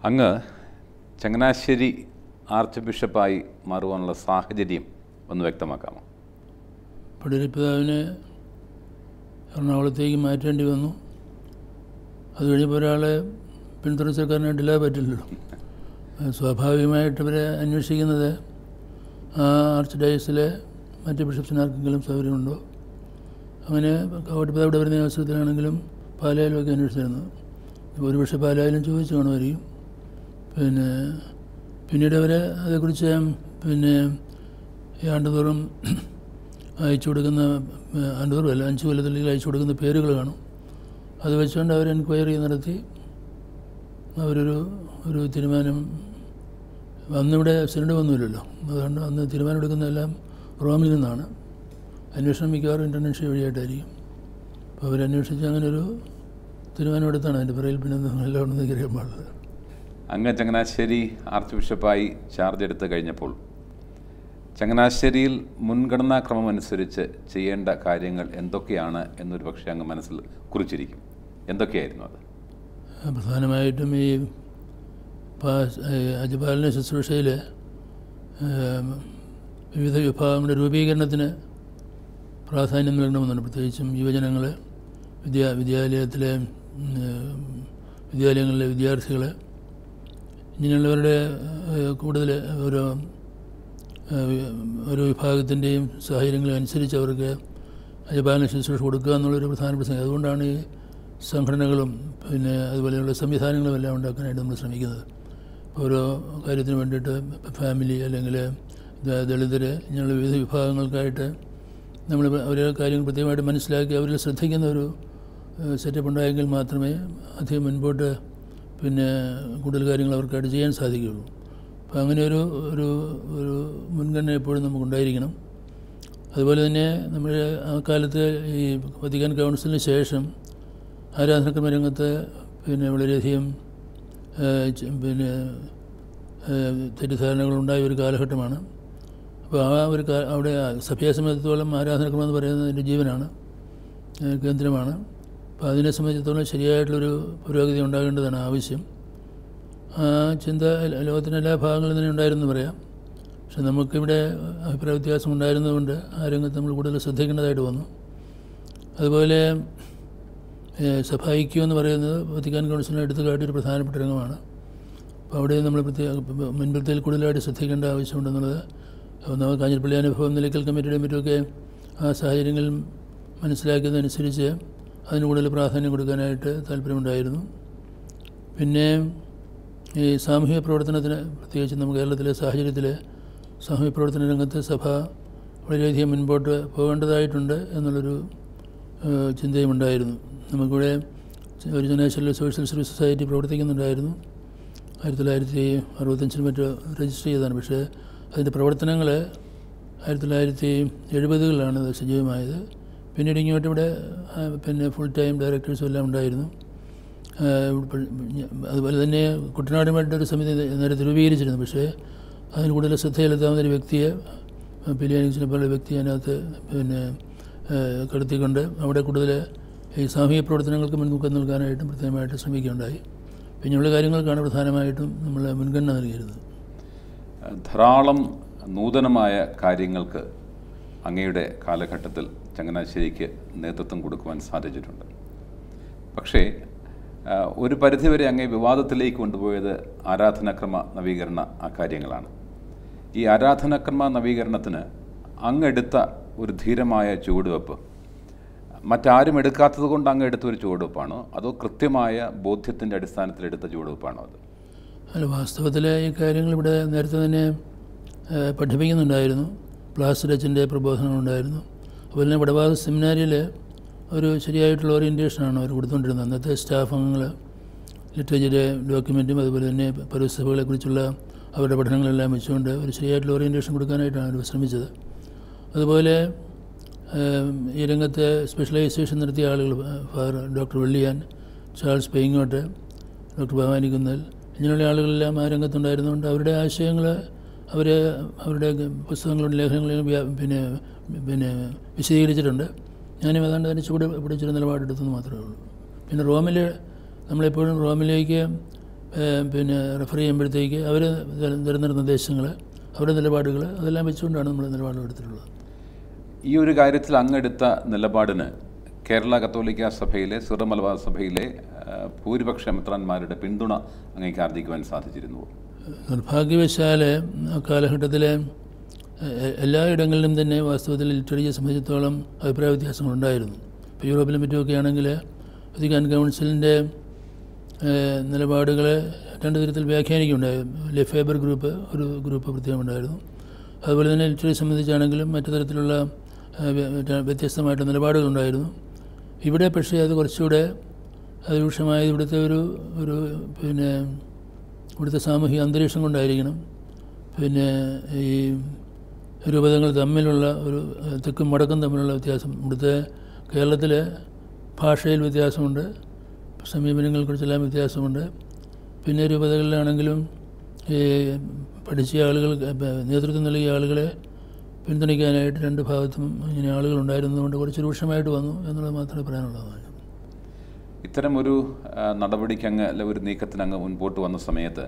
അങ്ങ് ചങ്ങനാശ്ശേരി ആർച്ച് ബിഷപ്പായി മാറുവാനുള്ള സാഹചര്യം ഒന്ന് വ്യക്തമാക്കാമോ? പടിരിപ്പിതാവിനെ എറണാകുളത്തേക്ക് മാറ്റേണ്ടി വന്നു. അത് കഴിഞ്ഞപ്പോൾ ഒരാളെ പിന്തുണച്ചക്കാരനായിട്ടില്ല പറ്റില്ലല്ലോ. സ്വാഭാവികമായിട്ട് ഇവരെ അന്വേഷിക്കുന്നത് ആ ആർച്ച് ഡയസിലെ മറ്റ് ബിഷപ്സിനാർക്കെങ്കിലും സൗകര്യമുണ്ടോ. അങ്ങനെ പടിരിപ്പിതാവ് ഇവിടെ വരുന്ന അവസരത്തിലാണെങ്കിലും പാലായിലുമൊക്കെ അന്വേഷിച്ചിരുന്നു. ഒരുപക്ഷെ പാലായിലും ചോദിച്ചു കാണുമായിരിക്കും. പിന്നീട് അവരെ അതേക്കുറിച്ച് ഈ ആണ്ടുതോറും അയച്ചു കൊടുക്കുന്ന ആണ്ടുതോറും അല്ല 5 കൊല്ലത്തിലേക്ക് അയച്ചു കൊടുക്കുന്ന പേരുകൾ കാണും. അത് വെച്ചുകൊണ്ട് അവർ എൻക്വയറി നടത്തി അവരൊരു തീരുമാനം. അന്നിവിടെ സിനഡ് വന്നില്ലല്ലോ, അതുകൊണ്ട് അന്ന് തീരുമാനം എടുക്കുന്നതെല്ലാം റോമിൽ നിന്നാണ്. അന്വേഷണം മിക്കവാറും ഇൻ്റർനാഷണൽ വഴിയായിട്ടായിരിക്കും. അപ്പോൾ അവരന്വേഷിച്ച് അങ്ങനെ ഒരു തീരുമാനമെടുത്താണ്. അതിൻ്റെ പിറയിൽ പിന്നെ എല്ലാം ഉണ്ടെന്ന് അറിയാൻ പാടില്ല. അങ്ങ് ചങ്ങനാശ്ശേരി ആർച്ച് ബിഷപ്പായി ചാർജ് എടുത്ത് കഴിഞ്ഞപ്പോൾ ചങ്ങനാശ്ശേരിയിൽ മുൻഗണനാക്രമം അനുസരിച്ച് ചെയ്യേണ്ട കാര്യങ്ങൾ എന്തൊക്കെയാണ് എന്നൊരു പക്ഷേ അങ്ങ് മനസ്സിൽ കുറിച്ചിരിക്കും. എന്തൊക്കെയായിരുന്നു അത്? പ്രധാനമായിട്ടും ഈ അജപാലന ശുശ്രൂഷയിൽ വിവിധ വിഭാഗങ്ങളുടെ രൂപീകരണത്തിന് പ്രാധാന്യം നൽകണമെന്നാണ്. പ്രത്യേകിച്ചും യുവജനങ്ങൾ, വിദ്യാലയങ്ങളിലെ വിദ്യാർത്ഥികൾ, ഇങ്ങനെയുള്ളവരുടെ കൂടുതൽ ഓരോ വിഭാഗത്തിൻ്റെയും സാഹചര്യങ്ങളനുസരിച്ച് അവർക്ക് അജപാലന ശുശ്രൂഷ കൊടുക്കുക എന്നുള്ളൊരു പ്രധാനപ്പെട്ട സംഗതി. അതുകൊണ്ടാണ് ഈ സംഘടനകളും അതുപോലെയുള്ള സംവിധാനങ്ങളും എല്ലാം ഉണ്ടാക്കാനായിട്ട് നമ്മൾ ശ്രമിക്കുന്നത്. ഓരോ കാര്യത്തിന് വേണ്ടിയിട്ട് ഫാമിലി അല്ലെങ്കിൽ ദളിതർ ഇങ്ങനെയുള്ള വിവിധ വിഭാഗങ്ങൾക്കായിട്ട് നമ്മൾ ഓരോ കാര്യങ്ങൾ പ്രത്യേകമായിട്ട് മനസ്സിലാക്കി അവരിൽ ശ്രദ്ധിക്കുന്ന ഒരു സെറ്റപ്പ് ഉണ്ടായെങ്കിൽ മാത്രമേ അധികം മുൻപോട്ട് കൂടുതൽ കാര്യങ്ങൾ അവർക്കായിട്ട് ചെയ്യാൻ സാധിക്കുകയുള്ളൂ. അപ്പോൾ അങ്ങനെ ഒരു മുൻഗണന എപ്പോഴും നമുക്കുണ്ടായിരിക്കണം. അതുപോലെ തന്നെ നമ്മൾ ആ കാലത്ത് ഈ വത്തിക്കാൻ കൗൺസിലിന് ശേഷം ആരാധനക്രമ രംഗത്ത് വളരെയധികം തെറ്റിദ്ധാരണകളുണ്ടായ ഒരു കാലഘട്ടമാണ്. അപ്പോൾ അവിടെ സഭയെ സംബന്ധിച്ചിടത്തോളം ആരാധനക്രമം എന്ന് പറയുന്നത് അതിൻ്റെ ജീവനാണ്, കേന്ദ്രമാണ്. അപ്പോൾ അതിനെ സംബന്ധിച്ചിടത്തോളം ശരിയായിട്ടുള്ളൊരു പുരോഗതി ഉണ്ടാകേണ്ടതാണ് ആവശ്യം. ആ ചിന്ത ലോകത്തിൻ്റെ എല്ലാ ഭാഗങ്ങളിൽ തന്നെ ഉണ്ടായിരുന്നു പറയാം. പക്ഷെ നമുക്കിവിടെ അഭിപ്രായ വ്യത്യാസം ഉണ്ടായിരുന്നതുകൊണ്ട് ആ രംഗത്ത് നമ്മൾ കൂടുതൽ ശ്രദ്ധിക്കേണ്ടതായിട്ട് വന്നു. അതുപോലെ സഭാഐക്യം എന്ന് പറയുന്നത് വത്തിക്കാൻ കൗൺസിലിനെ എടുത്തു കാട്ടിയൊരു പ്രധാനപ്പെട്ട രംഗമാണ്. അപ്പോൾ അവിടെ നമ്മൾ മുൻപിലത്തിൽ കൂടുതലായിട്ട് ശ്രദ്ധിക്കേണ്ട ആവശ്യമുണ്ടെന്നുള്ളത് നമുക്ക് കാഞ്ഞിരപ്പള്ളി അനുഭവം നിലയ്ക്കൽ കമ്മിറ്റിയുടെ മറ്റുമൊക്കെ ആ സാഹചര്യങ്ങൾ മനസ്സിലാക്കിയതനുസരിച്ച് അതിന് കൂടുതൽ പ്രാധാന്യം കൊടുക്കാനായിട്ട് താല്പര്യമുണ്ടായിരുന്നു. പിന്നെ ഈ സാമൂഹിക പ്രവർത്തനത്തിന്, പ്രത്യേകിച്ച് നമ്മുടെ കേരളത്തിലെ സാഹചര്യത്തിൽ സാമൂഹിക പ്രവർത്തന രംഗത്ത് സഭ വളരെയധികം മുൻപോട്ട് പോകേണ്ടതായിട്ടുണ്ട് എന്നുള്ളൊരു ചിന്തയുമുണ്ടായിരുന്നു. നമുക്കിവിടെ ഒരു ചങ്ങനാശ്ശേരിയിലെ സോഷ്യൽ സർവീസ് സൊസൈറ്റി പ്രവർത്തിക്കുന്നുണ്ടായിരുന്നു. 1965 മറ്റോ രജിസ്റ്റർ ചെയ്തതാണ്. പക്ഷേ അതിൻ്റെ പ്രവർത്തനങ്ങൾ 1970കളിലാണ് അത് സജീവമായത്. പിന്നീട് ഇങ്ങോട്ട് ഇവിടെ ഫുൾ ടൈം ഡയറക്ടേഴ്സും എല്ലാം ഉണ്ടായിരുന്നു. അതുപോലെ തന്നെ കുട്ടനാടുമായിട്ടൊരു സമിതി നേരത്തെ രൂപീകരിച്ചിരുന്നു. പക്ഷേ അതിന് കൂടുതൽ ശ്രദ്ധ ചെലുത്താവുന്ന ഒരു വ്യക്തിയെ, പിലിയാനിക്സിനെ പോലുള്ള വ്യക്തിയെ അതിനകത്ത് കടത്തിക്കൊണ്ട് അവിടെ കൂടുതൽ ഈ സാമൂഹിക പ്രവർത്തനങ്ങൾക്ക് മുൻതൂക്കം നൽകാനായിട്ടും പ്രത്യേകമായിട്ട് ശ്രമിക്കുകയുണ്ടായി. പിന്നെയുള്ള കാര്യങ്ങൾക്കാണ് പ്രധാനമായിട്ടും നമ്മൾ മുൻഗണന നൽകിയിരുന്നത്. ധാരാളം നൂതനമായ കാര്യങ്ങൾക്ക് അങ്ങയുടെ കാലഘട്ടത്തിൽ ചങ്ങനാശ്ശേരിക്ക് നേതൃത്വം കൊടുക്കുവാൻ സാധിച്ചിട്ടുണ്ട്. പക്ഷേ ഒരു പരിധിവരെ അങ്ങേ വിവാദത്തിലേക്ക് കൊണ്ടുപോയത് ആരാധനാക്രമ നവീകരണ കാര്യങ്ങളാണ്. ഈ ആരാധനാക്രമ നവീകരണത്തിന് അങ്ങെടുത്ത ഒരു ധീരമായ ചുവടുവെപ്പ് മറ്റാരും എടുക്കാത്തത് കൊണ്ട് അങ്ങ് എടുത്തൊരു ചുവടുവെപ്പാണോ, അതോ കൃത്യമായ ബോധ്യത്തിൻ്റെ അടിസ്ഥാനത്തിലെടുത്ത ചുവടുവെപ്പാണോ അത്? അല്ല, വാസ്തവത്തിൽ ഈ കാര്യങ്ങൾ ഇവിടെ നേരത്തെ തന്നെ പഠിപ്പിക്കുന്നുണ്ടായിരുന്നു. പ്ലാസ്റ്റഡച്ചിൻ്റെ പ്രബോധനങ്ങളുണ്ടായിരുന്നു. അതുപോലെ തന്നെ വടവാത സെമിനാരിയിൽ ഒരു ശരിയായിട്ടുള്ള ഓറിയൻറ്റേഷനാണ് അവർ കൊടുത്തുകൊണ്ടിരുന്നത്. അന്നത്തെ സ്റ്റാഫ് അംഗങ്ങൾ ലിറ്ററേച്ചർ ഡോക്യുമെൻറ്റും അതുപോലെ തന്നെ പരസ്യസഭകളെക്കുറിച്ചുള്ള അവരുടെ പഠനങ്ങളെല്ലാം വെച്ചുകൊണ്ട് ഒരു ശരിയായിട്ടുള്ള ഓറിയൻറ്റേഷൻ കൊടുക്കാനായിട്ടാണ് അവർ ശ്രമിച്ചത്. അതുപോലെ ഈ രംഗത്ത് സ്പെഷ്യലൈസേഷൻ നടത്തിയ ആളുകൾ ഡോക്ടർ വെള്ളിയാൻ, ചാൾസ് പെയിങ്ങോട്ട്, ഡോക്ടർ ഭവാനിക്കുന്നൽ, ഇങ്ങനെയുള്ള ആളുകളെല്ലാം ആ രംഗത്തുണ്ടായിരുന്നുകൊണ്ട് അവരുടെ ആശയങ്ങൾ അവരുടെ പുസ്തകങ്ങളും ലേഖനങ്ങളും വിശദീകരിച്ചിട്ടുണ്ട്. ഞാനും ഏതാണ്ട് അതിന് ചൂട് പിടിച്ചൊരു നിലപാടെടുത്തെന്ന് മാത്രമേ ഉള്ളൂ. പിന്നെ റോമിൽ നമ്മളെപ്പോഴും റോമിലേക്ക് പിന്നെ റെഫർ ചെയ്യുമ്പോഴത്തേക്ക് അവർ തരുന്ന നിർദ്ദേശങ്ങൾ, അവരുടെ നിലപാടുകൾ, അതെല്ലാം വെച്ചുകൊണ്ടാണ് നമ്മൾ നിലപാടുകൾ എടുത്തിട്ടുള്ളത്. ഈ ഒരു കാര്യത്തിൽ അങ്ങെടുത്ത നിലപാടിന് കേരള കത്തോലിക്ക സഭയിലെ സിറോ മലബാർ സഭയിലെ ഭൂരിപക്ഷ മെത്രാന്മാരുടെ പിന്തുണ അങ്ങേക്ക് ആർജിക്കുവാൻ സാധിച്ചിരുന്നുവോ? നിർഭാഗ്യവശാൽ ആ കാലഘട്ടത്തിൽ എല്ലായിടങ്ങളിലും തന്നെ വാസ്തവത്തിൽ ലിറ്ററേച്ചറെ സംബന്ധിച്ചിടത്തോളം അഭിപ്രായ വ്യത്യാസങ്ങളുണ്ടായിരുന്നു. ഇപ്പോൾ യൂറോപ്പിലും മറ്റുമൊക്കെ ആണെങ്കിൽ വത്തിക്കാൻ കൗൺസിലിൻ്റെ നിലപാടുകൾ രണ്ട് തരത്തിൽ വ്യാഖ്യാനിക്കുകയുണ്ടായി. ലെഫേബർ ഗ്രൂപ്പ് ഒരു ഗ്രൂപ്പ് പ്രത്യേകമുണ്ടായിരുന്നു. അതുപോലെ തന്നെ ലിറ്ററേച്ചറെ സംബന്ധിച്ചാണെങ്കിലും മറ്റു തരത്തിലുള്ള വ്യത്യസ്തമായിട്ട് നിലപാടുകളുണ്ടായിരുന്നു. ഇവിടെ പക്ഷേ അത് കുറച്ചുകൂടെ രൂക്ഷമായത് ഇവിടുത്തെ ഒരു പിന്നെ ഇവിടുത്തെ സാമൂഹിക അന്തരീക്ഷം കൊണ്ടായിരിക്കണം. പിന്നെ ഈ രൂപതകൾ തമ്മിലുള്ള ഒരു തെക്കും വടക്കും തമ്മിലുള്ള വ്യത്യാസം, ഇവിടുത്തെ കേരളത്തിൽ ഭാഷയിൽ വ്യത്യാസമുണ്ട്, സമീപനങ്ങളെക്കുറിച്ചെല്ലാം വ്യത്യാസമുണ്ട്. പിന്നെ രൂപതകളിലാണെങ്കിലും ഈ പഠിച്ച ആളുകൾ, നേതൃത്വം നൽകിയ ആളുകളെ പിന്തുണയ്ക്കാനായിട്ട് രണ്ട് ഭാഗത്തും ഇങ്ങനെ ആളുകളുണ്ടായിരുന്നതുകൊണ്ട് കുറച്ച് രൂക്ഷമായിട്ട് വന്നു എന്നുള്ളത് മാത്രമേ പറയാനുള്ളതാണ്. ഇത്തരമൊരു നടപടിക്ക് അങ്ങ് അല്ല ഒരു നീക്കത്തിന് അങ്ങ് മുൻപോട്ട് വന്ന സമയത്ത്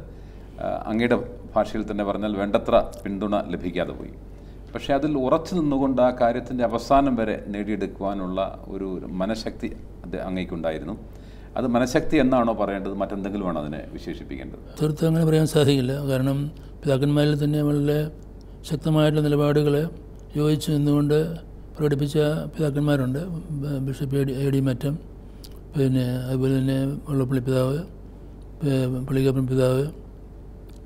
അങ്ങയുടെ ഭാഷയിൽ തന്നെ പറഞ്ഞാൽ വേണ്ടത്ര പിന്തുണ ലഭിക്കാതെ പോയി. പക്ഷേ അതിൽ ഉറച്ചു നിന്നുകൊണ്ട് ആ കാര്യത്തിൻ്റെ അവസാനം വരെ നേടിയെടുക്കുവാനുള്ള ഒരു മനഃശക്തി അത് അങ്ങേക്കുണ്ടായിരുന്നു. അത് മനഃശക്തി എന്നാണോ പറയേണ്ടത്, മറ്റെന്തെങ്കിലുമാണോ അതിനെ വിശേഷിപ്പിക്കേണ്ടത്? തീർത്തും അങ്ങനെ പറയാൻ സാധിക്കില്ല. കാരണം പിതാക്കന്മാരിൽ തന്നെ വളരെ ശക്തമായിട്ടുള്ള നിലപാടുകൾ യോജിച്ച് നിന്നുകൊണ്ട് പ്രകടിപ്പിച്ച പിതാക്കന്മാരുണ്ട്. ബിഷപ്പ് എ.ഡി. മറ്റം, പിന്നെ അതുപോലെ തന്നെ വള്ളപ്പള്ളി പിതാവ്, പള്ളിക്കപ്പൻ പിതാവ്,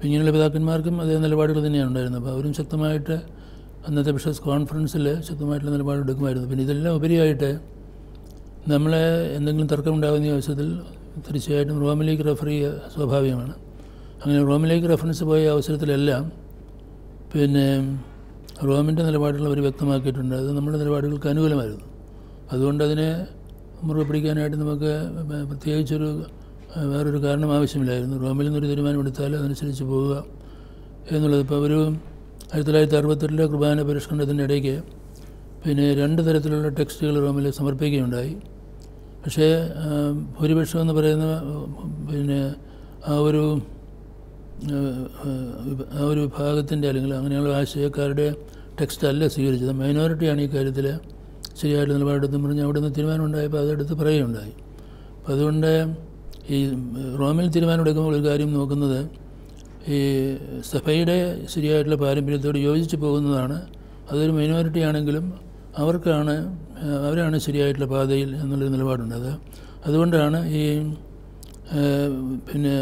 ഇങ്ങനെയുള്ള പിതാക്കന്മാർക്കും അതേ നിലപാടുകൾ തന്നെയാണ് ഉണ്ടായിരുന്നത്. അപ്പോൾ അവരും ശക്തമായിട്ട് അന്നത്തെ ബിഷപ്സ് കോൺഫറൻസിൽ ശക്തമായിട്ടുള്ള നിലപാടെടുക്കുമായിരുന്നു. പിന്നെ ഇതെല്ലാം ഉപരിയായിട്ട് നമ്മളെ എന്തെങ്കിലും തർക്കമുണ്ടാകുന്ന അവസരത്തിൽ തീർച്ചയായിട്ടും റോമിലേക്ക് റെഫർ ചെയ്യുക സ്വാഭാവികമാണ്. അങ്ങനെ റോമിലേക്ക് റെഫറൻസ് പോയ അവസരത്തിലെല്ലാം പിന്നെ റോമിൻ്റെ നിലപാടുകൾ അവർ വ്യക്തമാക്കിയിട്ടുണ്ട്. അത് നമ്മുടെ നിലപാടുകൾക്ക് അനുകൂലമായിരുന്നു. അതുകൊണ്ട് അതിനെ മുറുകെ പിടിക്കാനായിട്ട് നമുക്ക് പ്രത്യേകിച്ചൊരു വേറൊരു കാരണം ആവശ്യമില്ലായിരുന്നു. റോമിൽ നിന്നൊരു തീരുമാനമെടുത്താൽ അതനുസരിച്ച് പോവുക എന്നുള്ളത്. ഇപ്പോൾ ഒരു 1968 കുർബാന പരിഷ്കരണത്തിൻ്റെ ഇടയ്ക്ക് പിന്നെ രണ്ട് തരത്തിലുള്ള ടെക്സ്റ്റുകൾ റോമിൽ സമർപ്പിക്കുകയുണ്ടായി. പക്ഷേ ഭൂരിപക്ഷം എന്ന് പറയുന്ന പിന്നെ ആ ഒരു വിഭാഗത്തിൻ്റെ അല്ലെങ്കിൽ അങ്ങനെയുള്ള ആശയക്കാരുടെ ടെക്സ്റ്റ് അല്ല സ്വീകരിച്ചത്. മൈനോറിറ്റിയാണ് ഈ കാര്യത്തിൽ ശരിയായിട്ട് നിലപാടെടുത്തെന്ന് പറഞ്ഞാൽ അവിടെ നിന്ന് തീരുമാനം ഉണ്ടായപ്പോൾ അതെടുത്ത് പറയുകയുണ്ടായി. അപ്പോൾ അതുകൊണ്ട് ഈ റോമിൽ തീരുമാനമെടുക്കുമ്പോൾ ഒരു കാര്യം നോക്കുന്നത് ഈ സഭയുടെ ശരിയായിട്ടുള്ള പാരമ്പര്യത്തോട് യോജിച്ച് പോകുന്നതാണ്. അതൊരു മൈനോറിറ്റി ആണെങ്കിലും അവരാണ് ശരിയായിട്ടുള്ള പാതയിൽ എന്നുള്ളൊരു നിലപാടുണ്ട്. അതുകൊണ്ടാണ് ഈ പിന്നെ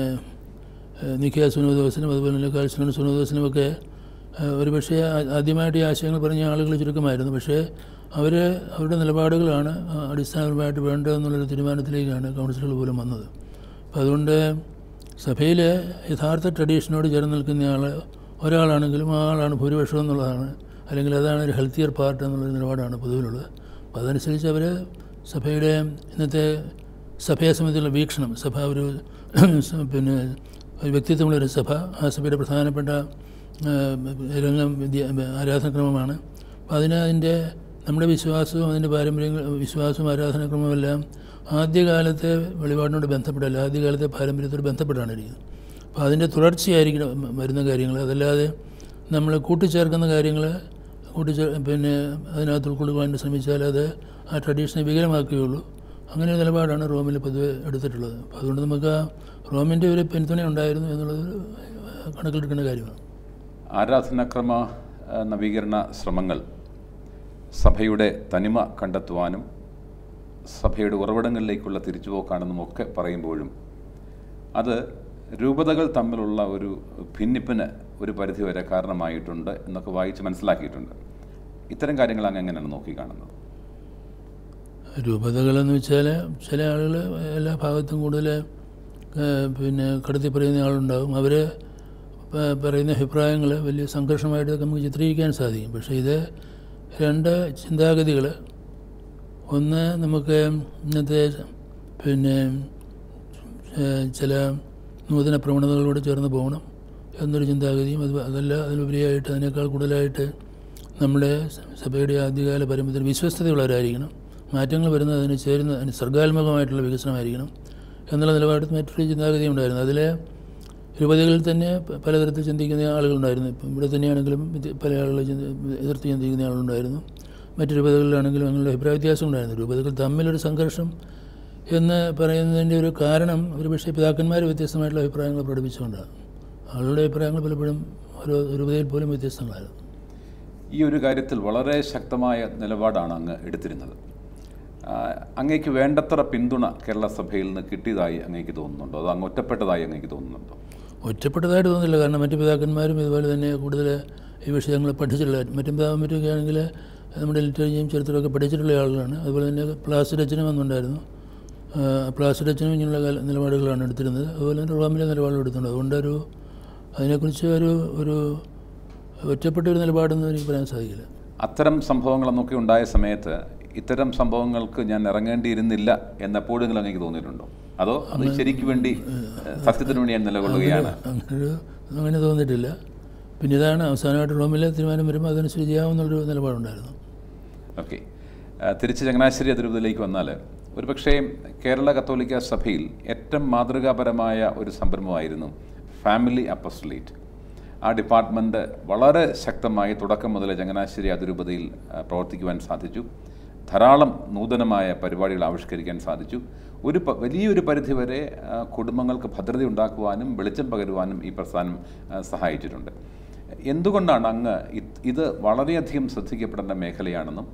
നിഖ്യ സുനോദോസിനും അതുപോലെ തന്നെ കാൽസിനും സുനോദോസിനുമൊക്കെ ഒരുപക്ഷെ ആദ്യമായിട്ട് ഈ ആശയങ്ങൾ പറഞ്ഞ ആളുകൾ ചുരുക്കമായിരുന്നു. പക്ഷേ അവരുടെ നിലപാടുകളാണ് അടിസ്ഥാനപരമായിട്ട് വേണ്ടതെന്നുള്ളൊരു തീരുമാനത്തിലേക്കാണ് കൗൺസിലുകൾ പോലും വന്നത്. അപ്പോൾ അതുകൊണ്ട് സഭയിൽ യഥാർത്ഥ ട്രഡീഷനോട് ചേർന്ന് നിൽക്കുന്ന ഒരാളാണെങ്കിലും ആ ആളാണ് ഭൂരിപക്ഷം എന്നുള്ളതാണ്, അല്ലെങ്കിൽ അതാണ് ഒരു ഹെൽത്തിയർ പാർട്ട് എന്നുള്ളൊരു നിലപാടാണ് പൊതുവിലുള്ളത്. അപ്പോൾ അതനുസരിച്ച് അവർ സഭയുടെ ഇന്നത്തെ സഭയെ സംബന്ധിച്ചുള്ള വീക്ഷണം, സഭ ഒരു പിന്നെ ഒരു വ്യക്തിത്വമുള്ളൊരു സഭ, ആ സഭയുടെ പ്രധാനപ്പെട്ട രംഗം ആരാധനാക്രമമാണ്. അപ്പോൾ അതിൻ്റെ നമ്മുടെ വിശ്വാസവും അതിൻ്റെ വിശ്വാസവും ആരാധനാക്രമമെല്ലാം ആദ്യകാലത്തെ വെളിപാടിനോട് ബന്ധപ്പെട്ടല്ല, ആദ്യകാലത്തെ പാരമ്പര്യത്തോട് ബന്ധപ്പെട്ടാണ് ഇരിക്കുന്നത്. അപ്പോൾ അതിൻ്റെ തുടർച്ചയായിരിക്കണം വരുന്ന കാര്യങ്ങൾ. അതല്ലാതെ നമ്മൾ കൂട്ടിച്ചേർക്കുന്ന കാര്യങ്ങൾ പിന്നെ അതിനകത്ത് ഉൾക്കൊള്ളുവാൻ ശ്രമിച്ചാൽ അത് ആ ട്രഡീഷനെ വികലമാക്കുകയുള്ളൂ. അങ്ങനെ ഒരു നിലപാടാണ് റോമിൽ പൊതുവെ എടുത്തിട്ടുള്ളത്. അപ്പോൾ അതുകൊണ്ട് നമുക്ക് റോമിൻ്റെ ഒരു പിന്തുണ ഉണ്ടായിരുന്നു എന്നുള്ളത് കണക്കിലെടുക്കേണ്ട കാര്യമാണ്. ആരാധനാക്രമ നവീകരണ ശ്രമങ്ങൾ സഭയുടെ തനിമ കണ്ടെത്തുവാനും സഭയുടെ ഉറവിടങ്ങളിലേക്കുള്ള തിരിച്ചുപോക്കാണെന്നും ഒക്കെ പറയുമ്പോഴും അത് രൂപതകൾ തമ്മിലുള്ള ഒരു ഭിന്നിപ്പിന് ഒരു പരിധിവരെ കാരണമായിട്ടുണ്ട് എന്നൊക്കെ വായിച്ച് മനസ്സിലാക്കിയിട്ടുണ്ട്. ഇത്തരം കാര്യങ്ങൾ അങ്ങ് എങ്ങനെയാണ് നോക്കിക്കാണുന്നത്? രൂപതകളെന്ന് വെച്ചാൽ ചില ആളുകൾ എല്ലാ ഭാഗത്തും കൂടുതൽ പിന്നെ കടത്തി പറയുന്ന ആളുണ്ടാകും. അവർ പറയുന്ന അഭിപ്രായങ്ങൾ വലിയ സംഘർഷമായിട്ട് നമുക്ക് ചിത്രീകരിക്കാൻ സാധിക്കും. പക്ഷേ ഇത് രണ്ട് ചിന്താഗതികൾ, ഒന്ന് നമുക്ക് ഇന്നത്തെ പിന്നെ ചില നൂതന പ്രവണതകളോട് ചേർന്ന് പോകണം എന്നൊരു ചിന്താഗതിയും, അതല്ല അതിലുപരിയായിട്ട് അതിനേക്കാൾ കൂടുതലായിട്ട് നമ്മുടെ സഭയുടെ ആദ്യകാല പാരമ്പര്യത്തിൽ വിശ്വസ്തതയുള്ളവരായിരിക്കണം, മാറ്റങ്ങൾ വരുന്നത് അതിന് ചേരുന്ന സർഗാത്മകമായിട്ടുള്ള വികസനമായിരിക്കണം എന്നുള്ള നിലപാട് മറ്റൊരു ചിന്താഗതി ഉണ്ടായിരുന്നു. അതിൽ രൂപതകളിൽ തന്നെ പലതരത്തിൽ ചിന്തിക്കുന്ന ആളുകളുണ്ടായിരുന്നു. ഇപ്പം ഇവിടെ തന്നെയാണെങ്കിലും പല ആളുകൾ എതിർത്ത് ചിന്തിക്കുന്ന ആളുകളുണ്ടായിരുന്നു. മറ്റ് രൂപതകളിലാണെങ്കിലും അങ്ങനെയുള്ള അഭിപ്രായ വ്യത്യാസം ഉണ്ടായിരുന്നു. രൂപതകൾ തമ്മിലൊരു സംഘർഷം എന്ന് പറയുന്നതിൻ്റെ ഒരു കാരണം ഒരുപക്ഷേ പിതാക്കന്മാർ വ്യത്യസ്തമായിട്ടുള്ള അഭിപ്രായങ്ങൾ പ്രകടിപ്പിച്ചുകൊണ്ടാണ്. ആളുകളുടെ അഭിപ്രായങ്ങൾ പലപ്പോഴും ഓരോ രൂപതയിൽ പോലും വ്യത്യസ്തങ്ങളായിരുന്നു. ഈ ഒരു കാര്യത്തിൽ വളരെ ശക്തമായ നിലപാടാണ് അങ്ങ് എടുത്തിരുന്നത്. അങ്ങേക്ക് വേണ്ടത്ര പിന്തുണ കേരള സഭയിൽ നിന്ന് കിട്ടിയതായി അങ്ങേക്ക് തോന്നുന്നുണ്ടോ? അതോ അങ്ങ് ഒറ്റപ്പെട്ടതായി അങ്ങേക്ക് തോന്നുന്നുണ്ടോ? ഒറ്റപ്പെട്ടതായിട്ട് തോന്നുന്നില്ല. കാരണം മറ്റു പിതാക്കന്മാരും ഇതുപോലെ തന്നെ കൂടുതൽ ഈ വിഷയങ്ങൾ പഠിച്ചിട്ടുള്ള മറ്റൊക്കെ ആണെങ്കിൽ നമ്മുടെ ലിറ്ററേച്ചറും ചരിത്രമൊക്കെ പഠിച്ചിട്ടുള്ള ആളുകളാണ്. അതുപോലെ തന്നെ പ്ലാസിഡച്ചനും വന്നുണ്ടായിരുന്നു. പ്ലാസിഡച്ചനും ഇങ്ങനെയുള്ള നിലപാടുകളാണ് എടുത്തിരുന്നത്. അതുപോലെ തന്നെ റോമിലെ നിലപാടുകൾ എടുത്തിട്ടുണ്ട്. അതുകൊണ്ട് അതിനെക്കുറിച്ച് ഒരു ഒറ്റപ്പെട്ട ഒരു നിലപാടെന്ന് എനിക്ക് പറയാൻ സാധിക്കില്ല. അത്തരം സംഭവങ്ങളൊക്കെ ഉണ്ടായ സമയത്ത് ഇത്തരം സംഭവങ്ങൾക്ക് ഞാൻ ഇറങ്ങേണ്ടിയിരുന്നില്ല എന്നെപ്പോഴെങ്കിലും അങ്ങേക്ക് തോന്നിയിട്ടുണ്ടോ? അതോ അത് ശരിക്കും വേണ്ടി സത്യത്തിന് വേണ്ടി ഞാൻ നിലകൊള്ളുകയാണ്? അങ്ങനെ തോന്നിയിട്ടില്ല. പിന്നെ ഇതാണ് അവസാനമായിട്ട് റോമിലെ തീരുമാനം വരുമ്പോൾ അതനുസരിച്ച് ചെയ്യാവുന്നൊരു നിലപാടുണ്ടായിരുന്നു. ഓക്കെ, തിരിച്ച് ചങ്ങനാശ്ശേരി അതിരൂപതയിലേക്ക് വന്നാൽ ഒരുപക്ഷേ കേരള കത്തോലിക്ക സഭയിൽ ഏറ്റവും മാതൃകാപരമായ ഒരു സംരംഭമായിരുന്നു ഫാമിലി അപ്പസ്റ്റലേറ്റ്. ആ ഡിപ്പാർട്ട്മെൻറ്റ് വളരെ ശക്തമായി തുടക്കം മുതൽ ചങ്ങനാശ്ശേരി അതിരൂപതയിൽ പ്രവർത്തിക്കുവാൻ സാധിച്ചു. ധാരാളം നൂതനമായ പരിപാടികൾ ആവിഷ്കരിക്കാൻ സാധിച്ചു. വലിയൊരു പരിധിവരെ കുടുംബങ്ങൾക്ക് ഭദ്രത ഉണ്ടാക്കുവാനും വെളിച്ചം പകരുവാനും ഈ പ്രസ്ഥാനം സഹായിച്ചിട്ടുണ്ട്. എന്തുകൊണ്ടാണ് അങ്ങ് ഇത് വളരെയധികം ശ്രദ്ധിക്കപ്പെടേണ്ട മേഖലയാണെന്നും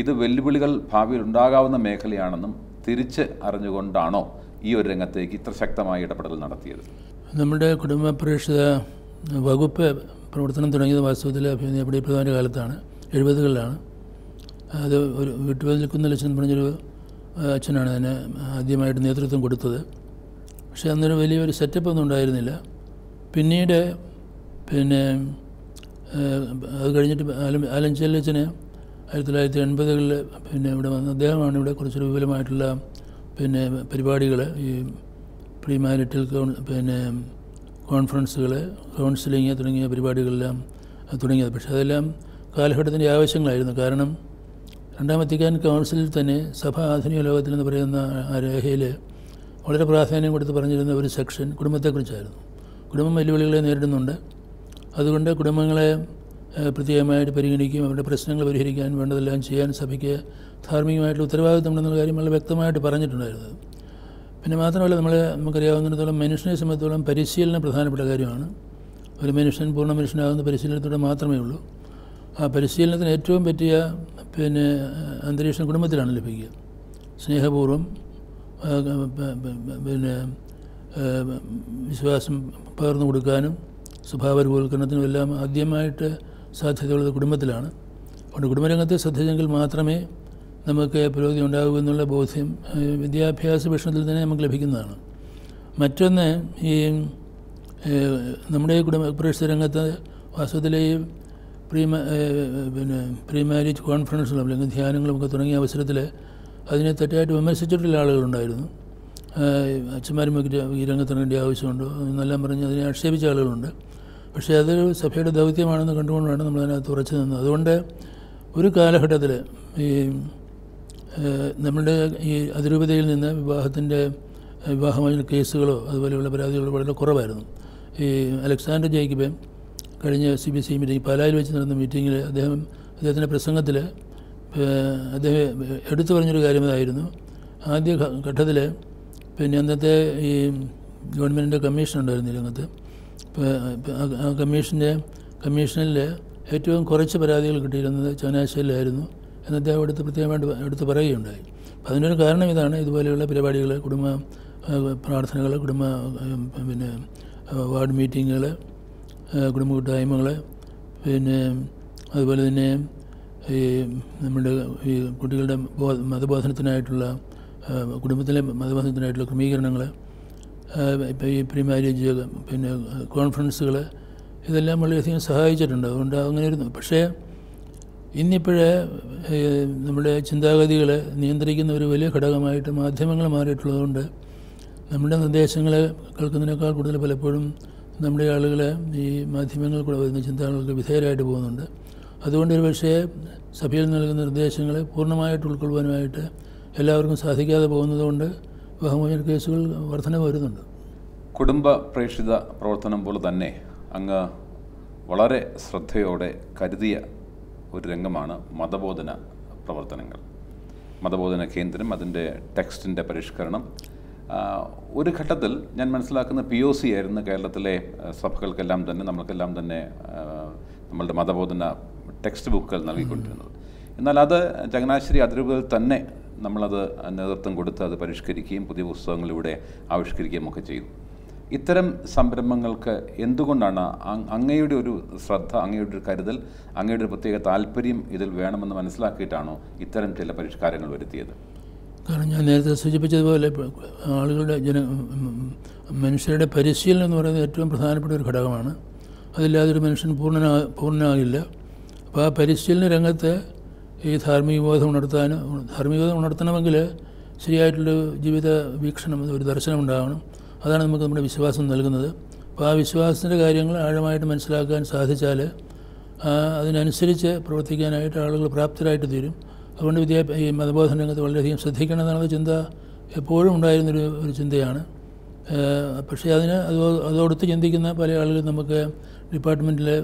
ഇത് വെല്ലുവിളികൾ ഭാവിയിൽ ഉണ്ടാകാവുന്ന മേഖലയാണെന്നും തിരിച്ച് അറിഞ്ഞുകൊണ്ടാണോ ഈ ഒരു രംഗത്തേക്ക് ഇത്ര ശക്തമായ ഇടപെടൽ നടത്തിയത്? നമ്മുടെ കുടുംബ പ്രേക്ഷിത വകുപ്പ് പ്രവർത്തനം തുടങ്ങിയത് വാസ്തവത്തിൽ അഭിനയപ്പടി പ്രധാന കാലത്താണ്, 70കളിലാണ്. അത് ഒരു വീട്ടുവേദന കുന്നലച്ഛൻ പറഞ്ഞൊരു അച്ഛനാണ് അതിന് ആദ്യമായിട്ട് നേതൃത്വം കൊടുത്തത്. പക്ഷേ അന്നൊരു വലിയൊരു സെറ്റപ്പ് ഒന്നും ഉണ്ടായിരുന്നില്ല. പിന്നീട് അത് കഴിഞ്ഞിട്ട് ആലഞ്ചേലച്ചന് 1980കളിൽ ഇവിടെ വന്ന് അദ്ദേഹമാണ് ഇവിടെ കുറച്ചൊരു വിപുലമായിട്ടുള്ള പരിപാടികൾ, ഈ പ്രീ മാരിറ്റൽ കോൺഫറൻസുകൾ, കൗൺസിലിങ് തുടങ്ങിയ പരിപാടികളെല്ലാം തുടങ്ങിയത്. പക്ഷേ അതെല്ലാം കാലഘട്ടത്തിൻ്റെ ആവശ്യങ്ങളായിരുന്നു. കാരണം രണ്ടാം വത്തിക്കാൻ കൗൺസിലിൽ തന്നെ സഭ ആധുനിക ലോകത്തിൽ എന്ന് പറയുന്ന ആ രേഖയിൽ വളരെ പ്രാധാന്യം കൊടുത്ത് പറഞ്ഞിരുന്ന ഒരു സെക്ഷൻ കുടുംബത്തെക്കുറിച്ചായിരുന്നു. കുടുംബം വെല്ലുവിളികളെ നേരിടുന്നുണ്ട്. അതുകൊണ്ട് കുടുംബങ്ങളെ പ്രത്യേകമായിട്ട് പരിഗണിക്കുകയും അവരുടെ പ്രശ്നങ്ങൾ പരിഹരിക്കാൻ വേണ്ടതെല്ലാം ചെയ്യാൻ സഭയ്ക്ക് ധാർമ്മികമായിട്ടുള്ള ഉത്തരവാദിത്തമുണ്ടെന്നുള്ള കാര്യം വളരെ വ്യക്തമായിട്ട് പറഞ്ഞിട്ടുണ്ടായിരുന്നത്. പിന്നെ മാത്രമല്ല നമുക്കറിയാവുന്നിടത്തോളം മനുഷ്യനെ സംബന്ധിച്ചിടത്തോളം പരിശീലനം പ്രധാനപ്പെട്ട കാര്യമാണ്. ഒരു മനുഷ്യൻ പൂർണ്ണ മനുഷ്യനാകുന്ന പരിശീലനത്തോടെ മാത്രമേ ഉള്ളൂ. ആ പരിശീലനത്തിന് ഏറ്റവും പറ്റിയ അന്തരീക്ഷം കുടുംബത്തിലാണ് ലഭിക്കുക. സ്നേഹപൂർവ്വം വിശ്വാസം പകർന്നു കൊടുക്കാനും സ്വഭാവരൂപവൽക്കരണത്തിനും എല്ലാം ആദ്യമായിട്ട് സാധ്യതയുള്ളത് കുടുംബത്തിലാണ്. അതുകൊണ്ട് കുടുംബരംഗത്തെ ശ്രദ്ധിച്ചെങ്കിൽ മാത്രമേ നമുക്ക് പുരോഗതി ഉണ്ടാകൂ എന്നുള്ള ബോധ്യം വിദ്യാഭ്യാസ വീക്ഷണത്തിൽ തന്നെ നമുക്ക് ലഭിക്കുന്നതാണ്. മറ്റൊന്ന്, ഈ നമ്മുടെ പ്രേക്ഷിത രംഗത്ത് വാസ്തവത്തിലെ ഈ പ്രീ മാരേജ് കോൺഫറൻസുകളും അല്ലെങ്കിൽ ധ്യാനങ്ങളും ഒക്കെ തുടങ്ങിയ അവസരത്തിൽ അതിനെ തെറ്റായിട്ട് വിമർശിച്ചിട്ടുള്ള ആളുകളുണ്ടായിരുന്നു. അച്ഛന്മാരുമൊക്കെ ഈ രംഗത്തിറങ്ങേണ്ട ആവശ്യമുണ്ടോ എന്നെല്ലാം പറഞ്ഞ് അതിനെ ആക്ഷേപിച്ച ആളുകളുണ്ട്. പക്ഷേ അതൊരു സഭയുടെ ദൗത്യമാണെന്ന് കണ്ടുകൊണ്ടാണ് നമ്മളതിനകത്ത് ഉറച്ചു നിന്നത്. അതുകൊണ്ട് ഒരു കാലഘട്ടത്തിൽ നമ്മുടെ ഈ അതിരൂപതയിൽ നിന്ന് വിവാഹമോചന കേസുകളോ അതുപോലെയുള്ള പരാതികളോ വളരെ കുറവായിരുന്നു. ഈ അലക്സാണ്ടർ ജേക്കബ് കഴിഞ്ഞ CBC മീറ്റിംഗ് പാലായിൽ വെച്ച് നടന്ന മീറ്റിങ്ങിൽ അദ്ദേഹത്തിൻ്റെ പ്രസംഗത്തിൽ അദ്ദേഹം എടുത്തു പറഞ്ഞൊരു കാര്യം അതായിരുന്നു. ആദ്യ ഘട്ടത്തിൽ അന്നത്തെ ഈ ഗവൺമെൻറ്റിൻ്റെ കമ്മീഷൻ ഉണ്ടായിരുന്നു രംഗത്ത്. ആ കമ്മീഷനിൽ ഏറ്റവും കുറച്ച് പരാതികൾ കിട്ടിയിരുന്നത് ചങ്ങനാശ്ശേരിയിലായിരുന്നു എന്ന് അദ്ദേഹം പ്രത്യേകമായിട്ട് എടുത്ത് പറയുകയുണ്ടായി. അപ്പം അതിനൊരു കാരണം ഇതാണ്. ഇതുപോലെയുള്ള പരിപാടികൾ, കുടുംബ പ്രാർത്ഥനകൾ, വാർഡ് മീറ്റിങ്ങുകൾ, കുടുംബ കൂട്ടായ്മകൾ, അതുപോലെ തന്നെ ഈ നമ്മുടെ ഈ കുട്ടികളുടെ മതബോധനത്തിനായിട്ടുള്ള കുടുംബത്തിലെ മതബോധനത്തിനായിട്ടുള്ള ക്രമീകരണങ്ങൾ, ഇപ്പോൾ ഈ പ്രീ മാരേജ് കോൺഫറൻസുകൾ, ഇതെല്ലാം വളരെയധികം സഹായിച്ചിട്ടുണ്ട്. അതുകൊണ്ട് അങ്ങനെ ഒരു പക്ഷേ ഇന്നിപ്പോഴേ നമ്മുടെ ചിന്താഗതികളെ നിയന്ത്രിക്കുന്ന ഒരു വലിയ ഘടകമായിട്ട് മാധ്യമങ്ങൾ മാറിയിട്ടുള്ളതുകൊണ്ട് നമ്മുടെ നിർദ്ദേശങ്ങൾ കേൾക്കുന്നതിനേക്കാൾ കൂടുതൽ പലപ്പോഴും നമ്മുടെ ആളുകൾ ഈ മാധ്യമങ്ങൾ കൂടെ വരുന്ന ചിന്തകൾക്ക് വിധേയരായിട്ട് പോകുന്നുണ്ട്. അതുകൊണ്ട് ഒരു പക്ഷേ സഭയിൽ നൽകുന്ന നിർദ്ദേശങ്ങൾ പൂർണ്ണമായിട്ട് ഉൾക്കൊള്ളുവാനുമായിട്ട് എല്ലാവർക്കും സാധിക്കാതെ പോകുന്നതുകൊണ്ട് വിവാഹമോചന കേസുകൾ വർധന വരുന്നുണ്ട്. കുടുംബ പ്രേക്ഷിത പ്രവർത്തനം പോലെ തന്നെ അങ്ങ് വളരെ ശ്രദ്ധയോടെ കരുതിയ ഒരു രംഗമാണ് മതബോധന പ്രവർത്തനങ്ങൾ. മതബോധന കേന്ദ്രം, അതിൻ്റെ ടെക്സ്റ്റിൻ്റെ പരിഷ്കരണം. ഒരു ഘട്ടത്തിൽ ഞാൻ മനസ്സിലാക്കുന്ന POC ആയിരുന്നു കേരളത്തിലെ സഭകൾക്കെല്ലാം തന്നെ, നമ്മൾക്കെല്ലാം തന്നെ നമ്മളുടെ മതബോധന ടെക്സ്റ്റ് ബുക്കുകൾ നൽകിക്കൊണ്ടിരുന്നത്. എന്നാൽ അത് ചങ്ങനാശ്ശേരി അതിരൂപതയിൽ തന്നെ നമ്മളത് നേതൃത്വം കൊടുത്ത് അത് പരിഷ്കരിക്കുകയും പുതിയ പുസ്തകങ്ങളിലൂടെ ആവിഷ്കരിക്കുകയും ഒക്കെ ചെയ്തു. ഇത്തരം സംരംഭങ്ങൾക്ക് എന്തുകൊണ്ടാണ് അങ്ങയുടെ ഒരു ശ്രദ്ധ, അങ്ങയുടെ ഒരു കരുതൽ, അങ്ങയുടെ ഒരു പ്രത്യേക താല്പര്യം ഇതിൽ വേണമെന്ന് മനസ്സിലാക്കിയിട്ടാണോ ഇത്തരം ചില പരിഷ്കാരങ്ങൾ വരുത്തിയത്? കാരണം ഞാൻ നേരത്തെ സൂചിപ്പിച്ചതുപോലെ ആളുകളുടെ മനുഷ്യരുടെ പരിശീലനം എന്ന് പറയുന്നത് ഏറ്റവും പ്രധാനപ്പെട്ട ഒരു ഘടകമാണ്. അതില്ലാതെ ഒരു മനുഷ്യൻ പൂർണ്ണനാകില്ല. അപ്പോൾ ആ പരിശീലന രംഗത്ത് ഈ ധാർമ്മിക ബോധം ഉണർത്തണമെങ്കിൽ ശരിയായിട്ടുള്ള ജീവിത വീക്ഷണം, ഒരു ദർശനം ഉണ്ടാകണം. അതാണ് നമുക്ക് നമ്മുടെ വിശ്വാസം നൽകുന്നത്. അപ്പോൾ ആ വിശ്വാസത്തിൻ്റെ കാര്യങ്ങൾ ആഴമായിട്ട് മനസ്സിലാക്കാൻ സാധിച്ചാൽ അതിനനുസരിച്ച് പ്രവർത്തിക്കാനായിട്ട് ആളുകൾ പ്രാപ്തരായിട്ട് തീരും. അതുകൊണ്ട് ഈ മതബോധന രംഗത്ത് വളരെയധികം ശ്രദ്ധിക്കണം എന്നുള്ള ചിന്ത എപ്പോഴും ഉണ്ടായിരുന്നൊരു ചിന്തയാണ്. പക്ഷേ അതോടൊത്ത് ചിന്തിക്കുന്ന പല ആളുകളും നമുക്ക് ഡിപ്പാർട്ട്മെൻറ്റിലെ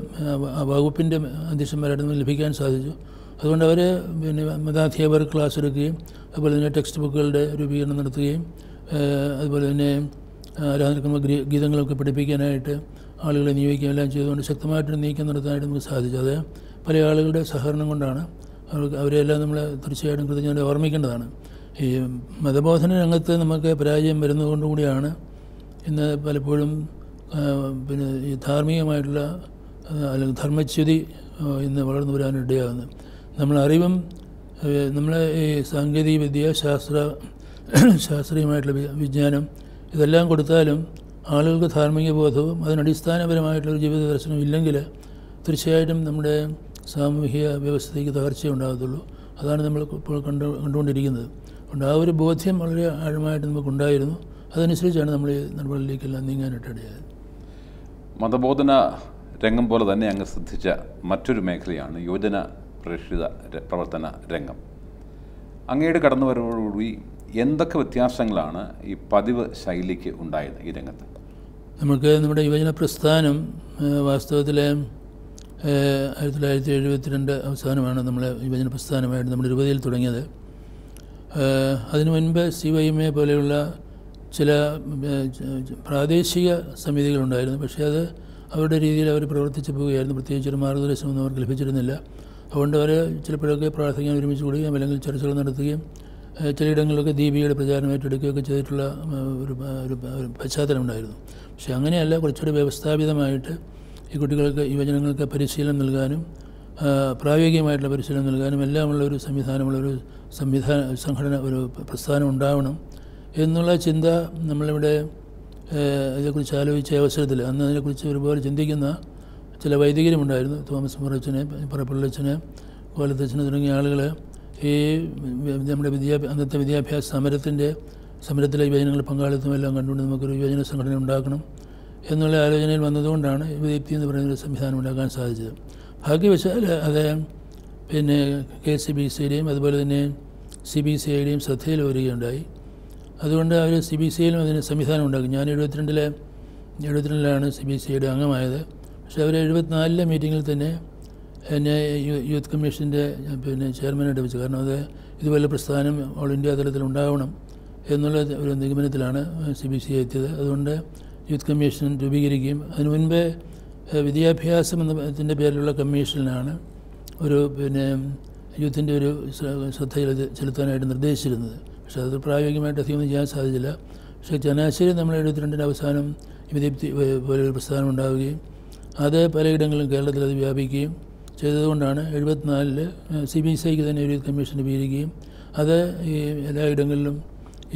വകുപ്പിൻ്റെ അധ്യക്ഷന്മാരായിട്ട് നമുക്ക് ലഭിക്കാൻ സാധിച്ചു. അതുകൊണ്ട് അവർ മതാധ്യാപകർ ക്ലാസ് എടുക്കുകയും അതുപോലെ തന്നെ ടെക്സ്റ്റ് ബുക്കുകളുടെ രൂപീകരണം നടത്തുകയും അതുപോലെ തന്നെ ആരാധനക്രമ ഗീതങ്ങളൊക്കെ പഠിപ്പിക്കാനായിട്ട് ആളുകളെ നിയോഗിക്കുകയും എല്ലാം ചെയ്തുകൊണ്ട് ശക്തമായിട്ടൊരു നീക്കം നടത്താനായിട്ട് നമുക്ക് സാധിച്ചു. അത് പല ആളുകളുടെ സഹകരണം കൊണ്ടാണ്. അവരെല്ലാം നമ്മൾ തീർച്ചയായിട്ടും കൃതജ്ഞത ഓർമ്മിക്കേണ്ടതാണ്. ഈ മതബോധന രംഗത്ത് നമുക്ക് പരാജയം വരുന്നതുകൊണ്ടുകൂടിയാണ് ഇന്ന് പലപ്പോഴും ഈ ധാർമ്മികമായിട്ടുള്ള അല്ലെങ്കിൽ ധർമ്മച്യുതി ഇന്ന് വളർന്നു വരാനിടയാകുന്നത്. നമ്മളറിവും നമ്മളെ ഈ സാങ്കേതിക വിദ്യ, ശാസ്ത്രീയമായിട്ടുള്ള വിജ്ഞാനം ഇതെല്ലാം കൊടുത്താലും ആളുകൾക്ക് ധാർമ്മിക ബോധവും അതിനടിസ്ഥാനപരമായിട്ടുള്ളൊരു ജീവിത ദർശനവും ഇല്ലെങ്കിൽ തീർച്ചയായിട്ടും നമ്മുടെ സാമൂഹിക വ്യവസ്ഥയ്ക്ക് തകർച്ചയുണ്ടാകത്തുള്ളൂ. അതാണ് നമ്മൾ ഇപ്പോൾ കണ്ടുകൊണ്ടിരിക്കുന്നത്. അതുകൊണ്ട് ആ ഒരു ബോധ്യം വളരെ ആഴമായിട്ട് നമുക്കുണ്ടായിരുന്നു. അതനുസരിച്ചാണ് നമ്മൾ ഈ നടപടികളിലേക്കെല്ലാം നീങ്ങാനായിട്ടിടയായത്. മതബോധന രംഗം പോലെ തന്നെ അങ്ങ് ശ്രദ്ധിച്ച മറ്റൊരു മേഖലയാണ് യുവജന പ്രേക്ഷിത പ്രവർത്തന രംഗം. അങ്ങയുടെ കടന്നുവരവോടുകൂടി എന്തൊക്കെ വ്യത്യാസങ്ങളാണ് ഈ പതിവ് ശൈലിക്ക് ഉണ്ടായത് ഈ രംഗത്ത്? നമുക്ക് നമ്മുടെ യുവജന പ്രസ്ഥാനം വാസ്തവത്തിൽ 1972 അവസാനമാണ് നമ്മളെ യുവജന പ്രസ്ഥാനമായിട്ട് നമ്മുടെ രൂപതയിൽ തുടങ്ങിയത്. അതിനു മുൻപ് CYMA പോലെയുള്ള ചില പ്രാദേശിക സമിതികളുണ്ടായിരുന്നു. പക്ഷേ അത് അവരുടെ രീതിയിൽ അവർ പ്രവർത്തിച്ചു പോവുകയായിരുന്നു. പ്രത്യേകിച്ചൊരു മാർഗ്ഗദർശനമൊന്നും അവർക്ക് ലഭിച്ചിരുന്നില്ല. അതുകൊണ്ട് അവർ ചിലപ്പോഴൊക്കെ പ്രാർത്ഥിക്കാൻ ഒരുമിച്ച് കൂടുകയും അല്ലെങ്കിൽ ചർച്ചകൾ നടത്തുകയും ചിലയിടങ്ങളിലൊക്കെ ദീപികയുടെ പ്രചാരണം ഏറ്റെടുക്കുകയൊക്കെ ചെയ്തിട്ടുള്ള ഒരു പശ്ചാത്തലം ഉണ്ടായിരുന്നു. പക്ഷേ അങ്ങനെയല്ല, കുറച്ചുകൂടി വ്യവസ്ഥാപിതമായിട്ട് ഈ കുട്ടികൾക്ക് യുവജനങ്ങൾക്ക് പരിശീലനം നൽകാനും പ്രായോഗികമായിട്ടുള്ള പരിശീലനം നൽകാനും എല്ലാമുള്ള ഒരു സംഘടന, ഒരു പ്രസ്ഥാനം ഉണ്ടാവണം എന്നുള്ള ചിന്ത നമ്മളിവിടെ ഇതേക്കുറിച്ച് ആലോചിച്ച അവസരത്തിൽ അന്ന് അതിനെക്കുറിച്ച് ഒരുപോലെ ചിന്തിക്കുന്ന ചില വൈദികരുമുണ്ടായിരുന്നു. തോമസ് മുറച്ചന്, പറപ്പള്ളച്ചന്, കോലത്തച്ഛന് തുടങ്ങിയ ആളുകൾ ഈ നമ്മുടെ അന്നത്തെ വിദ്യാഭ്യാസ സമരത്തിലെ യുവജനങ്ങളുടെ പങ്കാളിത്തമെല്ലാം കണ്ടുകൊണ്ട് നമുക്കൊരു യുവജന സംഘടന ഉണ്ടാക്കണം എന്നുള്ള ആലോചനയിൽ വന്നതുകൊണ്ടാണ് യുവദീപ്തി എന്ന് പറയുന്നൊരു സംവിധാനം ഉണ്ടാക്കാൻ സാധിച്ചത്. ഭാഗ്യവശാൽ അത് KCBCയുടെയും അതുപോലെ തന്നെ CBCIയുടെയും ശ്രദ്ധയിൽ വരികയുണ്ടായി. അതുകൊണ്ട് അവർ CBCയിലും അതിന് സംവിധാനം ഉണ്ടാക്കി. ഞാൻ 72-ലാണ് CBCയുടെ അംഗമായത്. പക്ഷേ അവർ 74-ലെ മീറ്റിങ്ങിൽ തന്നെ എന്നെ യൂത്ത് കമ്മീഷൻ്റെ ചെയർമാനായിട്ട് വെച്ചു. കാരണം അത് ഇതുപോലെ പ്രസ്ഥാനം ഓൾ ഇന്ത്യ തലത്തിൽ ഉണ്ടാവണം എന്നുള്ള ഒരു നിഗമനത്തിലാണ് CBC എത്തിയത്. അതുകൊണ്ട് യൂത്ത് കമ്മീഷൻ രൂപീകരിക്കുകയും അതിനു മുൻപേ വിദ്യാഭ്യാസം എന്നതിൻ്റെ പേരിലുള്ള കമ്മീഷനിലാണ് ഒരു യൂത്തിൻ്റെ ഒരു ശ്രദ്ധ ചെലുത്താനായിട്ട് നിർദ്ദേശിച്ചിരുന്നത്. പക്ഷേ അത് പ്രായോഗികമായിട്ട് അധികമൊന്നും ചെയ്യാൻ സാധിച്ചില്ല. പക്ഷേ ചങ്ങനാശ്ശേരി നമ്മൾ 72-ൻ്റെ അവസാനം വിദീപ്തി പോലൊരു പ്രസ്ഥാനം ഉണ്ടാവുകയും അത് പലയിടങ്ങളിലും കേരളത്തിൽ അത് വ്യാപിക്കുകയും ചെയ്തതുകൊണ്ടാണ് 74-ൽ CBCക്ക് തന്നെ ഒരു കമ്മീഷൻ രൂപീകരിക്കുകയും അത് ഈ എല്ലായിടങ്ങളിലും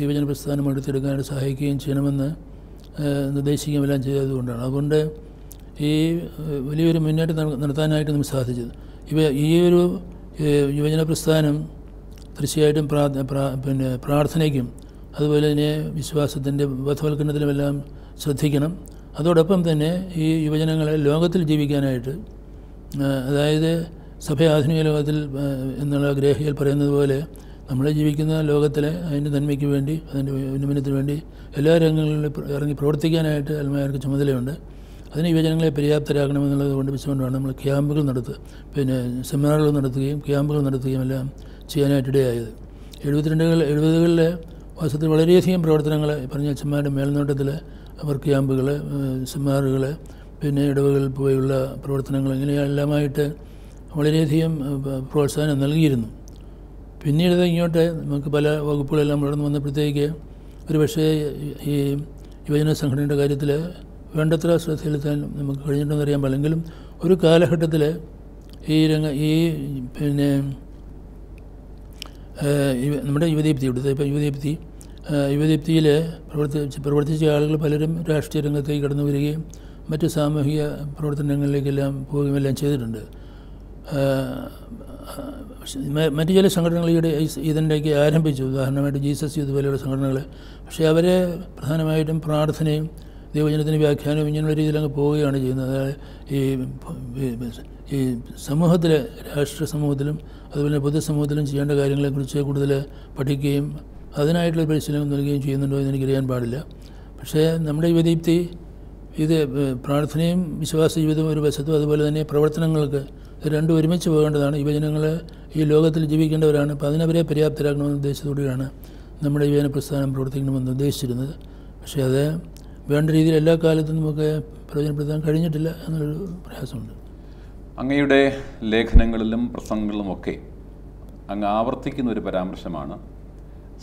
യുവജന പ്രസ്ഥാനം എടുത്തെടുക്കാനായിട്ട് സഹായിക്കുകയും ചെയ്യണമെന്ന് നിർദ്ദേശിക്കുകയും എല്ലാം ചെയ്തതുകൊണ്ടാണ്. അതുകൊണ്ട് ഈ വലിയൊരു മുന്നേറ്റം നടത്താനായിട്ട് നമുക്ക് സാധിച്ചത്. ഈ ഒരു യുവജന പ്രസ്ഥാനം തീർച്ചയായിട്ടും പ്രാർത്ഥനയ്ക്കും അതുപോലെ തന്നെ വിശ്വാസത്തിൻ്റെ ബോധവൽക്കരണത്തിലുമെല്ലാം ശ്രദ്ധിക്കണം. അതോടൊപ്പം തന്നെ ഈ യുവജനങ്ങളെ ലോകത്തിൽ ജീവിക്കാനായിട്ട്, അതായത് സഭ ആധുനിക ലോകത്തിൽ എന്നുള്ള ഗ്രേഹിയൽ പറയുന്നത് പോലെ നമ്മളെ ജീവിക്കുന്ന ലോകത്തിലെ അതിൻ്റെ നന്മയ്ക്ക് വേണ്ടി അതിൻ്റെ ഉന്നമനത്തിന് വേണ്ടി എല്ലാ രംഗങ്ങളിലും ഇറങ്ങി പ്രവർത്തിക്കാനായിട്ട് അൽമായർക്ക് ചുമതലയുണ്ട്. അതിന് യുവജനങ്ങളെ പര്യാപ്തരാക്കണമെന്നുള്ളത് കൊണ്ട് വെച്ചുകൊണ്ടാണ് നമ്മൾ ക്യാമ്പുകൾ സെമിനാറുകൾ നടത്തുകയും ക്യാമ്പുകൾ നടത്തുകയും എല്ലാം ചെയ്യാനായിട്ടിടയായത്. 70-കളിലെ വാസ്തവത്തിൽ വളരെയധികം പ്രവർത്തനങ്ങൾ പറഞ്ഞ അച്ഛന്മാരുടെ മേൽനോട്ടത്തിൽ അവർ ക്യാമ്പുകൾ, സെമിനാറുകൾ, പിന്നെ ഇടവകളിൽ പോയുള്ള പ്രവർത്തനങ്ങൾ ഇങ്ങനെയെല്ലാമായിട്ട് വളരെയധികം പ്രോത്സാഹനം നൽകിയിരുന്നു. പിന്നീട് ഇങ്ങോട്ട് നമുക്ക് പല വകുപ്പുകളെല്ലാം വളർന്നു വന്നപ്പോഴത്തേക്ക് ഒരു പക്ഷേ ഈ യുവജന സംഘടനയുടെ കാര്യത്തിൽ വേണ്ടത്ര ശ്രദ്ധ ചെലുത്താൻ നമുക്ക് കഴിഞ്ഞിട്ടുണ്ടെന്ന് അറിയാൻ പാടില്ലെങ്കിലും ഒരു കാലഘട്ടത്തിൽ നമ്മുടെ ഇവിടുത്തെ യുവദീപ്തിയിൽ പ്രവർത്തിച്ച ആളുകൾ പലരും രാഷ്ട്രീയ രംഗത്തേക്ക് കടന്നു വരികയും മറ്റ് സാമൂഹിക പ്രവർത്തനങ്ങളിലേക്കെല്ലാം പോവുകയും എല്ലാം ചെയ്തിട്ടുണ്ട്. മറ്റു ചില സംഘടനകൾ ഇതിൻ്റെയൊക്കെ ആരംഭിച്ചു, ഉദാഹരണമായിട്ട് ജീസസ് യൂത്ത് പോലെയുള്ള സംഘടനകൾ. പക്ഷേ അവരെ പ്രധാനമായിട്ടും പ്രാർത്ഥനയും ദൈവജനത്തിന് വ്യാഖ്യാനവും ഇങ്ങനെയുള്ള രീതിയിൽ അങ്ങ് പോവുകയാണ് ചെയ്യുന്നത്. ഈ സമൂഹത്തിലെ രാഷ്ട്ര സമൂഹത്തിലും അതുപോലെ പൊതുസമൂഹത്തിലും ചെയ്യേണ്ട കാര്യങ്ങളെക്കുറിച്ച് കൂടുതൽ പഠിക്കുകയും അതിനായിട്ടുള്ള പരിശീലനം നൽകുകയും ചെയ്യുന്നുണ്ടോ എന്ന് എനിക്കറിയാൻ പാടില്ല. പക്ഷേ നമ്മുടെ യുവദീപ്തി ഇത് പ്രാർത്ഥനയും വിശ്വാസ ജീവിതവും ഒരു വശത്തും അതുപോലെ തന്നെ പ്രവർത്തനങ്ങൾക്ക് രണ്ടും ഒരുമിച്ച് പോകേണ്ടതാണ്. യുവജനങ്ങൾ ഈ ലോകത്തിൽ ജീവിക്കേണ്ടവരാണ്. അപ്പോൾ അതിനവരെ പര്യാപ്തരാക്കണമെന്ന ഉദ്ദേശത്തോടെയാണ് നമ്മുടെ യുവജന പ്രസ്ഥാനം പ്രവർത്തിക്കണമെന്ന് ഉദ്ദേശിച്ചിരുന്നത്. പക്ഷേ അത് വേണ്ട രീതിയിൽ എല്ലാ കാലത്തും നമുക്ക് പ്രയോജനപ്പെടുത്താൻ കഴിഞ്ഞിട്ടില്ല എന്നുള്ളൊരു പ്രയാസമുണ്ട്. അങ്ങയുടെ ലേഖനങ്ങളിലും പ്രസംഗങ്ങളിലുമൊക്കെ അങ്ങ് ആവർത്തിക്കുന്ന ഒരു പരാമർശമാണ്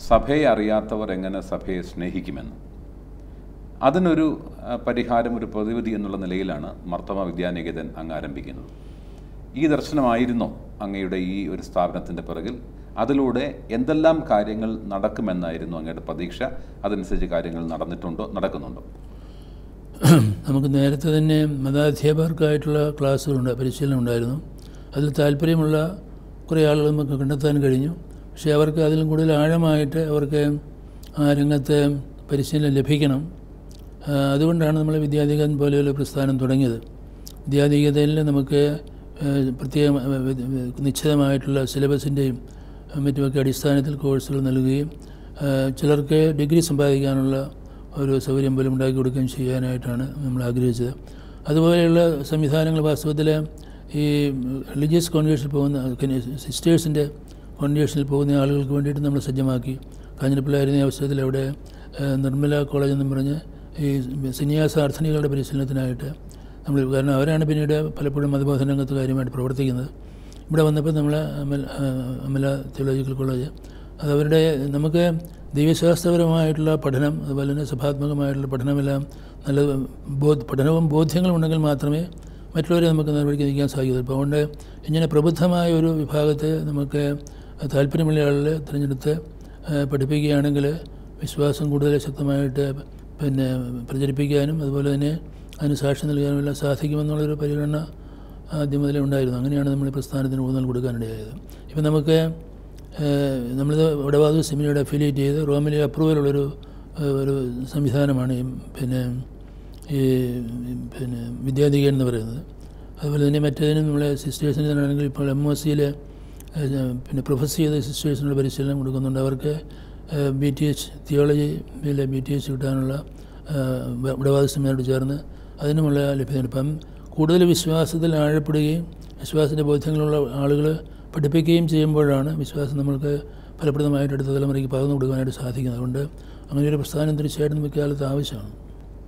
സഭയെ അറിയാത്തവർ എങ്ങനെ സഭയെ സ്നേഹിക്കുമെന്ന്. അതിനൊരു പരിഹാരം, ഒരു പ്രതിവിധി എന്നുള്ള നിലയിലാണ് മർത്തമ വിദ്യാനികേതൻ അങ്ങ് ആരംഭിക്കുന്നത്. ഈ ദർശനമായിരുന്നോ അങ്ങയുടെ ഈ ഒരു സ്ഥാപനത്തിൻ്റെ പിറകിൽ? അതിലൂടെ എന്തെല്ലാം കാര്യങ്ങൾ നടക്കുമെന്നായിരുന്നു അങ്ങയുടെ പ്രതീക്ഷ? അതനുസരിച്ച് കാര്യങ്ങൾ നടക്കുന്നുണ്ടോ? നമുക്ക് നേരത്തെ തന്നെ മതാധ്യാപകർക്കായിട്ടുള്ള ക്ലാസ്സുകളുണ്ട്, പരിശീലനം ഉണ്ടായിരുന്നു. അതിൽ താല്പര്യമുള്ള കുറേ ആളുകൾ നമുക്ക് കണ്ടെത്താൻ കഴിഞ്ഞു. പക്ഷേ അവർക്ക് അതിലും കൂടുതൽ ആഴമായിട്ട് അവർക്ക് ആ രംഗത്തെ പരിശീലനം ലഭിക്കണം. അതുകൊണ്ടാണ് നമ്മൾ വിദ്യാധികൻ പോലെയുള്ള പ്രസ്ഥാനം തുടങ്ങിയത്. വിദ്യാധികതയിൽ നമുക്ക് പ്രത്യേക നിശ്ചിതമായിട്ടുള്ള സിലബസിൻ്റെയും മറ്റുമൊക്കെ അടിസ്ഥാനത്തിൽ കോഴ്സുകൾ നൽകുകയും ചിലർക്ക് ഡിഗ്രി സമ്പാദിക്കാനുള്ള ഒരു സൗകര്യം പോലും ഉണ്ടാക്കി കൊടുക്കുകയും ചെയ്യാനായിട്ടാണ് നമ്മൾ ആഗ്രഹിച്ചത്. അതുപോലെയുള്ള സംവിധാനങ്ങൾ വാസ്തവത്തിൽ ഈ റിലീജിയസ് കോൺവേഷനിൽ പോകുന്ന സിസ്റ്റേഴ്സിൻ്റെ കോൺവേഷനിൽ പോകുന്ന ആളുകൾക്ക് വേണ്ടിയിട്ട് നമ്മൾ സജ്ജമാക്കി. കാഞ്ഞിരപ്പള്ളിയായിരുന്ന അവസരത്തിൽ അവിടെ നിർമ്മല കോളേജ് എന്നും പറഞ്ഞ് ഈ സന്യാസാർത്ഥനികളുടെ പരിശീലനത്തിനായിട്ട് നമ്മൾ, കാരണം അവരാണ് പിന്നീട് പലപ്പോഴും മതബോധന രംഗത്ത് കാര്യമായിട്ട് പ്രവർത്തിക്കുന്നത്. ഇവിടെ വന്നപ്പോൾ നമ്മൾ അമല തിയോളജിക്കൽ കോളേജ്, അതവരുടെ നമുക്ക് ദൈവശാസ്ത്രപരമായിട്ടുള്ള പഠനം അതുപോലെ തന്നെ സഭാത്മകമായിട്ടുള്ള പഠനമെല്ലാം നല്ല പഠനവും ബോധ്യങ്ങളും ഉണ്ടെങ്കിൽ മാത്രമേ മറ്റുള്ളവരെ നമുക്ക് നടപടിക്ക് നയിക്കാൻ സാധിക്കൂ. അപ്പോൾ അതുകൊണ്ട് ഇങ്ങനെ പ്രബുദ്ധമായ ഒരു വിഭാഗത്തെ നമുക്ക് താല്പര്യമുള്ള ആളുകളെ തിരഞ്ഞെടുത്ത് പഠിപ്പിക്കുകയാണെങ്കിൽ വിശ്വാസം കൂടുതൽ ശക്തമായിട്ട് പ്രചരിപ്പിക്കാനും അതുപോലെ തന്നെ അതിന് സാക്ഷ്യം നൽകാനും എല്ലാം സാധിക്കുമെന്നുള്ളൊരു പരിഗണന ആദ്യം മുതലേ ഉണ്ടായിരുന്നു. അങ്ങനെയാണ് നമ്മൾ ഈ പ്രസ്ഥാനത്തിന് ഊന്നൽ കൊടുക്കാനിടയായത്. ഇപ്പം നമുക്ക് നമ്മളിത് വടവാതൂർ സെമിനാരിയോട് അഫിലിയേറ്റ് ചെയ്ത് റോമിലെ അപ്രൂവലുള്ളൊരു സംവിധാനമാണ് ഈ വിദ്യാധികൻ എന്ന് പറയുന്നത്. അതുപോലെ തന്നെ മറ്റേതിനും നമ്മളെ സിസ്റ്റേഴ്സിനാണെങ്കിൽ ഇപ്പോൾ MOC-യിൽ പ്രൊഫസ് ചെയ്ത സിസ്റ്റേഴ്സിനുള്ള പരിശീലനം കൊടുക്കുന്നുണ്ട്. അവർക്ക് BTH തിയോളജിയിലെ BTH കിട്ടാനുള്ള വടവാതൂർ സെമിനാരിയോട് ചേർന്ന് അതിനുമുള്ള ലഭ്യതയുണ്ട്. അപ്പം കൂടുതൽ വിശ്വാസത്തിൽ ആഴപ്പെടുകയും വിശ്വാസത്തിൻ്റെ ബോധ്യങ്ങളുള്ള ആളുകൾ പഠിപ്പിക്കുകയും ചെയ്യുമ്പോഴാണ് വിശ്വാസം നമ്മൾക്ക് ഫലപ്രദമായിട്ട് അടുത്ത തലമുറയ്ക്ക് പകർന്നു കൊടുക്കാനായിട്ട് സാധിക്കുന്നത്. അതുകൊണ്ട് അങ്ങനെയൊരു പ്രസ്ഥാനം തീർച്ചയായിട്ടും നമുക്ക് കാലത്ത് ആവശ്യമാണ്.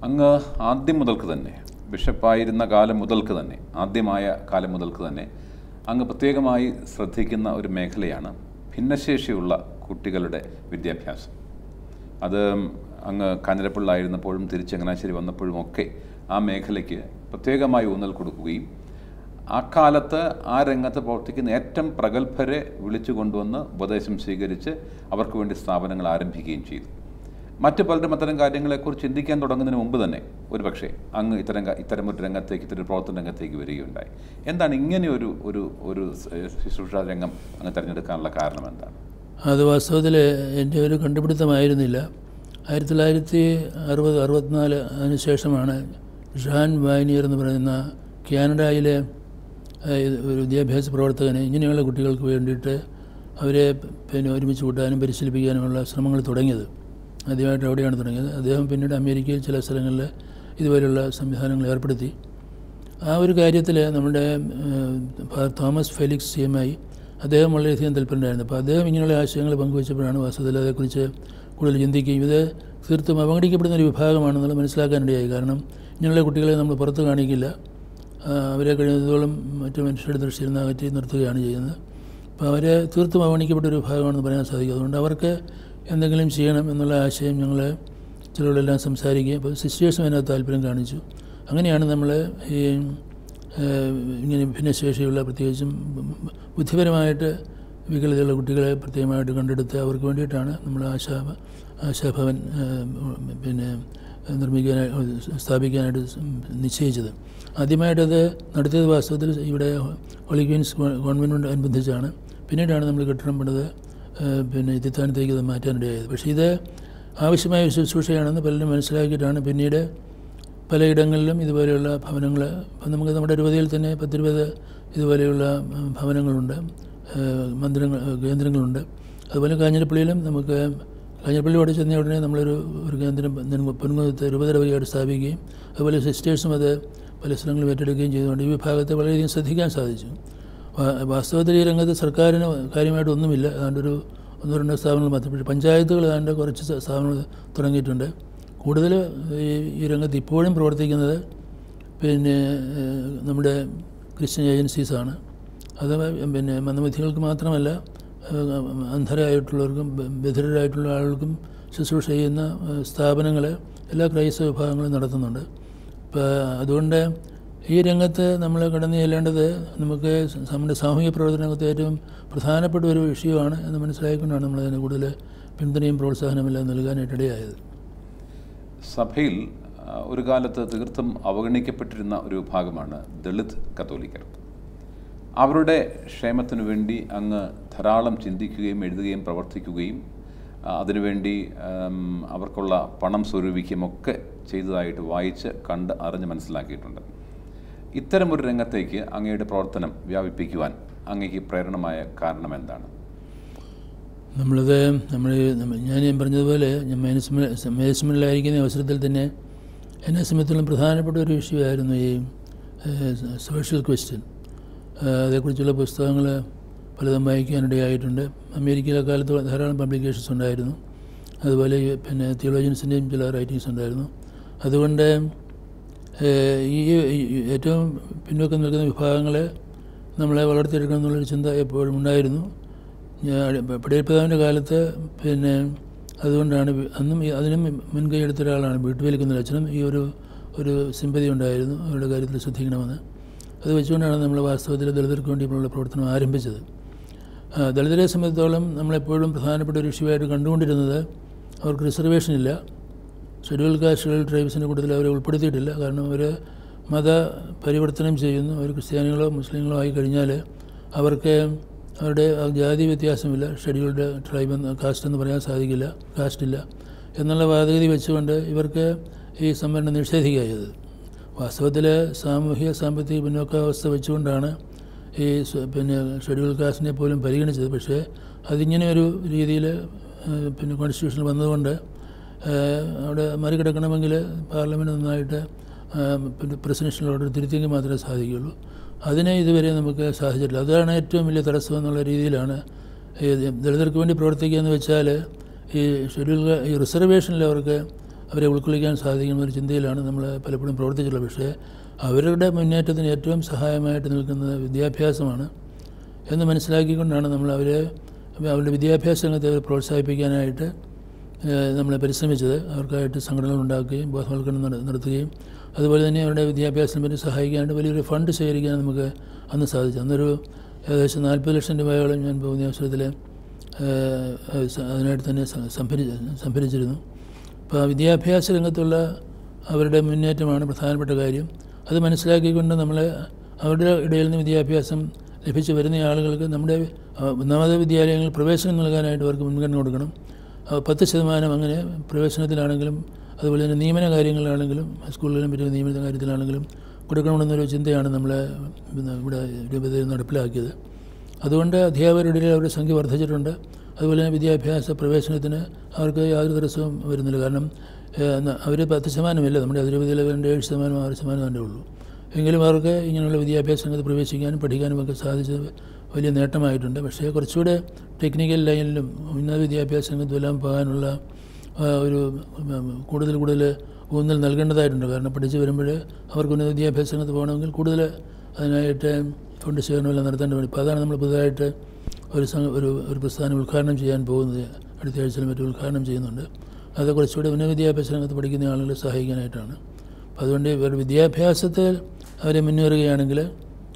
അങ്ങ് ആദ്യം മുതൽക്ക് തന്നെ, ബിഷപ്പായിരുന്ന കാലം മുതൽക്ക് തന്നെ, ആദ്യമായ കാലം മുതൽക്ക് തന്നെ അങ്ങ് പ്രത്യേകമായി ശ്രദ്ധിക്കുന്ന ഒരു മേഖലയാണ് ഭിന്നശേഷിയുള്ള കുട്ടികളുടെ വിദ്യാഭ്യാസം. അത് അങ്ങ് കാഞ്ഞിരപ്പള്ളിയായിരുന്നപ്പോഴും തിരിച്ച് ചങ്ങനാശ്ശേരി വന്നപ്പോഴുമൊക്കെ ആ മേഖലയ്ക്ക് പ്രത്യേകമായി ഊന്നൽ കൊടുക്കുകയും ആ കാലത്ത് ആ രംഗത്ത് പ്രവർത്തിക്കുന്ന ഏറ്റവും പ്രഗത്ഭരെ വിളിച്ചു കൊണ്ടുവന്ന് ഉപദേശം സ്വീകരിച്ച് അവർക്ക് വേണ്ടി സ്ഥാപനങ്ങൾ ആരംഭിക്കുകയും ചെയ്തു. മറ്റു പലരും അത്തരം കാര്യങ്ങളെക്കുറിച്ച് ചിന്തിക്കാൻ തുടങ്ങുന്നതിന് മുമ്പ് തന്നെ ഒരു പക്ഷേ അങ്ങ് ഇത്തരമൊരു രംഗത്തേക്ക്, ഇത്തരം പ്രവർത്തന രംഗത്തേക്ക് വരികയുണ്ടായി. എന്താണ് ഇങ്ങനെ ഒരു ശുശ്രൂഷ രംഗം അങ്ങ് തിരഞ്ഞെടുക്കാനുള്ള കാരണം എന്താണ്? അത് വാസ്തവത്തിൽ എൻ്റെ ഒരു കണ്ടുപിടുത്തമായിരുന്നില്ല. 1960-64 അതിനുശേഷമാണ് ഷാൻ വാനിയർ എന്ന് പറയുന്ന കാനഡയിലെ ഒരു വിദ്യാഭ്യാസ പ്രവർത്തകന് ഇങ്ങനെയുള്ള കുട്ടികൾക്ക് വേണ്ടിയിട്ട് അവരെ ഒരുമിച്ച് കൂട്ടാനും പരിശീലിപ്പിക്കാനുമുള്ള ശ്രമങ്ങൾ തുടങ്ങിയത്. ആദ്യമായിട്ട് അവിടെയാണ് തുടങ്ങിയത്. അദ്ദേഹം പിന്നീട് അമേരിക്കയിൽ ചില സ്ഥലങ്ങളിൽ ഇതുപോലുള്ള സംവിധാനങ്ങൾ ഏർപ്പെടുത്തി. ആ ഒരു കാര്യത്തിൽ നമ്മുടെ തോമസ് ഫെലിക്സ് CMI അദ്ദേഹം വളരെയധികം താല്പര്യമായിരുന്നു. അപ്പോൾ അദ്ദേഹം ഇങ്ങനെയുള്ള ആശയങ്ങൾ പങ്കുവച്ചപ്പോഴാണ് വാസ്തവത്തിൽ അതേക്കുറിച്ച് കൂടുതൽ ചിന്തിക്കുകയും ഇത് തീർത്തും അവഗണിക്കപ്പെടുന്ന ഒരു വിഭാഗമാണെന്നുള്ളത് മനസ്സിലാക്കാനിടയായി. കാരണം ഇങ്ങനെയുള്ള കുട്ടികളെ നമ്മൾ പുറത്ത് കാണിക്കില്ല, അവരെ കഴിയുന്നതോളം മറ്റു മനുഷ്യരുടെ ദൃഷ്ടിയിൽ നിന്ന് അകറ്റി നിർത്തുകയാണ് ചെയ്യുന്നത്. അപ്പോൾ അവരെ തീർത്തും അവഗണിക്കപ്പെട്ട ഒരു വിഭാഗമാണെന്ന് പറയാൻ സാധിക്കും. അതുകൊണ്ട് അവർക്ക് എന്തെങ്കിലും ചെയ്യണം എന്നുള്ള ആശയം ഞങ്ങൾ ചിലരോടെല്ലാം സംസാരിക്കുകയും അപ്പോൾ സിസ്റ്റേഴ്സും അതിനകത്ത് താല്പര്യം കാണിച്ചു. അങ്ങനെയാണ് നമ്മൾ ഈ ഇങ്ങനെ ഭിന്നശേഷിയുള്ള പ്രത്യേകിച്ചും ബുദ്ധിപരമായിട്ട് വികലതയുള്ള കുട്ടികളെ പ്രത്യേകമായിട്ട് കണ്ടെടുത്ത് അവർക്ക് വേണ്ടിയിട്ടാണ് നമ്മൾ ആശാഭവൻ സ്ഥാപിക്കാനായിട്ട് നിശ്ചയിച്ചത്. ആദ്യമായിട്ടത് നടത്തിയത് വാസ്തവത്തിൽ ഇവിടെ ഹോളി ക്വീൻസ് കോൺവെൻറ്റ് അനുബന്ധിച്ചാണ്. പിന്നീടാണ് നമ്മൾ കെട്ടിടം പണിത് തിത്താനത്തേക്ക് ഇത് മാറ്റാനിടയായത്. പക്ഷേ ഇത് ആവശ്യമായ ഒരു ശുശ്രൂഷയാണെന്ന് പലരും മനസ്സിലാക്കിയിട്ടാണ് പിന്നീട് പലയിടങ്ങളിലും ഇതുപോലെയുള്ള ഭവനങ്ങൾ, ഇപ്പം നമുക്ക് നമ്മുടെ രൂപതയിൽ തന്നെ 10-20 ഇതുപോലെയുള്ള ഭവനങ്ങളുണ്ട്, കേന്ദ്രങ്ങളുണ്ട്. അതുപോലെ കാഞ്ഞിരപ്പള്ളിയിലും നമുക്ക് കാഞ്ഞിരപ്പള്ളിയോട് ചെന്ന ഉടനെ നമ്മളൊരു കേന്ദ്രം പൊൻകുന്നത്ത് രൂപതരവകയായിട്ട് സ്ഥാപിക്കുകയും അതുപോലെ സിസ്റ്റേഴ്സും അത് പല സ്ഥലങ്ങളും ഏറ്റെടുക്കുകയും ചെയ്തുകൊണ്ട് ഈ വിഭാഗത്തെ വളരെയധികം ശ്രദ്ധിക്കാൻ സാധിച്ചു. വാസ്തവത്തിൽ ഈ രംഗത്ത് സർക്കാരിന് കാര്യമായിട്ടൊന്നുമില്ല. ഏതാണ്ടൊരു 1-2 സ്ഥാപനങ്ങൾ മാത്രം. പക്ഷേ പഞ്ചായത്തുകൾ ഏതാണ്ട് കുറച്ച് സ്ഥാപനങ്ങൾ തുടങ്ങിയിട്ടുണ്ട്. കൂടുതൽ ഈ രംഗത്ത് ഇപ്പോഴും പ്രവർത്തിക്കുന്നത് നമ്മുടെ ക്രിസ്ത്യൻ ഏജൻസീസാണ്. അത് മന്ദബുദ്ധികൾക്ക് മാത്രമല്ല, അന്ധരായിട്ടുള്ളവർക്കും ബധിരരായിട്ടുള്ള ആളുകൾക്കും ശുശ്രൂഷ ചെയ്യുന്ന സ്ഥാപനങ്ങൾ എല്ലാ ക്രൈസ്തവ വിഭാഗങ്ങളും നടത്തുന്നുണ്ട്. അപ്പോൾ അതുകൊണ്ട് ഈ രംഗത്ത് നമ്മൾ കടന്നു ചെല്ലേണ്ടത് നമുക്ക് നമ്മുടെ സാമൂഹിക പ്രവർത്തന രംഗത്ത് ഏറ്റവും പ്രധാനപ്പെട്ട ഒരു വിഷയമാണ് എന്ന് മനസ്സിലാക്കിക്കൊണ്ടാണ് നമ്മളതിന് കൂടുതൽ പിന്തുണയും പ്രോത്സാഹനമെല്ലാം നൽകാനായിട്ടിടയായത്. സഭയിൽ ഒരു കാലത്ത് തീർത്തും അവഗണിക്കപ്പെട്ടിരുന്ന ഒരു വിഭാഗമാണ് ദളിത് കത്തോലിക്കർ. അവരുടെ ക്ഷേമത്തിനു വേണ്ടി അങ്ങ് ധാരാളം ചിന്തിക്കുകയും എഴുതുകയും പ്രവർത്തിക്കുകയും അതിനുവേണ്ടി അവർക്കുള്ള പണം സ്വരൂപിക്കുകയും ഒക്കെ ചെയ്തതായിട്ട് വായിച്ച് കണ്ട് അറിഞ്ഞ് മനസ്സിലാക്കിയിട്ടുണ്ട്. ഇത്തരമൊരു രംഗത്തേക്ക് അങ്ങയുടെ പ്രവർത്തനം വ്യാപിപ്പിക്കുവാൻ അങ്ങേക്ക് പ്രേരണമായ കാരണം എന്താണ്? ഞാൻ പറഞ്ഞതുപോലെ മാനേജ്മെൻറ്റിലായിരിക്കുന്ന അവസരത്തിൽ തന്നെ എന്നെ സംബന്ധിച്ചിടത്തോളം പ്രധാനപ്പെട്ട ഒരു വിഷയമായിരുന്നു ഈ സോഷ്യൽ ക്വസ്റ്റ്യൻ. അതേക്കുറിച്ചുള്ള പുസ്തകങ്ങൾ പലതും വായിക്കാനിടയായിട്ടുണ്ട്. അമേരിക്കയിലെ കാലത്ത് ധാരാളം പബ്ലിക്കേഷൻസ് ഉണ്ടായിരുന്നു. അതുപോലെ തിയോളജിയൻസിൻ്റെയും ചില റൈറ്റിങ്സ് ഉണ്ടായിരുന്നു. അതുകൊണ്ട് ഈ ഏറ്റവും പിന്നോക്കം നിൽക്കുന്ന വിഭാഗങ്ങളെ നമ്മളെ വളർത്തിയെടുക്കണം എന്നുള്ളൊരു ചിന്ത എപ്പോഴും ഉണ്ടായിരുന്നു. പടയപ്പിതാവിൻ്റെ കാലത്ത് അതുകൊണ്ടാണ് അന്നും അതിനും മുൻകൈ എടുത്ത ഒരാളാണ് വീട്ടുവേലിക്കുന്ന അച്ഛനും ഈ ഒരു സിമ്പതി ഉണ്ടായിരുന്നു അവരുടെ കാര്യത്തിൽ ശ്രദ്ധിക്കണമെന്ന്. അത് വെച്ചുകൊണ്ടാണ് നമ്മൾ വാസ്തവത്തിൽ ദളിതർക്ക് വേണ്ടിയുള്ള പ്രവർത്തനം ആരംഭിച്ചത്. ദളിതരെ സംബന്ധിച്ചിടത്തോളം നമ്മളെപ്പോഴും പ്രധാനപ്പെട്ട ഒരു ഇഷ്യൂവായിട്ട് കണ്ടുകൊണ്ടിരുന്നത് അവർക്ക് റിസർവേഷൻ ഇല്ല. ഷെഡ്യൂൾ കാസ്റ്റ് ഷെഡ്യൂൾ ട്രൈബ്സിൻ്റെ കൂട്ടത്തിൽ അവരെ ഉൾപ്പെടുത്തിയിട്ടില്ല. കാരണം അവർ മത പരിവർത്തനം ചെയ്യുന്നു. അവർ ക്രിസ്ത്യാനികളോ മുസ്ലിങ്ങളോ ആയി കഴിഞ്ഞാൽ അവർക്ക് അവരുടെ ജാതി വ്യത്യാസമില്ല, ഷെഡ്യൂൾഡ് ട്രൈബ് കാസ്റ്റ് എന്ന് പറയാൻ സാധിക്കില്ല, കാസ്റ്റില്ല എന്നുള്ള വാദഗതി വെച്ചുകൊണ്ട് ഇവർക്ക് ഈ സംവരണം നിഷേധിക്കുകയത്. വാസ്തവത്തിൽ സാമൂഹിക സാമ്പത്തിക പിന്നോക്കാവസ്ഥ വെച്ചുകൊണ്ടാണ് ഈ ഷെഡ്യൂൾ കാസ്റ്റിനെ പോലും പരിഗണിച്ചത്. പക്ഷേ അതിങ്ങനെ ഒരു രീതിയിൽ കോൺസ്റ്റിറ്റ്യൂഷനിൽ വന്നതുകൊണ്ട് അവിടെ മറികടക്കണമെങ്കിൽ പാർലമെൻറ്റ് നന്നായിട്ട് പ്രസിഡൻഷ്യൽ ഓർഡർ തിരുത്തിയെങ്കിൽ മാത്രമേ സാധിക്കുകയുള്ളൂ. അതിനെ ഇതുവരെ നമുക്ക് സാധിച്ചിട്ടില്ല. അതാണ് ഏറ്റവും വലിയ തടസ്സം എന്നുള്ള രീതിയിലാണ് ദളിതർക്ക് വേണ്ടി പ്രവർത്തിക്കുക എന്ന് വെച്ചാൽ ഈ റിസർവേഷനിൽ അവരെ ഉൾക്കൊള്ളിക്കാൻ സാധിക്കുന്ന ഒരു ചിന്തയിലാണ് നമ്മൾ പലപ്പോഴും പ്രവർത്തിച്ചിട്ടുള്ളത്. പക്ഷേ അവരുടെ മുന്നേറ്റത്തിന് ഏറ്റവും സഹായമായിട്ട് നിൽക്കുന്നത് വിദ്യാഭ്യാസമാണ് എന്ന് മനസ്സിലാക്കിക്കൊണ്ടാണ് നമ്മൾ അവരുടെ വിദ്യാഭ്യാസ രംഗത്തെ പ്രോത്സാഹിപ്പിക്കാനായിട്ട് നമ്മൾ പരിശ്രമിച്ചത്. അവർക്കായിട്ട് സംഘടനകൾ ഉണ്ടാക്കുകയും ബോധവൽക്കരണം നടത്തുകയും അതുപോലെ തന്നെ അവരുടെ വിദ്യാഭ്യാസത്തിന് വേണ്ടി സഹായിക്കാനായിട്ട് വലിയൊരു ഫണ്ട് ശേഖരിക്കാൻ നമുക്ക് അന്ന് സാധിച്ചു. അന്നൊരു ഏകദേശം 40 ലക്ഷം രൂപയോളം ഞാൻ പോകുന്ന അവസരത്തിൽ അതിനായിട്ട് തന്നെ സംഭരിച്ചിരുന്നു. അപ്പോൾ വിദ്യാഭ്യാസ രംഗത്തുള്ള അവരുടെ മുന്നേറ്റമാണ് പ്രധാനപ്പെട്ട കാര്യം. അത് മനസ്സിലാക്കിക്കൊണ്ട് നമ്മൾ അവരുടെ ഇടയിൽ നിന്ന് വിദ്യാഭ്യാസം ലഭിച്ചു വരുന്ന ആളുകൾക്ക് നമ്മുടെ ഉന്നത വിദ്യാലയങ്ങളിൽ പ്രവേശനം നൽകാനായിട്ട് അവർക്ക് മുൻഗണന കൊടുക്കണം. 10% അങ്ങനെ പ്രവേശനത്തിലാണെങ്കിലും അതുപോലെ തന്നെ നിയമന കാര്യങ്ങളിലാണെങ്കിലും സ്കൂളിലും മറ്റു നിയമന കാര്യത്തിലാണെങ്കിലും കൊടുക്കണമെന്നൊരു ചിന്തയാണ് നമ്മൾ ഇവിടെ രൂപതയിൽ നടപ്പിലാക്കിയത്. അതുകൊണ്ട് അധ്യാപകരുടെ ഇടയിൽ അവരുടെ സംഖ്യ വർദ്ധിച്ചിട്ടുണ്ട്. അതുപോലെ തന്നെ വിദ്യാഭ്യാസ പ്രവേശനത്തിന് അവർക്ക് യാതൊരു തടസ്സവും വരുന്നില്ല. കാരണം അവർ 10% നമ്മുടെ അതിരൂപതയിൽ 7%, 6% തന്നെ ഉള്ളൂ. എങ്കിലും അവർക്ക് ഇങ്ങനെയുള്ള വിദ്യാഭ്യാസ രംഗത്ത് പ്രവേശിക്കാനും പഠിക്കാനും ഒക്കെ സാധിച്ചത് വലിയ നേട്ടമായിട്ടുണ്ട്. പക്ഷേ കുറച്ചുകൂടെ ടെക്നിക്കൽ ലൈനിലും ഉന്നത വിദ്യാഭ്യാസ രംഗത്തും എല്ലാം പോകാനുള്ള ഒരു കൂടുതൽ ഊന്നൽ നൽകേണ്ടതായിട്ടുണ്ട്. കാരണം പഠിച്ച് വരുമ്പോൾ അവർക്ക് ഉന്നത വിദ്യാഭ്യാസ രംഗത്ത് പോകണമെങ്കിൽ കൂടുതൽ അതിനായിട്ട് ഫണ്ട് ശേഖരണമെല്ലാം നടത്തേണ്ടി വരും. അപ്പോൾ അതാണ് നമ്മൾ പുതുതായിട്ട് ഒരു പ്രസ്ഥാനം ഉദ്ഘാടനം ചെയ്യാൻ പോകുന്നത്. അടുത്ത ആഴ്ചയിൽ മറ്റും ഉദ്ഘാടനം ചെയ്യുന്നുണ്ട്. അത് കുറച്ചുകൂടി ഉന്നത വിദ്യാഭ്യാസ രംഗത്ത് പഠിക്കുന്ന ആളുകളെ സഹായിക്കാനായിട്ടാണ്. അപ്പോൾ അതുകൊണ്ട് ഇവരുടെ വിദ്യാഭ്യാസത്തിൽ അവരെ മുന്നേറുകയാണെങ്കിൽ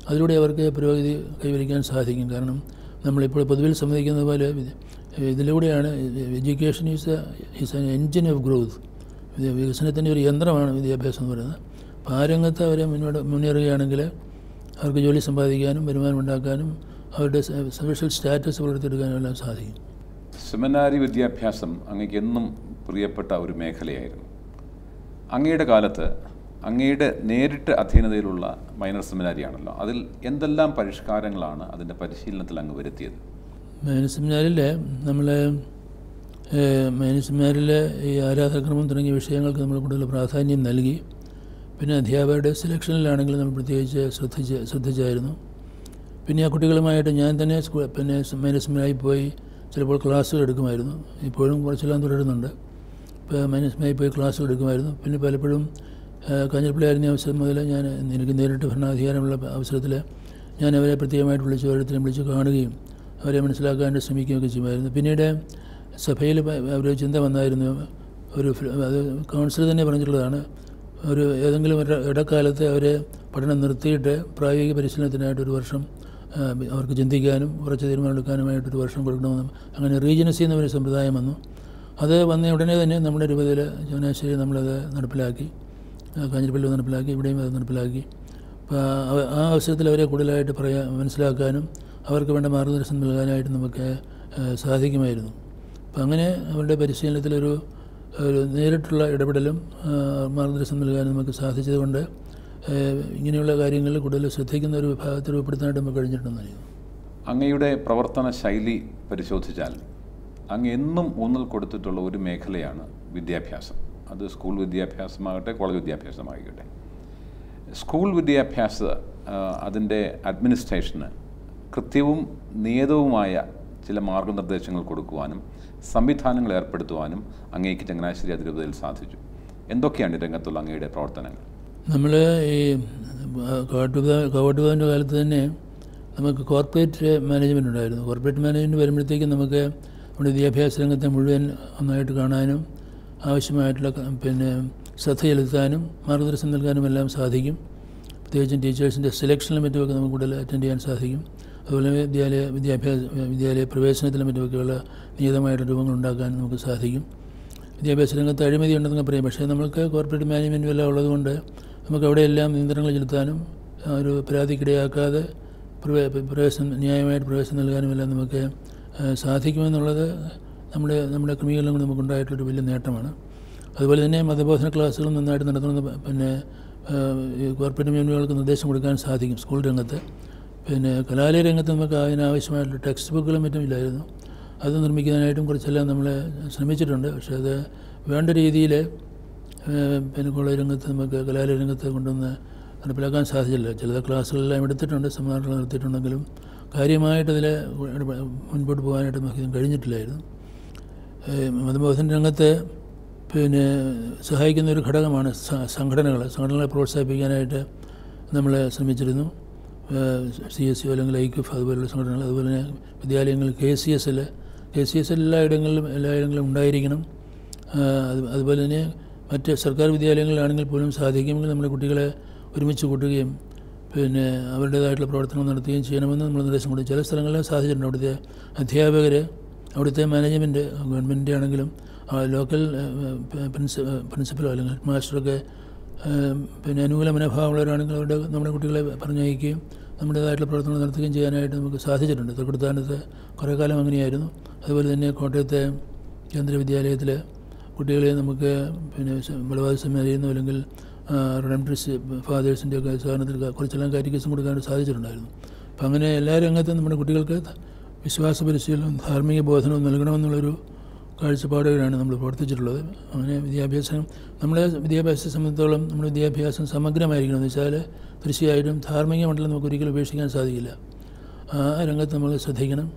അതിലൂടെ അവർക്ക് പുരോഗതി കൈവരിക്കാൻ സാധിക്കും. കാരണം നമ്മളിപ്പോൾ പൊതുവിൽ സമ്മതിക്കുന്ന പോലെ ഇതിലൂടെയാണ് education is N engine of growth. വികസനത്തിൻ്റെ ഒരു യന്ത്രമാണ് വിദ്യാഭ്യാസം എന്ന് പറയുന്നത്. അപ്പോൾ ആ രംഗത്ത് അവരെ മുന്നേറുകയാണെങ്കിൽ അവർക്ക് ജോലി സമ്പാദിക്കാനും വരുമാനം ഉണ്ടാക്കാനും അവരുടെ സോഷ്യൽ സ്റ്റാറ്റസ് വളർത്തിയെടുക്കാനും എല്ലാം സാധിക്കും. സെമിനാരി വിദ്യാഭ്യാസം അങ്ങേക്ക് എന്നും പ്രിയപ്പെട്ട ഒരു മേഖലയായിരുന്നു. അങ്ങയുടെ കാലത്ത് അങ്ങയുടെ നേരിട്ട് അധീനതയിലുള്ള മൈനർ സെമിനാരിയാണല്ലോ, അതിൽ എന്തെല്ലാം പരിഷ്കാരങ്ങളാണ് അതിൻ്റെ പരിശീലനത്തിൽ അങ്ങ് വരുത്തിയത്? മൈനർ സെമിനാരിൽ ഈ ആരാധനക്രമം തുടങ്ങിയ വിഷയങ്ങൾക്ക് നമ്മൾ കൂടുതൽ പ്രാധാന്യം നൽകി. പിന്നെ അധ്യാപകരുടെ സെലക്ഷനിലാണെങ്കിൽ നമ്മൾ പ്രത്യേകിച്ച് ശ്രദ്ധിച്ചായിരുന്നു. പിന്നെ ആ കുട്ടികളുമായിട്ട് ഞാൻ തന്നെ മൈനർ സെമിനാരിൽ പോയി ചിലപ്പോൾ ക്ലാസ്സുകൾ എടുക്കുമായിരുന്നു. ഇപ്പോഴും കുറച്ചെല്ലാം തുടരുന്നുണ്ട്. ഇപ്പോൾ മൈനർ സെമിനാരിൽ പോയി ക്ലാസ്സുകൾ എടുക്കുമായിരുന്നു. പിന്നെ പലപ്പോഴും കാഞ്ഞിരപ്പള്ളിയായിരുന്ന അവസരം മുതൽ എനിക്ക് നേരിട്ട് ഭരണാധികാരമുള്ള അവസരത്തിൽ ഞാൻ അവരെ പ്രത്യേകമായിട്ട് ഓരോരുത്തരെയും വിളിച്ച് കാണുകയും അവരെ മനസ്സിലാക്കാനായിട്ട് ശ്രമിക്കുകയൊക്കെ ചെയ്യുമായിരുന്നു. പിന്നീട് സഭയിൽ ഒരു ചിന്ത വന്നായിരുന്നു. അത് കൗൺസിൽ തന്നെ പറഞ്ഞിട്ടുള്ളതാണ്. ഏതെങ്കിലും ഇടക്കാലത്ത് അവരെ പഠനം നിർത്തിയിട്ട് പ്രായോഗിക പരിശീലനത്തിനായിട്ട് ഒരു വർഷം അവർക്ക് ചിന്തിക്കാനും കുറച്ച് തീരുമാനമെടുക്കാനുമായിട്ടൊരു വർഷം കൊടുക്കണമെന്നും അങ്ങനെ റീജനസി എന്നൊരു സമ്പ്രദായം വന്നു. അത് വന്ന ഉടനെ തന്നെ നമ്മുടെ രൂപതയിൽ ചങ്ങനാശ്ശേരി നമ്മളത് നടപ്പിലാക്കി, കാഞ്ഞിരപ്പള്ളി നടപ്പിലാക്കി, ഇവിടെയും അത് നടപ്പിലാക്കി. അപ്പോൾ ആ അവസരത്തിൽ അവരെ കൂടുതലായിട്ട് മനസ്സിലാക്കാനും അവർക്ക് വേണ്ട മാർഗ്ഗദർശനം നൽകാനായിട്ട് നമുക്ക് സാധിക്കുമായിരുന്നു. അപ്പം അങ്ങനെ അവരുടെ പരിശീലനത്തിലൊരു നേരിട്ടുള്ള ഇടപെടലും മാർഗ്ഗദർശനം നൽകാനും നമുക്ക് സാധിച്ചതുകൊണ്ട് ഇങ്ങനെയുള്ള കാര്യങ്ങളിൽ കൂടുതൽ ശ്രദ്ധിക്കുന്ന ഒരു വിഭാഗത്തിൽ രൂപപ്പെടുത്താനായിട്ട് നമുക്ക് കഴിഞ്ഞിട്ടുണ്ടെന്ന്. അങ്ങയുടെ പ്രവർത്തന ശൈലി പരിശോധിച്ചാൽ അങ്ങ് എന്നും ഊന്നൽ കൊടുത്തിട്ടുള്ള ഒരു മേഖലയാണ് വിദ്യാഭ്യാസം. അത് സ്കൂൾ വിദ്യാഭ്യാസമാകട്ടെ കോളേജ് വിദ്യാഭ്യാസമാകട്ടെ. സ്കൂൾ വിദ്യാഭ്യാസ അതിൻ്റെ അഡ്മിനിസ്ട്രേഷന് കൃത്യവും നിയതവുമായ ചില മാർഗനിർദ്ദേശങ്ങൾ കൊടുക്കുവാനും സംവിധാനങ്ങൾ ഏർപ്പെടുത്തുവാനും അങ്ങേക്ക് ചങ്ങനാശ്ശേരി അതിരൂപതയിൽ സാധിച്ചു. എന്തൊക്കെയാണ് ഈ രംഗത്തുള്ള അങ്ങയുടെ പ്രവർത്തനങ്ങൾ? നമ്മൾ ഈ കവാട്ടുപതിൻ്റെ കാലത്ത് തന്നെ നമുക്ക് കോർപ്പറേറ്റ് മാനേജ്മെൻറ്റ് ഉണ്ടായിരുന്നു. കോർപ്പറേറ്റ് മാനേജ്മെൻറ്റ് വരുമ്പോഴത്തേക്കും നമുക്ക് നമ്മുടെ വിദ്യാഭ്യാസ രംഗത്തെ മുഴുവൻ ഒന്നായിട്ട് കാണാനും ആവശ്യമായിട്ടുള്ള ശ്രദ്ധ ചെലുത്താനും മാർഗ്ഗദർശനം നൽകാനും എല്ലാം സാധിക്കും. പ്രത്യേകിച്ചും ടീച്ചേഴ്സിൻ്റെ സെലക്ഷനിലും മറ്റുമൊക്കെ നമുക്ക് കൂടുതൽ അറ്റൻഡ് ചെയ്യാൻ സാധിക്കും. അതുപോലെ വിദ്യാലയ പ്രവേശനത്തിലും മറ്റുമൊക്കെയുള്ള നിയതമായിട്ട് രൂപങ്ങൾ ഉണ്ടാക്കാൻ നമുക്ക് സാധിക്കും. വിദ്യാഭ്യാസ രംഗത്ത് അഴിമതി ഉണ്ടെന്നൊക്കെ പറയും. പക്ഷേ നമ്മൾക്ക് കോർപ്പറേറ്റ് മാനേജ്മെൻറ്റും എല്ലാം ഉള്ളതുകൊണ്ട് നമുക്ക് അവിടെയെല്ലാം നിയന്ത്രണങ്ങൾ ചെലുത്താനും ഒരു പരാതിക്കിടയാക്കാതെ ന്യായമായിട്ട് പ്രവേശനം നൽകാനും എല്ലാം നമുക്ക് സാധിക്കുമെന്നുള്ളത് നമ്മുടെ ക്രമീകരണം നമുക്കുണ്ടായിട്ടുള്ളൊരു വലിയ നേട്ടമാണ്. അതുപോലെ തന്നെ മതബോധന ക്ലാസ്സുകളും നന്നായിട്ട് നടത്തുന്ന കോർപ്പറേറ്റ് മാനേജ്മെൻറ്റുകൾക്ക് നിർദ്ദേശം കൊടുക്കാൻ സാധിക്കും. സ്കൂൾ രംഗത്ത് കലാലയ രംഗത്ത് നമുക്ക് അതിനാവശ്യമായിട്ടുള്ള ടെക്സ്റ്റ് ബുക്കുകളും മറ്റും ഇല്ലായിരുന്നു. അത് നിർമ്മിക്കാനായിട്ടും കുറച്ചെല്ലാം നമ്മൾ ശ്രമിച്ചിട്ടുണ്ട്. പക്ഷേ അത് വേണ്ട രീതിയിൽ കോളേജ് രംഗത്ത് നമുക്ക് കലാലയ രംഗത്ത് കൊണ്ടുവന്ന് നടപ്പിലാക്കാൻ സാധിച്ചില്ല. ചില ക്ലാസ്സുകളെല്ലാം എടുത്തിട്ടുണ്ട്, സെമിനാറുകൾ നടത്തിയിട്ടുണ്ടെങ്കിലും കാര്യമായിട്ടതിൽ മുൻപോട്ട് പോകാനായിട്ട് നമുക്ക് കഴിഞ്ഞിട്ടില്ലായിരുന്നു. മതബോധന രംഗത്ത് സഹായിക്കുന്ന ഒരു ഘടകമാണ് സംഘടനകളെ പ്രോത്സാഹിപ്പിക്കാനായിട്ട് നമ്മൾ ശ്രമിച്ചിരുന്നു. CSU അല്ലെങ്കിൽ IQF അതുപോലുള്ള സംഘടനകൾ, അതുപോലെ തന്നെ വിദ്യാലയങ്ങൾ KCSL എല്ലായിടങ്ങളിലും ഉണ്ടായിരിക്കണം. അതുപോലെ തന്നെ മറ്റ് സർക്കാർ വിദ്യാലയങ്ങളിലാണെങ്കിൽ പോലും സാധിക്കുമെങ്കിൽ നമ്മുടെ കുട്ടികളെ ഒരുമിച്ച് കൂട്ടുകയും അവരുടേതായിട്ടുള്ള പ്രവർത്തനം നടത്തുകയും ചെയ്യണമെന്ന് നമ്മൾ നിർദ്ദേശം കൊടുത്തു. ചില സ്ഥലങ്ങളിൽ സാധിച്ചിട്ടുണ്ട്. അവിടുത്തെ അധ്യാപകർ, അവിടുത്തെ മാനേജ്മെൻറ്റ്, ഗവൺമെൻറ് ആണെങ്കിലും ലോക്കൽ പ്രിൻസിപ്പലോ അല്ലെങ്കിൽ മാസ്റ്ററൊക്കെ അനുകൂല മനോഭാവമുള്ളവരാണെങ്കിൽ നമ്മുടെ കുട്ടികളെ പറഞ്ഞയക്കുകയും നമ്മുടേതായിട്ടുള്ള പ്രവർത്തനങ്ങൾ നടത്തുകയും ചെയ്യാനായിട്ട് നമുക്ക് സാധിച്ചിട്ടുണ്ട്. തൊട്ടടുത്താനത്ത് കുറേ കാലം അങ്ങനെയായിരുന്നു. അതുപോലെ തന്നെ കോട്ടയത്തെ കേന്ദ്ര വിദ്യാലയത്തിൽ കുട്ടികളെ നമുക്ക് ബലവാദ സെമിനാരിയിൽ നിന്നോ അല്ലെങ്കിൽ റെഡംപ്റ്ററി ഫാദേഴ്സിൻ്റെയൊക്കെ സഹകരണത്തിൽ കുറച്ചെല്ലാം കാറ്റഗിസം കൊടുക്കാനായിട്ട് സാധിച്ചിട്ടുണ്ടായിരുന്നു. അപ്പം അങ്ങനെ എല്ലാ രംഗത്തും നമ്മുടെ കുട്ടികൾക്ക് വിശ്വാസ പരിശീലനവും ധാർമ്മിക ബോധനവും നൽകണമെന്നുള്ളൊരു കാഴ്ചപ്പാടുകളാണ് നമ്മൾ പ്രവർത്തിച്ചിട്ടുള്ളത്. അങ്ങനെ നമ്മുടെ വിദ്യാഭ്യാസത്തെ സംബന്ധിച്ചോളം നമ്മുടെ വിദ്യാഭ്യാസം സമഗ്രമായിരിക്കണം. എന്ന് വെച്ചാൽ തീർച്ചയായിട്ടും ധാർമ്മിക മണ്ഡലം നമുക്ക് ഒരിക്കലും ഉപേക്ഷിക്കാൻ സാധിക്കില്ല. ആ രംഗത്ത് നമ്മൾ ശ്രദ്ധിക്കണം.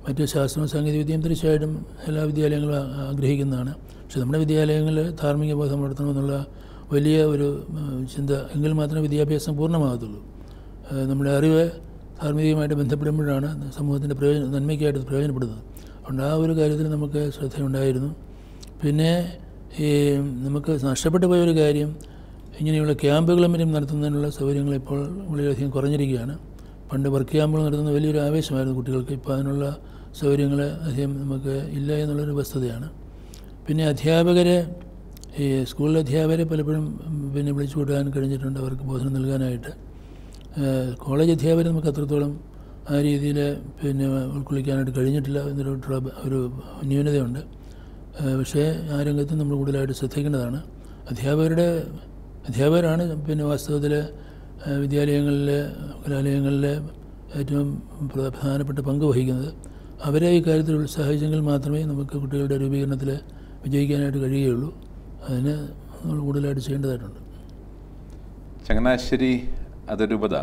മറ്റ് ശാസ്ത്രവും സാങ്കേതികവിദ്യയും തീർച്ചയായിട്ടും എല്ലാ വിദ്യാലയങ്ങളും ആഗ്രഹിക്കുന്നതാണ്. പക്ഷേ നമ്മുടെ വിദ്യാലയങ്ങളിൽ ധാർമ്മിക ബോധം വളർത്തണമെന്നുള്ള വലിയ ഒരു ചിന്ത എങ്കിൽ മാത്രമേ വിദ്യാഭ്യാസം പൂർണ്ണമാകത്തുള്ളൂ. നമ്മുടെ അറിവ് ധാർമ്മികമായിട്ട് ബന്ധപ്പെടുമ്പോഴാണ് സമൂഹത്തിൻ്റെ നന്മയ്ക്കായിട്ട് പ്രയോജനപ്പെടുന്നത്. അതുകൊണ്ട് ആ ഒരു കാര്യത്തിൽ നമുക്ക് ശ്രദ്ധയുണ്ടായിരുന്നു. പിന്നെ നമുക്ക് നഷ്ടപ്പെട്ടു പോയൊരു കാര്യം, ഇങ്ങനെയുള്ള ക്യാമ്പുകളും മറ്റും നടത്തുന്നതിനുള്ള സൗകര്യങ്ങൾ ഇപ്പോൾ വളരെയധികം കുറഞ്ഞിരിക്കുകയാണ്. പണ്ട് വർക്ക് ക്യാമ്പുകൾ നടത്തുന്ന വലിയൊരു ആവേശമായിരുന്നു കുട്ടികൾക്ക്. ഇപ്പോൾ അതിനുള്ള സൗകര്യങ്ങൾ അധികം നമുക്ക് ഇല്ല എന്നുള്ളൊരു വസ്തുതയാണ്. പിന്നെ അധ്യാപകരെ, സ്കൂളിലെ അധ്യാപകരെ പലപ്പോഴും വിളിച്ചു കൂട്ടാൻ കഴിഞ്ഞിട്ടുണ്ട് അവർക്ക് ബോധനം നൽകാനായിട്ട്. കോളേജ് അധ്യാപകരെ നമുക്ക് അത്രത്തോളം ആ രീതിയിൽ ഉൾക്കൊള്ളിക്കാനായിട്ട് കഴിഞ്ഞിട്ടില്ല എന്നൊരു ഒരു ന്യൂനതയുണ്ട്. പക്ഷേ ആ രംഗത്ത് നമ്മൾ കൂടുതലായിട്ട് ശ്രദ്ധിക്കേണ്ടതാണ്. അധ്യാപകരാണ് വാസ്തവത്തിൽ വിദ്യാലയങ്ങളിലെ കലാലയങ്ങളിലെ ഏറ്റവും പ്രധാനപ്പെട്ട പങ്ക് വഹിക്കുന്നത്. അവരെ ഈ കാര്യത്തിൽ ഉത്സാഹിച്ചെങ്കിൽ മാത്രമേ നമുക്ക് കുട്ടികളുടെ രൂപീകരണത്തിൽ വിജയിക്കാനായിട്ട് കഴിയുകയുള്ളൂ. അതിന് നമ്മൾ കൂടുതലായിട്ട് ചെയ്യേണ്ടതായിട്ടുണ്ട്. ചങ്ങനാശ്ശേരി അതിരൂപത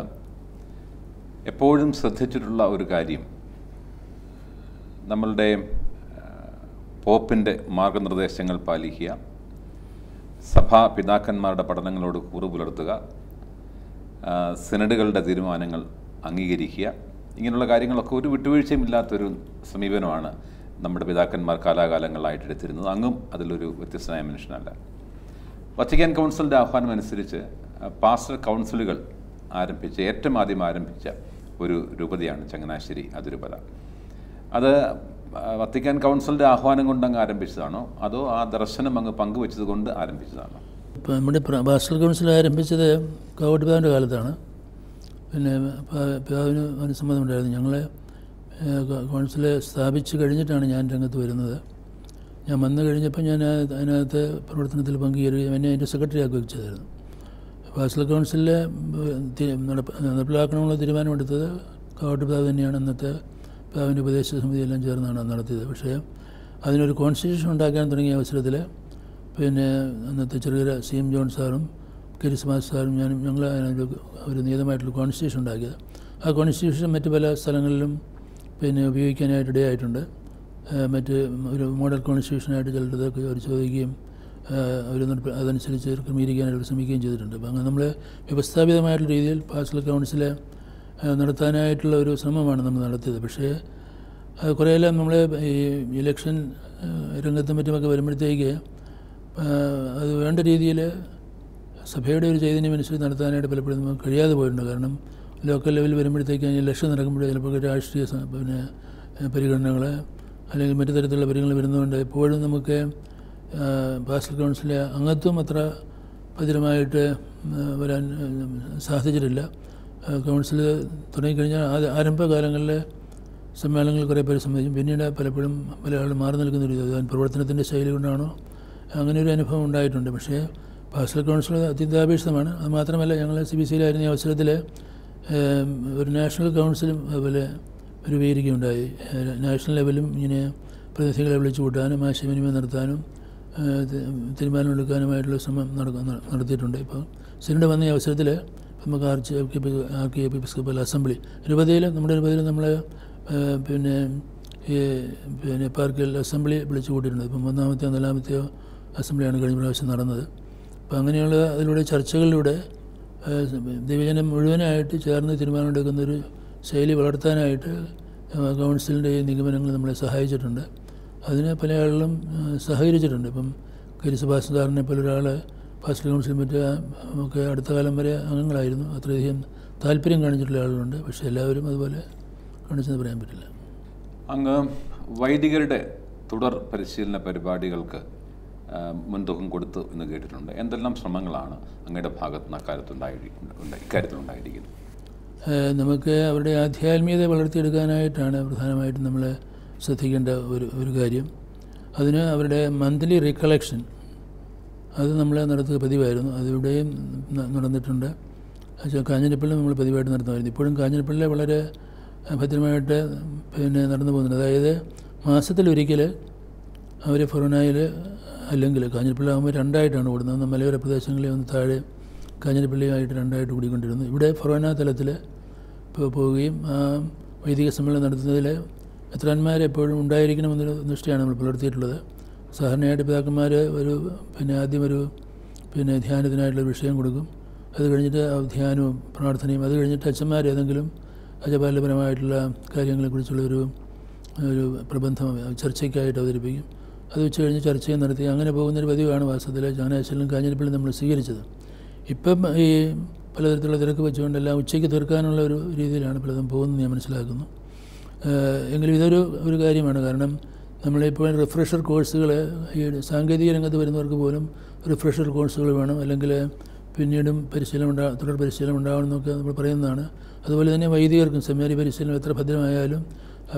എപ്പോഴും ശ്രദ്ധിച്ചിട്ടുള്ള ഒരു കാര്യം, നമ്മളുടെ പോപ്പിൻ്റെ മാർഗനിർദ്ദേശങ്ങൾ പാലിക്കുക, സഭാ പിതാക്കന്മാരുടെ പഠനങ്ങളോട് കൂറു പുലർത്തുക, സിനഡുകളുടെ തീരുമാനങ്ങൾ അംഗീകരിക്കുക, ഇങ്ങനെയുള്ള കാര്യങ്ങളൊക്കെ ഒരു വിട്ടുവീഴ്ചയും ഇല്ലാത്തൊരു സമീപനമാണ് നമ്മുടെ പിതാക്കന്മാർ കാലാകാലങ്ങളായിട്ട് എടുത്തിരുന്നത്. അങ്ങും അതിലൊരു വ്യത്യസ്തനായ മനുഷ്യനല്ല. വത്തിക്കാൻ കൗൺസിലിൻ്റെ ആഹ്വാനം അനുസരിച്ച് പാസ്റ്റർ കൗൺസിലുകൾ ഏറ്റവും ആദ്യം ആരംഭിച്ച ഒരു രൂപതയാണ് ചങ്ങനാശ്ശേരി അതിരൂപത. അത് വത്തിക്കാൻ കൗൺസിലിൻ്റെ ആഹ്വാനം കൊണ്ട് അങ്ങ് ആരംഭിച്ചതാണോ അതോ ആ ദർശനം അങ്ങ് പങ്കുവെച്ചത് കൊണ്ട് ആരംഭിച്ചതാണോ? ഇപ്പോൾ നമ്മുടെ പാസ്റ്റർ കൗൺസിൽ ആരംഭിച്ചത് കോവിഡ് പിതാവിൻ്റെ കാലത്താണ്. പിന്നെ പിതാവിന് അനുസമ്മതമുണ്ടായിരുന്നു. ഞങ്ങൾ കൗൺസിൽ സ്ഥാപിച്ച് കഴിഞ്ഞിട്ടാണ് ഞാൻ രംഗത്ത് വരുന്നത്. ഞാൻ വന്നു കഴിഞ്ഞപ്പോൾ ഞാൻ അതിനകത്ത് പ്രവർത്തനത്തിൽ പങ്കുചേരുകയും എന്നെ അതിൻ്റെ സെക്രട്ടറി ആക്കി വെച്ചതായിരുന്നു. പാസ്റ്റർ കൗൺസിലിൽ നടപ്പിലാക്കണമെന്നുള്ള തീരുമാനമെടുത്തത് കോവിഡ് പിതാവ് തന്നെയാണ്. അന്നത്തെ പിതാവിൻ്റെ ഉപദേശ സമിതി എല്ലാം ചേർന്നാണ് നടത്തിയത്. പക്ഷേ അതിനൊരു കോൺസ്റ്റിറ്റ്യൂഷൻ ഉണ്ടാക്കാൻ തുടങ്ങിയ അവസരത്തിൽ അന്നത്തെ ചെറുകിട CM ജോൺ സാറും കരിസ്മാസ് സാറും ഞങ്ങൾ അതിനൊരു ഒരു നിയതമായിട്ടുള്ള കോൺസ്റ്റിറ്റ്യൂഷൻ ഉണ്ടാക്കിയത്. ആ കോൺസ്റ്റിറ്റ്യൂഷൻ മറ്റ് പല സ്ഥലങ്ങളിലും ഉപയോഗിക്കാനായിട്ട് ഇടയായിട്ടുണ്ട്. മറ്റ് ഒരു മോഡൽ കോൺസ്റ്റിറ്റ്യൂഷനായിട്ട് ചിലതൊക്കെ അവർ ചോദിക്കുകയും അതനുസരിച്ച് ക്രമീകരിക്കാനായിട്ട് ശ്രമിക്കുകയും ചെയ്തിട്ടുണ്ട്. അപ്പം അങ്ങനെ നമ്മൾ വ്യവസ്ഥാപിതമായിട്ടുള്ള രീതിയിൽ പാസ്റ്റർ കൗൺസിൽ നടത്താനായിട്ടുള്ള ഒരു ശ്രമമാണ് നമ്മൾ നടത്തിയത്. പക്ഷേ കുറേയെല്ലാം നമ്മൾ ഈ ഇലക്ഷൻ രംഗത്തും മറ്റുമൊക്കെ വരുമ്പോഴത്തേക്ക് അത് വേണ്ട രീതിയിൽ സഭയുടെ ഒരു ചൈതന്യം അനുസരിച്ച് നടത്താനായിട്ട് പലപ്പോഴും നമുക്ക് കഴിയാതെ പോയിട്ടുണ്ട്. കാരണം ലോക്കൽ ലെവലിൽ വരുമ്പോഴത്തേക്ക് ഇലക്ഷൻ നടക്കുമ്പോഴേ ചിലപ്പോൾ രാഷ്ട്രീയ പരിഗണനകൾ അല്ലെങ്കിൽ മറ്റു തരത്തിലുള്ള പരിഗണന വരുന്നതുകൊണ്ട് എപ്പോഴും നമുക്ക് പാസ്റ്റർ കൗൺസിലെ അംഗത്വം അത്ര ഭദ്രമായിട്ട് വരാൻ സാധിച്ചിട്ടില്ല. കൗൺസിൽ തുടങ്ങിക്കഴിഞ്ഞാൽ ആരംഭകാലങ്ങളിൽ സമ്മേളനങ്ങൾ കുറേ പേര് സംബന്ധിക്കും. പിന്നീട് പലപ്പോഴും പല ആൾ മാറി നിൽക്കുന്നൊരു പ്രവർത്തനത്തിൻ്റെ ശൈലി കൊണ്ടാണോ അങ്ങനെ ഒരു അനുഭവം ഉണ്ടായിട്ടുണ്ട്. പക്ഷേ പാസ്റ്റർ കൗൺസിൽ അത്യന്താപേക്ഷിതമാണ്. അത് മാത്രമല്ല, ഞങ്ങൾ CBCയിലായിരുന്ന ഈ അവസരത്തിൽ ഒരു നാഷണൽ കൗൺസിലും അതുപോലെ രൂപീകരിക്കുകയുണ്ടായി. നാഷണൽ ലെവലും ഇങ്ങനെ പ്രതിനിധികളെ വിളിച്ചു കൂട്ടാനും ആശയവിനിമയം നടത്താനും തീരുമാനമെടുക്കാനുമായിട്ടുള്ള ശ്രമം നടത്തിയിട്ടുണ്ട്. ഇപ്പോൾ സിനഡ് വന്ന ഈ അവസരത്തിൽ നമുക്ക് ആർക്കി എപ്പിസ്കോപ്പൽ അസംബ്ലി നമ്മുടെ രൂപതയിൽ നമ്മൾ പാർക്കിൽ അസംബ്ലി വിളിച്ചു കൂട്ടിയിട്ടുണ്ട്. ഇപ്പം 1ാമത്തെയോ 4ാമത്തെയോ അസംബ്ലിയാണ് കഴിഞ്ഞ പ്രാവശ്യം നടന്നത്. അപ്പം അങ്ങനെയുള്ള അതിലൂടെ ചർച്ചകളിലൂടെ ദൈവജനം മുഴുവനായിട്ട് ചേർന്ന് തീരുമാനമെടുക്കുന്നൊരു ശൈലി വളർത്താനായിട്ട് കൗൺസിലിൻ്റെ ഈ നിഗമനങ്ങൾ നമ്മളെ സഹായിച്ചിട്ടുണ്ട്. അതിന് പല ആളുകളും സഹകരിച്ചിട്ടുണ്ട്. ഇപ്പം കരിസുഭാസ് സാറിനെ പോലെ ഒരാൾ പാസ്റ്റർ കൗൺസിൽ ഒക്കെ അടുത്ത കാലം വരെ അംഗങ്ങളായിരുന്നു. അത്രയധികം താല്പര്യം കാണിച്ചിട്ടുള്ള ആളുകളുണ്ട്. പക്ഷേ എല്ലാവരും അതുപോലെ കാണിച്ചെന്ന് പറയാൻ പറ്റില്ല. അങ്ങ് വൈദികരുടെ തുടർ പരിശീലന പരിപാടികൾക്ക് മുൻതൂക്കം കൊടുത്തു എന്ന് കേട്ടിട്ടുണ്ട്. എന്തെല്ലാം ശ്രമങ്ങളാണ് അങ്ങയുടെ ഭാഗത്ത് നിന്ന് ഇക്കാര്യത്തിലുണ്ടായിരിക്കുന്നത്? നമുക്ക് അവരുടെ ആധ്യാത്മികത വളർത്തിയെടുക്കാനായിട്ടാണ് പ്രധാനമായിട്ടും നമ്മൾ ശ്രദ്ധിക്കേണ്ട ഒരു കാര്യം. അതിന് അവരുടെ മന്ത്ലി റിക്കളക്ഷൻ അത് നമ്മൾ നടത്തുക പതിവായിരുന്നു. അതിലൂടെയും നടന്നിട്ടുണ്ട്. കാഞ്ഞിരപ്പള്ളി നമ്മൾ പതിവായിട്ട് നടത്തുമായിരുന്നു. ഇപ്പോഴും കാഞ്ഞിരപ്പള്ളിയിലെ വളരെ ഭദ്രമായിട്ട് നടന്നു പോകുന്നുണ്ട്. അതായത് മാസത്തിലൊരിക്കൽ അവർ ഫൊറോനയിൽ അല്ലെങ്കിൽ കാഞ്ഞിരപ്പള്ളി ആകുമ്പോൾ രണ്ടായിട്ടാണ് ഓടുന്നത്. ഒന്ന് മലയോര പ്രദേശങ്ങളിൽ ഒന്ന് താഴെ കാഞ്ഞിരപ്പള്ളിയായിട്ട് രണ്ടായിട്ട് കൂടിക്കൊണ്ടിരുന്നു. ഇവിടെ ഫൊറോന തലത്തിൽ പോവുകയും ആ വൈദിക സമ്മേളനം നടത്തുന്നതിൽ മെത്രാന്മാർ എപ്പോഴും ഉണ്ടായിരിക്കണമെന്നൊരു നിഷ്ഠയാണ് നമ്മൾ പുലർത്തിയിട്ടുള്ളത്. സാധാരണയായിട്ട് പിതാക്കന്മാർ ആദ്യം ഒരു ധ്യാനത്തിനായിട്ടുള്ള വിഷയം കൊടുക്കും. അത് കഴിഞ്ഞിട്ട് ധ്യാനവും പ്രാർത്ഥനയും, അത് കഴിഞ്ഞിട്ട് അച്ഛന്മാർ ഏതെങ്കിലും അജപാലപരമായിട്ടുള്ള കാര്യങ്ങളെക്കുറിച്ചുള്ള ഒരു പ്രബന്ധം ചർച്ചയ്ക്കായിട്ട് അവതരിപ്പിക്കും. അത് വെച്ച് കഴിഞ്ഞ് ചർച്ചയും നടത്തി അങ്ങനെ പോകുന്നൊരു പതിവാണ് വാസ്തവത്തിൽ ചങ്ങനാശ്ശേരിയിലും കാഞ്ഞിരപ്പള്ളിയും നമ്മൾ സ്വീകരിച്ചത്. ഇപ്പം ഈ പലതരത്തിലുള്ള തിരക്ക് വെച്ചുകൊണ്ടെല്ലാം ഉച്ചയ്ക്ക് തീർക്കാനുള്ള ഒരു രീതിയിലാണ് പലതും പോകുന്നത് ഞാൻ മനസ്സിലാക്കുന്നു. എങ്കിലും ഇതൊരു കാര്യമാണ്. കാരണം നമ്മളിപ്പോൾ റിഫ്രഷർ കോഴ്സുകൾ ഈ സാങ്കേതിക രംഗത്ത് വരുന്നവർക്ക് പോലും റിഫ്രഷർ കോഴ്സുകൾ വേണം, അല്ലെങ്കിൽ പിന്നീടും തുടർ പരിശീലനം ഉണ്ടാവണമെന്നൊക്കെ നമ്മൾ പറയുന്നതാണ്. അതുപോലെ തന്നെ വൈദികർക്കും സെമിനാരി പരിശീലനം എത്ര ഭദ്രമായാലും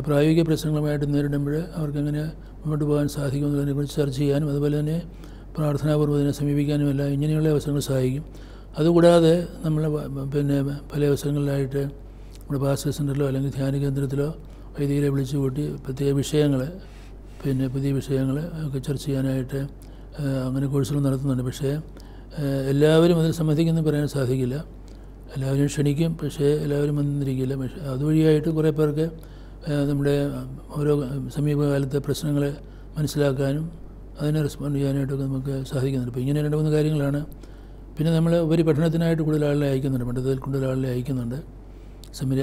പ്രായോഗിക പ്രശ്നങ്ങളുമായിട്ട് നേരിടുമ്പോൾ അവർക്കെങ്ങനെ മുന്നോട്ട് പോകാൻ സാധിക്കുമെന്നതിനെക്കുറിച്ച് ചർച്ച ചെയ്യാനും അതുപോലെ തന്നെ പ്രാർത്ഥനാപൂർവ്വം ഇതിനെ സമീപിക്കാനും എല്ലാം ഇങ്ങനെയുള്ള അവസരങ്ങൾ സഹായിക്കും. അതുകൂടാതെ നമ്മൾ പല അവസരങ്ങളിലായിട്ട് നമ്മുടെ പാസ്റ്റർ സെൻ്ററിലോ അല്ലെങ്കിൽ ധ്യാന കേന്ദ്രത്തിലോ വൈദികരെ വിളിച്ചു കൂട്ടി പ്രത്യേക വിഷയങ്ങൾ പുതിയ വിഷയങ്ങൾ ഒക്കെ ചർച്ച ചെയ്യാനായിട്ട് അങ്ങനെ കോഴ്സുകൾ നടത്തുന്നുണ്ട്. പക്ഷേ എല്ലാവരും അതിൽ സംബന്ധിക്കുമെന്ന് പറയാൻ സാധിക്കില്ല. എല്ലാവരും ക്ഷണിക്കും, പക്ഷേ എല്ലാവരും വന്നിരിക്കില്ല. പക്ഷേ അതുവഴിയായിട്ട് കുറേ പേർക്ക് നമ്മുടെ ഓരോ സമീപകാലത്തെ പ്രശ്നങ്ങളെ മനസ്സിലാക്കാനും അതിനെ റെസ്പോണ്ട് ചെയ്യാനായിട്ടൊക്കെ നമുക്ക് സാധിക്കുന്നുണ്ട്. ഇപ്പോൾ ഇങ്ങനെ 2-3 കാര്യങ്ങളാണ്. പിന്നെ നമ്മൾ പഠനത്തിനായിട്ട് കൂടുതൽ ആളെ അയക്കുന്നുണ്ട്. മണ്ഡലത്തിൽ കൂടുതൽ ആളെ അയക്കുന്നുണ്ട്.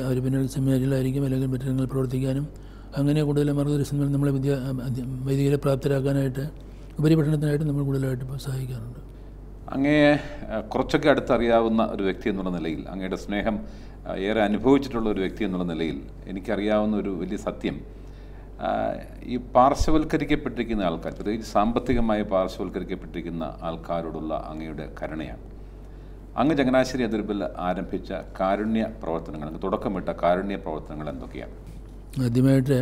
അവർ പിന്നെ സെമിനാരികളായിരിക്കും, അല്ലെങ്കിൽ മറ്റിടങ്ങളിൽ പ്രവർത്തിക്കാനും അങ്ങനെ കൂടുതൽ മാർഗ്ഗദർശനം നമ്മളെ വൈദികരെ പ്രാപ്തരാക്കാനായിട്ട് ഉപരിപഠനത്തിനായിട്ട് നമ്മൾ കൂടുതലായിട്ട് ഇപ്പോൾ സഹായിക്കാറുണ്ട്. അങ്ങയെ കുറച്ചൊക്കെ അടുത്തറിയാവുന്ന ഒരു വ്യക്തി എന്നുള്ള നിലയിൽ, അങ്ങയുടെ സ്നേഹം ഏറെ അനുഭവിച്ചിട്ടുള്ള ഒരു വ്യക്തി എന്നുള്ള നിലയിൽ എനിക്കറിയാവുന്ന ഒരു വലിയ സത്യം, ഈ പാർശ്വവൽക്കരിക്കപ്പെട്ടിരിക്കുന്ന ആൾക്കാർ, പ്രത്യേകിച്ച് സാമ്പത്തികമായി പാർശ്വവൽക്കരിക്കപ്പെട്ടിരിക്കുന്ന ആൾക്കാരോടുള്ള അങ്ങയുടെ കരുണയാണ്. അങ്ങ് ചങ്ങനാശ്ശേരി അതിരൂപതയിൽ ആരംഭിച്ച കാരുണ്യ പ്രവർത്തനങ്ങൾ, അങ്ങ് തുടക്കമിട്ട കാരുണ്യ പ്രവർത്തനങ്ങൾ എന്തൊക്കെയാണ്? ആദ്യമായിട്ട്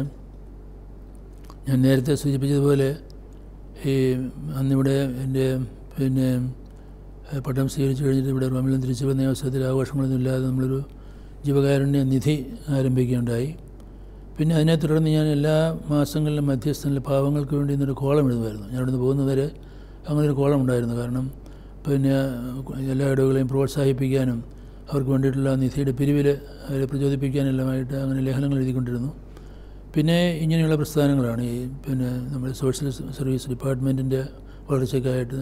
ഞാൻ നേരത്തെ സൂചിപ്പിച്ചതുപോലെ അന്നിവിടെ എൻ്റെ പട്ടം സ്വീകരിച്ചു കഴിഞ്ഞിട്ട് ഇവിടെ റോമിലും തിരിച്ചു വന്ന അവസരത്തിൽ ആഘോഷങ്ങളൊന്നും ഇല്ലാതെ നമ്മളൊരു ജീവകാരുണ്യ നിധി ആരംഭിക്കുകയുണ്ടായി. പിന്നെ അതിനെ തുടർന്ന് ഞാൻ എല്ലാ മാസങ്ങളിലും മധ്യസ്ഥനിലെ പാവങ്ങൾക്ക് വേണ്ടി ഇന്നൊരു കോളം എഴുതുമായിരുന്നു. ഞാൻ ഇവിടുന്ന് പോകുന്നവരെ അങ്ങനൊരു കോളം ഉണ്ടായിരുന്നു. കാരണം എല്ലാ ഇടവുകളെയും പ്രോത്സാഹിപ്പിക്കാനും അവർക്ക് വേണ്ടിയിട്ടുള്ള നിധിയുടെ പിരിവിൽ അവരെ പ്രചോദിപ്പിക്കാനെല്ലാമായിട്ട് അങ്ങനെ ലേഖനങ്ങൾ എഴുതിക്കൊണ്ടിരുന്നു. പിന്നെ ഇങ്ങനെയുള്ള പ്രസ്ഥാനങ്ങളാണ് ഈ നമ്മുടെ സോഷ്യൽ സർവീസ് ഡിപ്പാർട്ട്മെൻറ്റിൻ്റെ വളർച്ചയ്ക്കായിട്ട്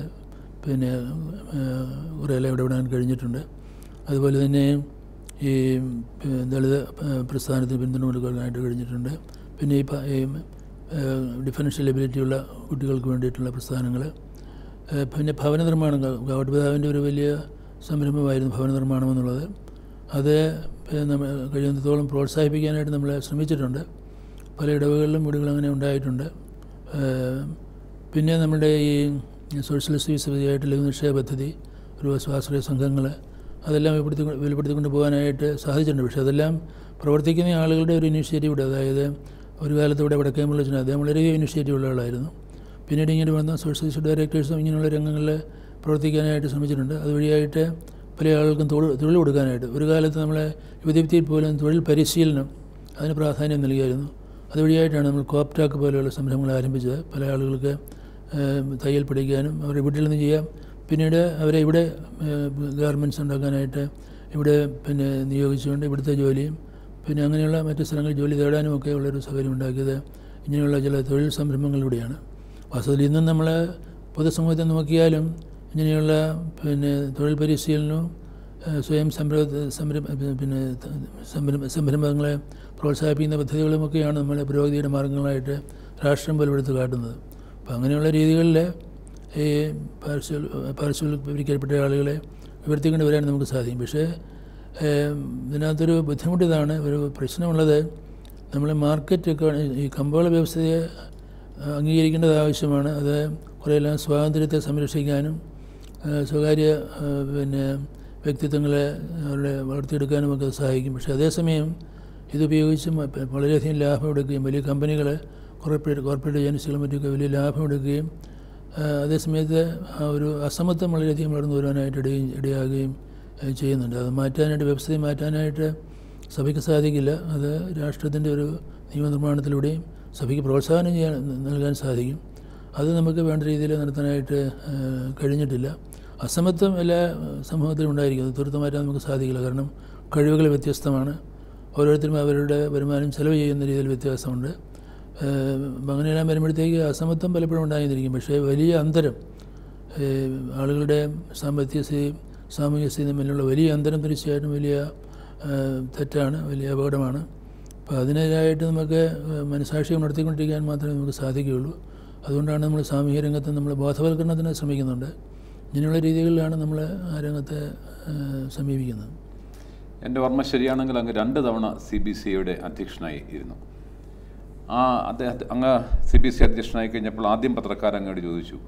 കുറേയെല്ലാം ഇടപെടാൻ കഴിഞ്ഞിട്ടുണ്ട്. അതുപോലെ തന്നെ ഈ ദളിത് പ്രസ്ഥാനത്തിന് പിന്തുണ കൊടുക്കാനായിട്ട് കഴിഞ്ഞിട്ടുണ്ട്. പിന്നെ ഈ ഡിഫറൻഷ്യൽ എബിലിറ്റിയുള്ള കുട്ടികൾക്ക് വേണ്ടിയിട്ടുള്ള പ്രസ്ഥാനങ്ങൾ, പിന്നെ ഭവന നിർമ്മാണം, ഗവൺപിതാവിൻ്റെ ഒരു വലിയ സംരംഭമായിരുന്നു ഭവന നിർമ്മാണം എന്നുള്ളത്. അത് കഴിയുന്നത്തോളം പ്രോത്സാഹിപ്പിക്കാനായിട്ട് നമ്മൾ ശ്രമിച്ചിട്ടുണ്ട്. പല ഇടവുകളിലും വീടുകൾ അങ്ങനെ ഉണ്ടായിട്ടുണ്ട്. പിന്നെ നമ്മുടെ ഈ സോഷ്യൽ സർവീസായിട്ട് ലഘുനിക്ഷേപ പദ്ധതി, ഒരു സ്വാശ്രയ സംഘങ്ങൾ, അതെല്ലാം വെളിപ്പെടുത്തിക്കൊണ്ട് പോകാനായിട്ട് സാധിച്ചിട്ടുണ്ട്. പക്ഷേ അതെല്ലാം പ്രവർത്തിക്കുന്ന ആളുകളുടെ ഒരു ഇനിഷ്യേറ്റീവ്, അതായത് ഒരു കാലത്ത് ഇവിടെ വടക്കേമുള്ളച്ചൻ അദ്ദേഹം വളരെ ഇനിഷ്യേറ്റീവ് ഉള്ള ആളായിരുന്നു. പിന്നീട് ഇങ്ങനെ വന്ന സോഷ്യൽ സർവീസ് ഡയറക്ടേഴ്സും ഇങ്ങനെയുള്ള രംഗങ്ങളിൽ പ്രവർത്തിക്കാനായിട്ട് ശ്രമിച്ചിട്ടുണ്ട്. അതുവഴിയായിട്ട് പല ആളുകൾക്കും തൊഴിൽ കൊടുക്കാനായിട്ട് ഒരു കാലത്ത് നമ്മളെ യുവദീപ്തിയിൽ പോലും തൊഴിൽ പരിശീലനം അതിന് പ്രാധാന്യം നൽകിയായിരുന്നു. അതുവഴിയായിട്ടാണ് നമ്മൾ കോപ്റ്റാക്ക് പോലെയുള്ള സംരംഭങ്ങൾ ആരംഭിച്ചത്. പല ആളുകൾക്ക് തയ്യൽ പഠിക്കാനും അവരെ വീട്ടിൽ നിന്ന് ചെയ്യാം. പിന്നീട് അവരെ ഇവിടെ ഗാർമെൻറ്റ്സ് ഉണ്ടാക്കാനായിട്ട് ഇവിടെ നിയോഗിച്ചുകൊണ്ട് ഇവിടുത്തെ ജോലിയും പിന്നെ അങ്ങനെയുള്ള മറ്റ് സ്ഥലങ്ങളിൽ ജോലി തേടാനും ഒക്കെ ഉള്ളൊരു സൗകര്യം ഉണ്ടാക്കിയത് ഇങ്ങനെയുള്ള ചില തൊഴിൽ സംരംഭങ്ങളിലൂടെയാണ്. വാസ്തവത്തിൽ ഇന്നും നമ്മൾ പൊതുസമൂഹത്തെ നോക്കിയാലും ഇങ്ങനെയുള്ള തൊഴിൽ പരിശീലനവും സ്വയം സംരംഭങ്ങളെ പ്രോത്സാഹിപ്പിക്കുന്ന പദ്ധതികളുമൊക്കെയാണ് നമ്മുടെ പുരോഗതിയുടെ മാർഗങ്ങളായിട്ട് രാഷ്ട്രം പോലെടുത്ത് കാട്ടുന്നത്. അപ്പം അങ്ങനെയുള്ള രീതികളിൽ ഈ പാർശ്വവൽക്കരിക്കപ്പെട്ട ആളുകളെ ഉയർത്തിക്കൊണ്ട് വരാൻ നമുക്ക് സാധിക്കും. പക്ഷേ ഇതിനകത്തൊരു ബുദ്ധിമുട്ട് ഇതാണ്, ഒരു പ്രശ്നമുള്ളത്, നമ്മൾ മാർക്കറ്റൊക്കെ ഈ കമ്പോള വ്യവസ്ഥയെ അംഗീകരിക്കേണ്ടത് ആവശ്യമാണ്. അത് കുറേയെല്ലാം സ്വാതന്ത്ര്യത്തെ സംരക്ഷിക്കാനും സ്വകാര്യ വ്യക്തിത്വങ്ങളെ അവരുടെ വളർത്തിയെടുക്കാനും ഒക്കെ സഹായിക്കും. പക്ഷേ അതേസമയം ഇതുപയോഗിച്ചും വളരെയധികം ലാഭം എടുക്കുകയും വലിയ കമ്പനികൾ കോർപ്പറേറ്റ് ഏജൻസികളും മറ്റൊക്കെ വലിയ ലാഭം എടുക്കുകയും അതേസമയത്ത് ആ ഒരു അസമത്വം വളരെയധികം വളർന്നു വരുവാനായിട്ട് ഇടയാകുകയും ചെയ്യുന്നുണ്ട്. അത് മാറ്റാനായിട്ട്, വ്യവസ്ഥയെ മാറ്റാനായിട്ട് സഭയ്ക്ക് സാധിക്കില്ല. അത് രാഷ്ട്രത്തിൻ്റെ ഒരു നിയമനിർമ്മാണത്തിലൂടെയും സഭയ്ക്ക് പ്രോത്സാഹനം നൽകാൻ സാധിക്കും. അത് നമുക്ക് വേണ്ട രീതിയിൽ നടത്താനായിട്ട് കഴിഞ്ഞിട്ടില്ല. അസമത്വം എല്ലാ സമൂഹത്തിലും ഉണ്ടായിരിക്കും. അത് തീർത്ത് മാറ്റാൻ നമുക്ക് സാധിക്കില്ല. കാരണം കഴിവുകൾ വ്യത്യസ്തമാണ്. ഓരോരുത്തരും അവരുടെ വരുമാനം ചെലവ് ചെയ്യുന്ന രീതിയിൽ വ്യത്യാസമുണ്ട്. അങ്ങനെയെല്ലാം വരുമ്പോഴത്തേക്ക് അസമത്വം പലപ്പോഴും ഉണ്ടായിരിക്കും. പക്ഷേ വലിയ അന്തരം, ആളുകളുടെ സാമ്പത്തിക സ്ഥിതിയും സാമൂഹിക സ്ഥിതിയും തമ്മിലുള്ള വലിയ അന്തരം തീർച്ചയായിട്ടും വലിയ തെറ്റാണ്, വലിയ അപകടമാണ്. അപ്പോൾ അതിനെതിരായിട്ട് നമുക്ക് മനസാക്ഷിയെ ഉണർത്തിക്കൊണ്ടിരിക്കാൻ മാത്രമേ നമുക്ക് സാധിക്കുകയുള്ളൂ. അതുകൊണ്ടാണ് നമ്മൾ സാമൂഹിക രംഗത്ത് നമ്മൾ ബോധവൽക്കരണത്തിന് ശ്രമിക്കുന്നുണ്ട്. ഇങ്ങനെയുള്ള രീതികളിലാണ് നമ്മൾ ആ രംഗത്തെ സമീപിക്കുന്നത്. എൻ്റെ ഓർമ്മ ശരിയാണെങ്കിൽ അങ്ങ് 2 തവണ CBCയുടെ അധ്യക്ഷനായി ഇരുന്നു. അങ്ങ് CBC അധ്യക്ഷനായി കഴിഞ്ഞപ്പോൾ ആദ്യം പത്രക്കാർ അങ്ങോട്ട് ചോദിച്ചു,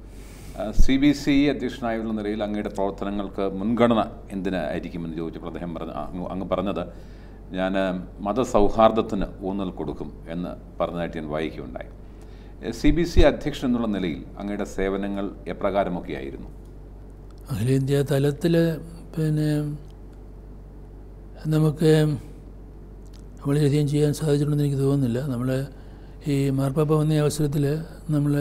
CBC അധ്യക്ഷനായുള്ള നിലയിൽ അങ്ങയുടെ പ്രവർത്തനങ്ങൾക്ക് മുൻഗണന എന്തിനായിരിക്കുമെന്ന് ചോദിച്ചപ്പോൾ അദ്ദേഹം അങ്ങ് പറഞ്ഞത്, ഞാൻ മതസൗഹാർദ്ദത്തിന് ഊന്നൽ കൊടുക്കും എന്ന് പറഞ്ഞതായിട്ട് ഞാൻ വായിക്കുകയുണ്ടായി. CBC അധ്യക്ഷൻ എന്നുള്ള നിലയിൽ അങ്ങയുടെ സേവനങ്ങൾ എപ്രകാരമൊക്കെയായിരുന്നു? അഖിലേന്ത്യാ തലത്തിൽ നമുക്ക് വളരെയധികം ചെയ്യാൻ സാധിച്ചിട്ടുണ്ടെന്ന് എനിക്ക് തോന്നുന്നില്ല. നമ്മൾ ഈ മാർപ്പാപ്പ വന്ന അവസരത്തിൽ നമ്മൾ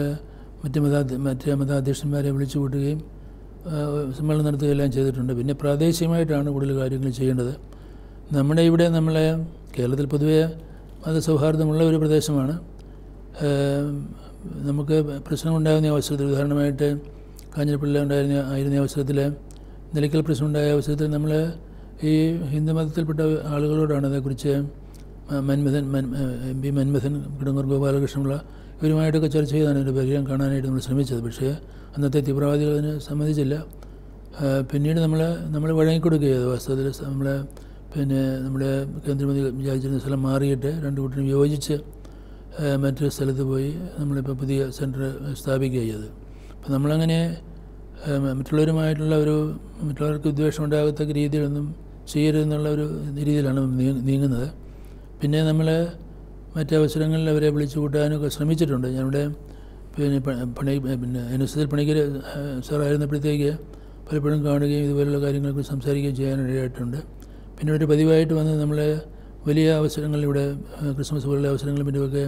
മറ്റ് മതാധ്യക്ഷന്മാരെ വിളിച്ചു കൂട്ടുകയും സമ്മേളനം നടത്തുകയെല്ലാം ചെയ്തിട്ടുണ്ട്. പിന്നെ പ്രാദേശികമായിട്ടാണ് കൂടുതൽ കാര്യങ്ങൾ ചെയ്യേണ്ടത്. നമ്മുടെ ഇവിടെ കേരളത്തിൽ പൊതുവെ മതസൗഹാർദ്ദമുള്ള ഒരു പ്രദേശമാണ്. നമുക്ക് പ്രശ്നമുണ്ടാകുന്ന അവസരത്തിൽ, ഉദാഹരണമായിട്ട് കാഞ്ഞിരപ്പള്ളി ആയിരുന്ന അവസരത്തിൽ, നിലയ്ക്കൽ പ്രശ്നമുണ്ടായ അവസരത്തിൽ നമ്മൾ ഈ ഹിന്ദുമതത്തിൽപ്പെട്ട ആളുകളോടാണ് അതേക്കുറിച്ച് MP മന്മഥൻ, കിടങ്ങൂർ ഗോപാലകൃഷ്ണപിള്ള ഇവരുമായിട്ടൊക്കെ ചർച്ച ചെയ്താണ് ഒരു പരിഹാരം കാണാനായിട്ട് നമ്മൾ ശ്രമിച്ചത്. പക്ഷേ അന്നത്തെ തീവ്രവാദികൾ അതിന് സമ്മതിച്ചില്ല. പിന്നീട് നമ്മൾ വഴങ്ങിക്കൊടുക്കുക ചെയ്തു. വാസ്തവത്തിൽ നമ്മുടെ കേന്ദ്രമന്ത്രി വിചാരിച്ചിരുന്ന സ്ഥലം മാറിയിട്ട് 2 കൂട്ടരും യോജിച്ച് മറ്റൊരു സ്ഥലത്ത് പോയി നമ്മളിപ്പോൾ പുതിയ സെൻറ്റർ സ്ഥാപിക്കുക ചെയ്തത്. അപ്പോൾ നമ്മളങ്ങനെ മറ്റുള്ളവർക്ക് വിദ്വേഷം ഉണ്ടാകത്തക്ക രീതിയിലൊന്നും ചെയ്യരുതെന്നുള്ള ഒരു രീതിയിലാണ് നീങ്ങുന്നത്. പിന്നെ നമ്മൾ മറ്റവസരങ്ങളിൽ അവരെ വിളിച്ചു കൂട്ടാനൊക്കെ ശ്രമിച്ചിട്ടുണ്ട്. ഞാനിവിടെ NSSൽ പണിക്കർ സാറായിരുന്നപ്പോഴത്തേക്ക് പലപ്പോഴും കാണുകയും ഇതുപോലുള്ള കാര്യങ്ങളെക്കുറിച്ച് സംസാരിക്കുകയും ചെയ്യാനിടയായിട്ടുണ്ട്. പിന്നെ ഒരു പതിവായിട്ട് വന്ന് നമ്മൾ വലിയ അവസരങ്ങളിലൂടെ ക്രിസ്മസ് പോലുള്ള അവസരങ്ങളും മറ്റുമൊക്കെ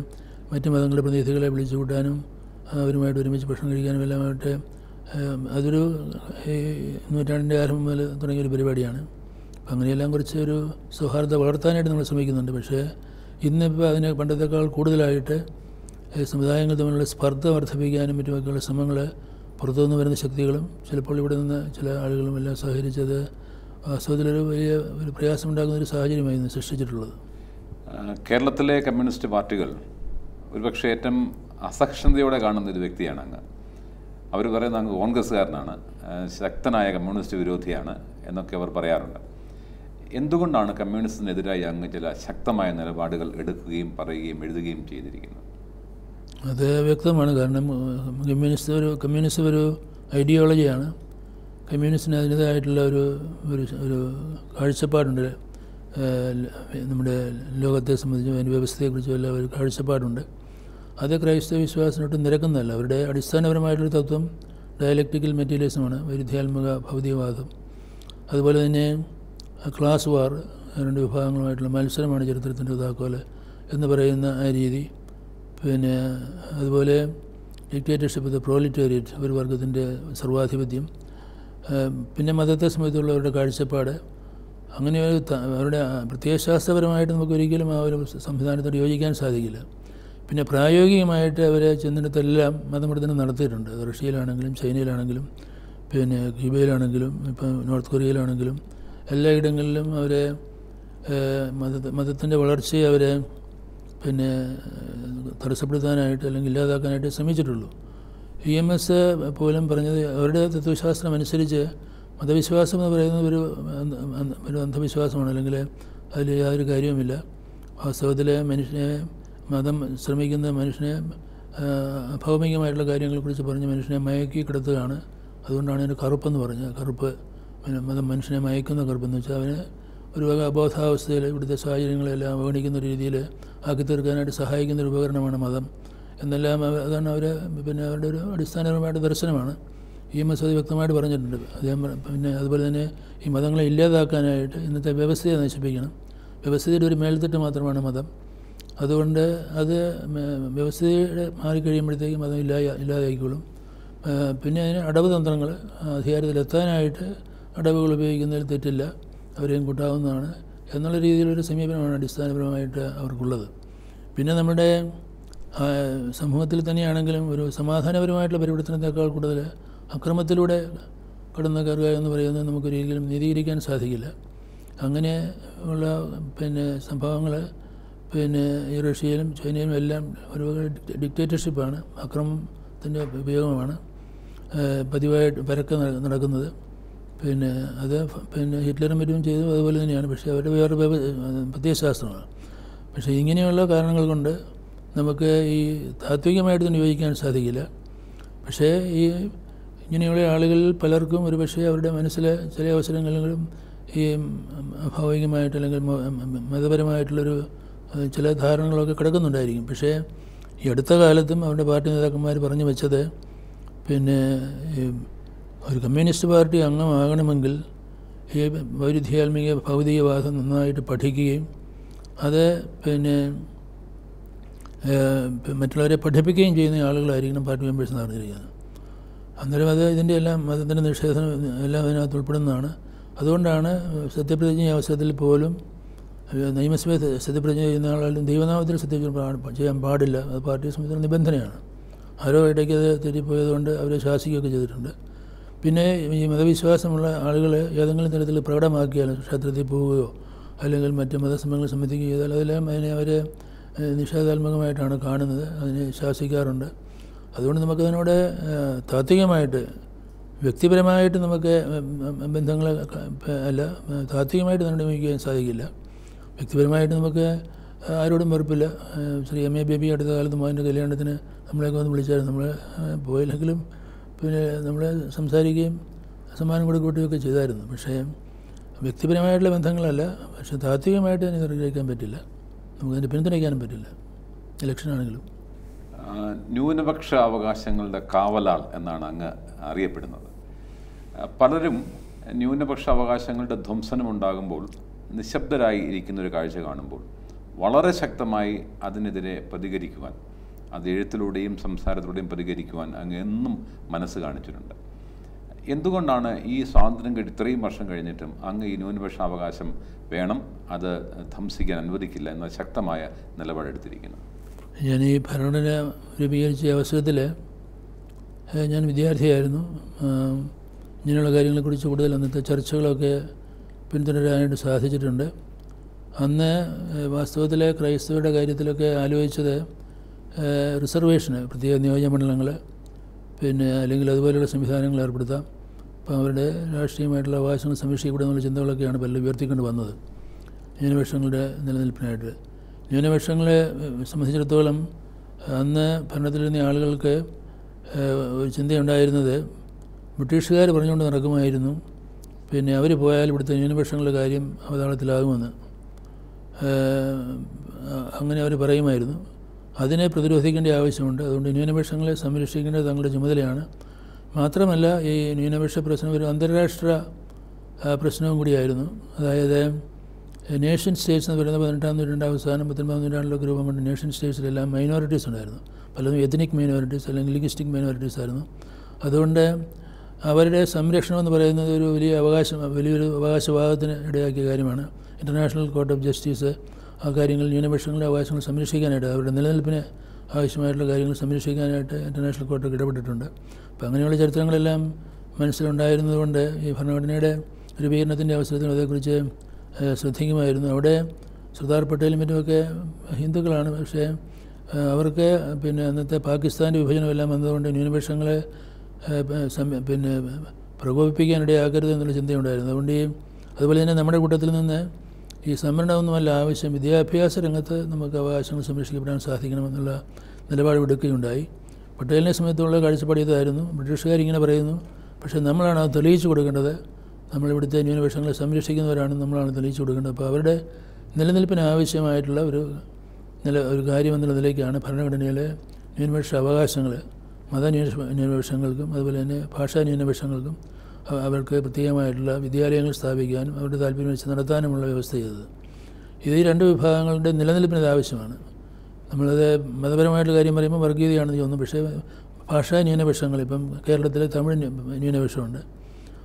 മറ്റ് മതങ്ങളുടെ പ്രതിനിധികളെ വിളിച്ചു കൂട്ടാനും അവരുമായിട്ട് ഒരുമിച്ച് ഭക്ഷണം കഴിക്കാനും എല്ലാമായിട്ട് അതൊരു നൂറ്റാണ്ടിൻ്റെ ആരംഭം മുതൽ തുടങ്ങിയൊരു പരിപാടിയാണ്. അപ്പം അങ്ങനെയെല്ലാം കുറച്ച് ഒരു സൗഹാർദ്ദം വളർത്താനായിട്ട് നമ്മൾ ശ്രമിക്കുന്നുണ്ട്. പക്ഷേ ഇന്നിപ്പോൾ അതിന് പണ്ടത്തേക്കാൾ കൂടുതലായിട്ട് സമുദായങ്ങൾ തമ്മിലുള്ള സ്പർദ്ധ വർദ്ധിപ്പിക്കാനും മറ്റുമൊക്കെയുള്ള ശ്രമങ്ങൾ പുറത്തുനിന്ന് വരുന്ന ശക്തികളും ചിലപ്പോൾ ഇവിടെ നിന്ന് ചില ആളുകളും എല്ലാം സഹകരിച്ചത് വാസ്തവത്തിലൊരു വലിയ ഒരു പ്രയാസമുണ്ടാകുന്ന ഒരു സാഹചര്യമായിരുന്നു സൃഷ്ടിച്ചിട്ടുള്ളത്. കേരളത്തിലെ കമ്മ്യൂണിസ്റ്റ് പാർട്ടികൾ ഒരുപക്ഷെ ഏറ്റവും അസഹിഷ്ണുതയോടെ കാണുന്ന ഒരു വ്യക്തിയാണ് അങ്ങ്. അവർ പറയുന്നത് അങ്ങ് കോൺഗ്രസ്സുകാരനാണ്, ശക്തനായ കമ്മ്യൂണിസ്റ്റ് വിരോധിയാണ് എന്നൊക്കെ അവർ പറയാറുണ്ട്. എന്തുകൊണ്ടാണ് കമ്മ്യൂണിസ്റ്റിനെതിരായി അങ്ങ് ചില ശക്തമായ നിലപാടുകൾ എടുക്കുകയും പറയുകയും എഴുതുകയും ചെയ്തിരിക്കുന്നത്? അത് വ്യക്തമാണ്. കാരണം കമ്മ്യൂണിസം ഒരു ഐഡിയോളജിയാണ്. കമ്മ്യൂണിസ്റ്റിന് അതിൻ്റേതായിട്ടുള്ള ഒരു കാഴ്ചപ്പാടുണ്ട്. നമ്മുടെ ലോകത്തെ സംബന്ധിച്ചും അതിൻ്റെ വ്യവസ്ഥയെക്കുറിച്ചും എല്ലാം ഒരു കാഴ്ചപ്പാടുണ്ട്. അത് ക്രൈസ്തവ വിശ്വാസത്തിനൊട്ടും നിരക്കുന്നതല്ല. അവരുടെ അടിസ്ഥാനപരമായിട്ടൊരു തത്വം ഡയലക്റ്റിക്കൽ മെറ്റീരിയലിസമാണ്, വൈരുദ്ധ്യാത്മക ഭൗതികവാദം. അതുപോലെ തന്നെ ക്ലാസ് വാർ, 2 വിഭാഗങ്ങളുമായിട്ടുള്ള മത്സരമാണ് ചരിത്രത്തിൻ്റെ താക്കോല് എന്ന് പറയുന്ന ആ രീതി. പിന്നെ അതുപോലെ ഡിക്റ്റേറ്റർഷിപ്പ്, ദ പ്രോലിറ്റേറിയറ്റ്, ഒരു വർഗത്തിൻ്റെ സർവാധിപത്യം. പിന്നെ മതത്തെ സംബന്ധിച്ചുള്ളവരുടെ കാഴ്ചപ്പാട്. അങ്ങനെ അവരുടെ പ്രത്യയശാസ്ത്രപരമായിട്ട് നമുക്ക് ഒരിക്കലും ആ ഒരു സംവിധാനത്തോട് യോജിക്കാൻ സാധിക്കില്ല. പിന്നെ പ്രായോഗികമായിട്ട് അവരെ ചെന്നിടത്തെല്ലാം മതമർദ്ദനം നടത്തിയിട്ടുണ്ട്. റഷ്യയിലാണെങ്കിലും ചൈനയിലാണെങ്കിലും പിന്നെ ക്യൂബയിലാണെങ്കിലും ഇപ്പം നോർത്ത് കൊറിയയിലാണെങ്കിലും എല്ലായിടങ്ങളിലും അവരെ മതത്തിൻ്റെ വളർച്ചയെ അവരെ പിന്നെ തടസ്സപ്പെടുത്താനായിട്ട് അല്ലെങ്കിൽ ഇല്ലാതാക്കാനായിട്ട് ശ്രമിച്ചിട്ടുള്ളൂ. EMS പോലും പറഞ്ഞത് അവരുടെ തത്വശാസ്ത്രം അനുസരിച്ച് മതവിശ്വാസം എന്ന് പറയുന്നത് ഒരു അന്ധവിശ്വാസമാണ്, അല്ലെങ്കിൽ അതിൽ യാതൊരു കാര്യവുമില്ല. വാസ്തവത്തിൽ മതം ശ്രമിക്കുന്ന മനുഷ്യനെ ഭൗമികമായിട്ടുള്ള കാര്യങ്ങളെക്കുറിച്ച് പറഞ്ഞ് മനുഷ്യനെ മയക്കി കിടത്തുകയാണ്. അതുകൊണ്ടാണ് അതിന് കറുപ്പെന്ന് പറഞ്ഞത്. കറുപ്പ് മതം മനുഷ്യനെ മയക്കുന്ന കറുപ്പെന്ന് വെച്ചാൽ അവന് ഒരു വക അബോധാവസ്ഥയിൽ ഇവിടുത്തെ സാഹചര്യങ്ങളെല്ലാം അവഗണിക്കുന്ന രീതിയിൽ ആക്കി തീർക്കാനായിട്ട് സഹായിക്കുന്ന ഒരു ഉപകരണമാണ് മതം എന്നെല്ലാം. അതാണ് പിന്നെ അവരുടെ ഒരു അടിസ്ഥാനപരമായിട്ട് ദർശനമാണ്. EMS അത് വ്യക്തമായിട്ട് പറഞ്ഞിട്ടുണ്ട്. അദ്ദേഹം പിന്നെ അതുപോലെ തന്നെ ഈ മതങ്ങളെ ഇല്ലാതാക്കാനായിട്ട് ഇന്നത്തെ വ്യവസ്ഥയെ നശിപ്പിക്കണം. വ്യവസ്ഥയുടെ ഒരു മേൽത്തട്ട് മാത്രമാണ് മതം. അതുകൊണ്ട് അത് വ്യവസ്ഥയുടെ മാറിക്കഴിയുമ്പോഴത്തേക്കും മതം ഇല്ലാതായിക്കോളും. പിന്നെ അതിന് അടവ് തന്ത്രങ്ങൾ, അധികാരത്തിലെത്താനായിട്ട് അടവുകൾ ഉപയോഗിക്കുന്നതിൽ തെറ്റില്ല, അവരെയും കൂട്ടാവുന്നതാണ് എന്നുള്ള രീതിയിലൊരു സമീപനമാണ് അടിസ്ഥാനപരമായിട്ട് അവർക്കുള്ളത്. പിന്നെ നമ്മുടെ സമൂഹത്തിൽ തന്നെയാണെങ്കിലും ഒരു സമാധാനപരമായിട്ടുള്ള പരിവർത്തനത്തെക്കാൾ കൂടുതൽ അക്രമത്തിലൂടെ കടന്നു കയറുക എന്ന് പറയുന്നത് നമുക്കൊരിക്കലും നീതീകരിക്കാൻ സാധിക്കില്ല. അങ്ങനെ ഉള്ള സംഭവങ്ങൾ ഈ റഷ്യയിലും ചൈനയിലും എല്ലാം ഒരു ഡിക്റ്റേറ്റർഷിപ്പാണ്, അക്രമത്തിൻ്റെ ഉപയോഗമാണ് പതിവായിട്ട് പരക്കെ നടക്കുന്നത്. അത് ഹിറ്റ്ലറും മറ്റും ചെയ്തു അതുപോലെ തന്നെയാണ്. പക്ഷേ അവരുടെ വേറെ പ്രത്യയശാസ്ത്രമാണ്. പക്ഷേ ഇങ്ങനെയുള്ള കാരണങ്ങൾ കൊണ്ട് നമുക്ക് ഈ താത്വികമായിട്ട് തന്നെ യോജിക്കാൻ സാധിക്കില്ല. പക്ഷേ ഈ ഇങ്ങനെയുള്ള ആളുകളിൽ പലർക്കും ഒരു പക്ഷേ അവരുടെ മനസ്സിൽ ചില അവസരങ്ങളിലും ഈ ഭാവികമായിട്ട് അല്ലെങ്കിൽ മതപരമായിട്ടുള്ളൊരു ചില ധാരണകളൊക്കെ കിടക്കുന്നുണ്ടായിരിക്കും. പക്ഷേ ഈ അടുത്ത കാലത്തും അവരുടെ പാർട്ടി നേതാക്കന്മാർ പറഞ്ഞു വെച്ചത് ഒരു കമ്മ്യൂണിസ്റ്റ് പാർട്ടി അംഗമാകണമെങ്കിൽ ഈ വൈരുദ്ധ്യാത്മിക ഭൗതികവാദം നന്നായിട്ട് പഠിക്കുകയും അത് മറ്റുള്ളവരെ പഠിപ്പിക്കുകയും ചെയ്യുന്ന ആളുകളായിരിക്കണം പാർട്ടി മെമ്പേഴ്സ് എന്ന് പറഞ്ഞിരിക്കുന്നത്. അന്നേരം അത് ഇതിൻ്റെ എല്ലാം മതത്തിൻ്റെ നിഷേധം എല്ലാം അതിനകത്ത് ഉൾപ്പെടുന്നതാണ്. അതുകൊണ്ടാണ് സത്യപ്രതിജ്ഞ അവസരത്തിൽ പോലും നിയമസഭ സത്യപ്രതിജ്ഞ ചെയ്യുന്ന ആളുകളും ദൈവനാമത്തിൽ സത്യപ്രതിജ്ഞ ചെയ്യാൻ പാടില്ല. അത് പാർട്ടി സംബന്ധിച്ച നിബന്ധനയാണ്. ആരോ ഇടയ്ക്ക് അത് തെറ്റിപ്പോയതുകൊണ്ട് അവരെ ശാസിക്കുകയൊക്കെ ചെയ്തിട്ടുണ്ട്. പിന്നെ ഈ മതവിശ്വാസമുള്ള ആളുകൾ ഏതെങ്കിലും തരത്തിൽ പ്രകടമാക്കിയാൽ, ക്ഷേത്രത്തിൽ പോവുകയോ അല്ലെങ്കിൽ മറ്റ് മതസമ്മേളനങ്ങൾ സംബന്ധിക്കുകയോ ചെയ്താൽ അതെല്ലാം അതിനെ അവർ നിഷേധാത്മകമായിട്ടാണ് കാണുന്നത്, അതിനെ ശാസിക്കാറുണ്ട്. അതുകൊണ്ട് നമുക്കതിനോട് താത്വികമായിട്ട് വ്യക്തിപരമായിട്ട് നമുക്ക് ബന്ധങ്ങൾ അല്ല, താത്വികമായിട്ട് നിർണ്ണയിക്കാൻ സാധിക്കില്ല. വ്യക്തിപരമായിട്ട് നമുക്ക് ആരോടും വെറുപ്പില്ല. ശ്രീ എം എ ബേബി അടുത്ത കാലത്ത് മോൻ്റെ കല്യാണത്തിന് നമ്മളെയൊക്കെ ഒന്ന് വിളിച്ചായിരുന്നു. നമ്മൾ പോയില്ലെങ്കിലും നമ്മൾ സംസാരിക്കുകയും സമ്മാനം കൊടുക്കുകയൊക്കെ ചെയ്തായിരുന്നു. പക്ഷേ വ്യക്തിപരമായിട്ടുള്ള ബന്ധങ്ങളല്ല, പക്ഷേ താത്വികമായിട്ട് അതിനെ നിർണ്ണയിക്കാൻ പറ്റില്ല, നമുക്കതിനെ പിന്തുണയ്ക്കാനും പറ്റില്ല, ഇലക്ഷനാണെങ്കിലും. ന്യൂനപക്ഷ അവകാശങ്ങളുടെ കാവലാൾ എന്നാണ് അങ്ങ് അറിയപ്പെടുന്നത്. പലരും ന്യൂനപക്ഷ അവകാശങ്ങളുടെ ധ്വംസനമുണ്ടാകുമ്പോൾ നിശബ്ദരായി ഇരിക്കുന്നൊരു കാഴ്ച കാണുമ്പോൾ വളരെ ശക്തമായി അതിനെതിരെ പ്രതികരിക്കുവാൻ, അത് എഴുത്തിലൂടെയും സംസാരത്തിലൂടെയും പ്രതികരിക്കുവാൻ അങ്ങ് എന്നും മനസ്സ് കാണിച്ചിട്ടുണ്ട്. എന്തുകൊണ്ടാണ് ഈ സ്വാതന്ത്ര്യം കഴിഞ്ഞ് ഇത്രയും വർഷം കഴിഞ്ഞിട്ടും അങ്ങ് ഈ ന്യൂനപക്ഷ അവകാശം വേണം, അത് ധ്വംസിക്കാൻ അനുവദിക്കില്ല എന്ന ശക്തമായ നിലപാടെടുത്തിരിക്കുന്നത്? ഞാൻ ഈ ഭരണഘടന രൂപീകരിച്ച അവസരത്തിൽ ഞാൻ വിദ്യാർത്ഥിയായിരുന്നു. ഇങ്ങനെയുള്ള കാര്യങ്ങളെക്കുറിച്ച് കൂടുതൽ അന്നത്തെ ചർച്ചകളൊക്കെ പിന്തുടരാനായിട്ട് സാധിച്ചിട്ടുണ്ട്. അന്ന് വാസ്തവത്തിൽ ക്രൈസ്തവരുടെ കാര്യത്തിലൊക്കെ ആലോചിച്ചത് റിസർവേഷന്, പ്രത്യേക നിയോജകമണ്ഡലങ്ങൾ അല്ലെങ്കിൽ അതുപോലെയുള്ള സംവിധാനങ്ങൾ ഏർപ്പെടുത്താം, അപ്പോൾ അവരുടെ രാഷ്ട്രീയമായിട്ടുള്ള അവകാശങ്ങൾ സംരക്ഷിക്കപ്പെടുക എന്നുള്ള ചിന്തകളൊക്കെയാണ് പലരും ഉയർത്തിക്കൊണ്ട് വന്നത് ന്യൂനപക്ഷങ്ങളുടെ നിലനിൽപ്പിനായിട്ട്. ന്യൂനപക്ഷങ്ങളെ സംബന്ധിച്ചിടത്തോളം അന്ന് ഭരണത്തിലിരുന്ന ആളുകൾക്ക് ഒരു ചിന്തയുണ്ടായിരുന്നത് ബ്രിട്ടീഷുകാർ പറഞ്ഞുകൊണ്ട് നടക്കുമായിരുന്നു, അവർ പോയാൽ ഇവിടുത്തെ ന്യൂനപക്ഷങ്ങളുടെ കാര്യം അവതാളത്തിലാകുമെന്ന് അങ്ങനെ അവർ പറയുമായിരുന്നു. അതിനെ പ്രതിരോധിക്കേണ്ട ആവശ്യമുണ്ട്. അതുകൊണ്ട് ന്യൂനപക്ഷങ്ങളെ സംരക്ഷിക്കേണ്ടത് തങ്ങളുടെ ചുമതലയാണ്. മാത്രമല്ല ഈ ന്യൂനപക്ഷ പ്രശ്നം ഒരു അന്താരാഷ്ട്ര പ്രശ്നവും കൂടിയായിരുന്നു. അതായത് നേഷൻ സ്റ്റേറ്റ്സ് എന്ന് പറയുന്നത് 18-ാം നൂറ്റാണ്ട് അവസാനം 19-ാം നൂറ്റാണ്ടിലൊക്കെ രൂപം കൊണ്ട് നേഷൻ സ്റ്റേറ്റ്സിലെല്ലാം മൈനോറിറ്റീസ് ഉണ്ടായിരുന്നു. പലതും എത്നിക് മൈനോറിറ്റീസ് അല്ലെങ്കിൽ ലിംഗ്വിസ്റ്റിക് മൈനോറിറ്റീസ് ആയിരുന്നു. അതുകൊണ്ട് അവരുടെ സംരക്ഷണം എന്ന് പറയുന്നത് ഒരു വലിയൊരു അവകാശവാദത്തിന് ഇടയാക്കിയ കാര്യമാണ്. ഇൻ്റർനാഷണൽ കോർട്ട് ഓഫ് ജസ്റ്റിസ് ആ കാര്യങ്ങൾ ന്യൂനപക്ഷങ്ങളുടെ അവകാശങ്ങൾ സംരക്ഷിക്കാനായിട്ട്, അവരുടെ നിലനിൽപ്പിന് ആവശ്യമായിട്ടുള്ള കാര്യങ്ങൾ സംരക്ഷിക്കാനായിട്ട് ഇൻ്റർനാഷണൽ കോർട്ടൊക്കെ ഇടപെട്ടിട്ടുണ്ട്. അപ്പോൾ അങ്ങനെയുള്ള ചരിത്രങ്ങളെല്ലാം മനസ്സിലുണ്ടായിരുന്നതുകൊണ്ട് ഈ ഭരണഘടനയുടെ രൂപീകരണത്തിൻ്റെ അവസരത്തിൽ അതേക്കുറിച്ച് ശ്രദ്ധിക്കുമായിരുന്നു. അവിടെ സർദാർ പട്ടേലും മറ്റുമൊക്കെ ഹിന്ദുക്കളാണ്. പക്ഷേ അവർക്ക് അന്നത്തെ പാകിസ്ഥാൻ്റെ വിഭജനമെല്ലാം വന്നതുകൊണ്ട് ന്യൂനപക്ഷങ്ങളെ പ്രകോപിപ്പിക്കാനിടയാക്കരുത് എന്നുള്ള ചിന്തയുണ്ടായിരുന്നു. അതുകൊണ്ട് അതുപോലെ തന്നെ നമ്മുടെ കൂട്ടത്തിൽ നിന്ന് ഈ സംവരണമൊന്നുമല്ല ആവശ്യം, വിദ്യാഭ്യാസ രംഗത്ത് നമുക്ക് അവകാശങ്ങൾ സംരക്ഷിക്കപ്പെടാൻ സാധിക്കണമെന്നുള്ള നിലപാടെടുക്കുകയുണ്ടായി. പട്ടേലിനെ സംബന്ധിച്ചുള്ള കാഴ്ചപ്പാട് ഇതായിരുന്നു. ബ്രിട്ടീഷുകാരിങ്ങനെ പറയുന്നു, പക്ഷേ നമ്മളാണ് അത് തെളിയിച്ചു കൊടുക്കേണ്ടത്, നമ്മളിവിടുത്തെ ന്യൂനപക്ഷങ്ങളെ സംരക്ഷിക്കുന്നവരാണ്, നമ്മളാണ് തെളിയിച്ചു കൊടുക്കേണ്ടത്. അപ്പോൾ അവരുടെ നിലനിൽപ്പിന് ആവശ്യമായിട്ടുള്ള ഒരു കാര്യം എന്നുള്ള നിലയ്ക്കാണ് ഭരണഘടനയിലെ ന്യൂനപക്ഷ അവകാശങ്ങൾ ന്യൂനപക്ഷങ്ങൾക്കും അതുപോലെ തന്നെ ഭാഷാ ന്യൂനപക്ഷങ്ങൾക്കും അവർക്ക് പ്രത്യേകമായിട്ടുള്ള വിദ്യാലയങ്ങൾ സ്ഥാപിക്കാനും അവരുടെ താല്പര്യം വെച്ച് നടത്താനുമുള്ള വ്യവസ്ഥ ചെയ്തത്. ഇത് ഈ രണ്ട് വിഭാഗങ്ങളുടെ നിലനിൽപ്പിന് ഇത് ആവശ്യമാണ്. നമ്മളത് മതപരമായിട്ടുള്ള കാര്യം പറയുമ്പോൾ വർഗീയതയാണെന്ന് തോന്നുന്നു. പക്ഷേ ഭാഷാ ന്യൂനപക്ഷങ്ങൾ, ഇപ്പം കേരളത്തിൽ തമിഴ് ന്യൂനപക്ഷമുണ്ട്.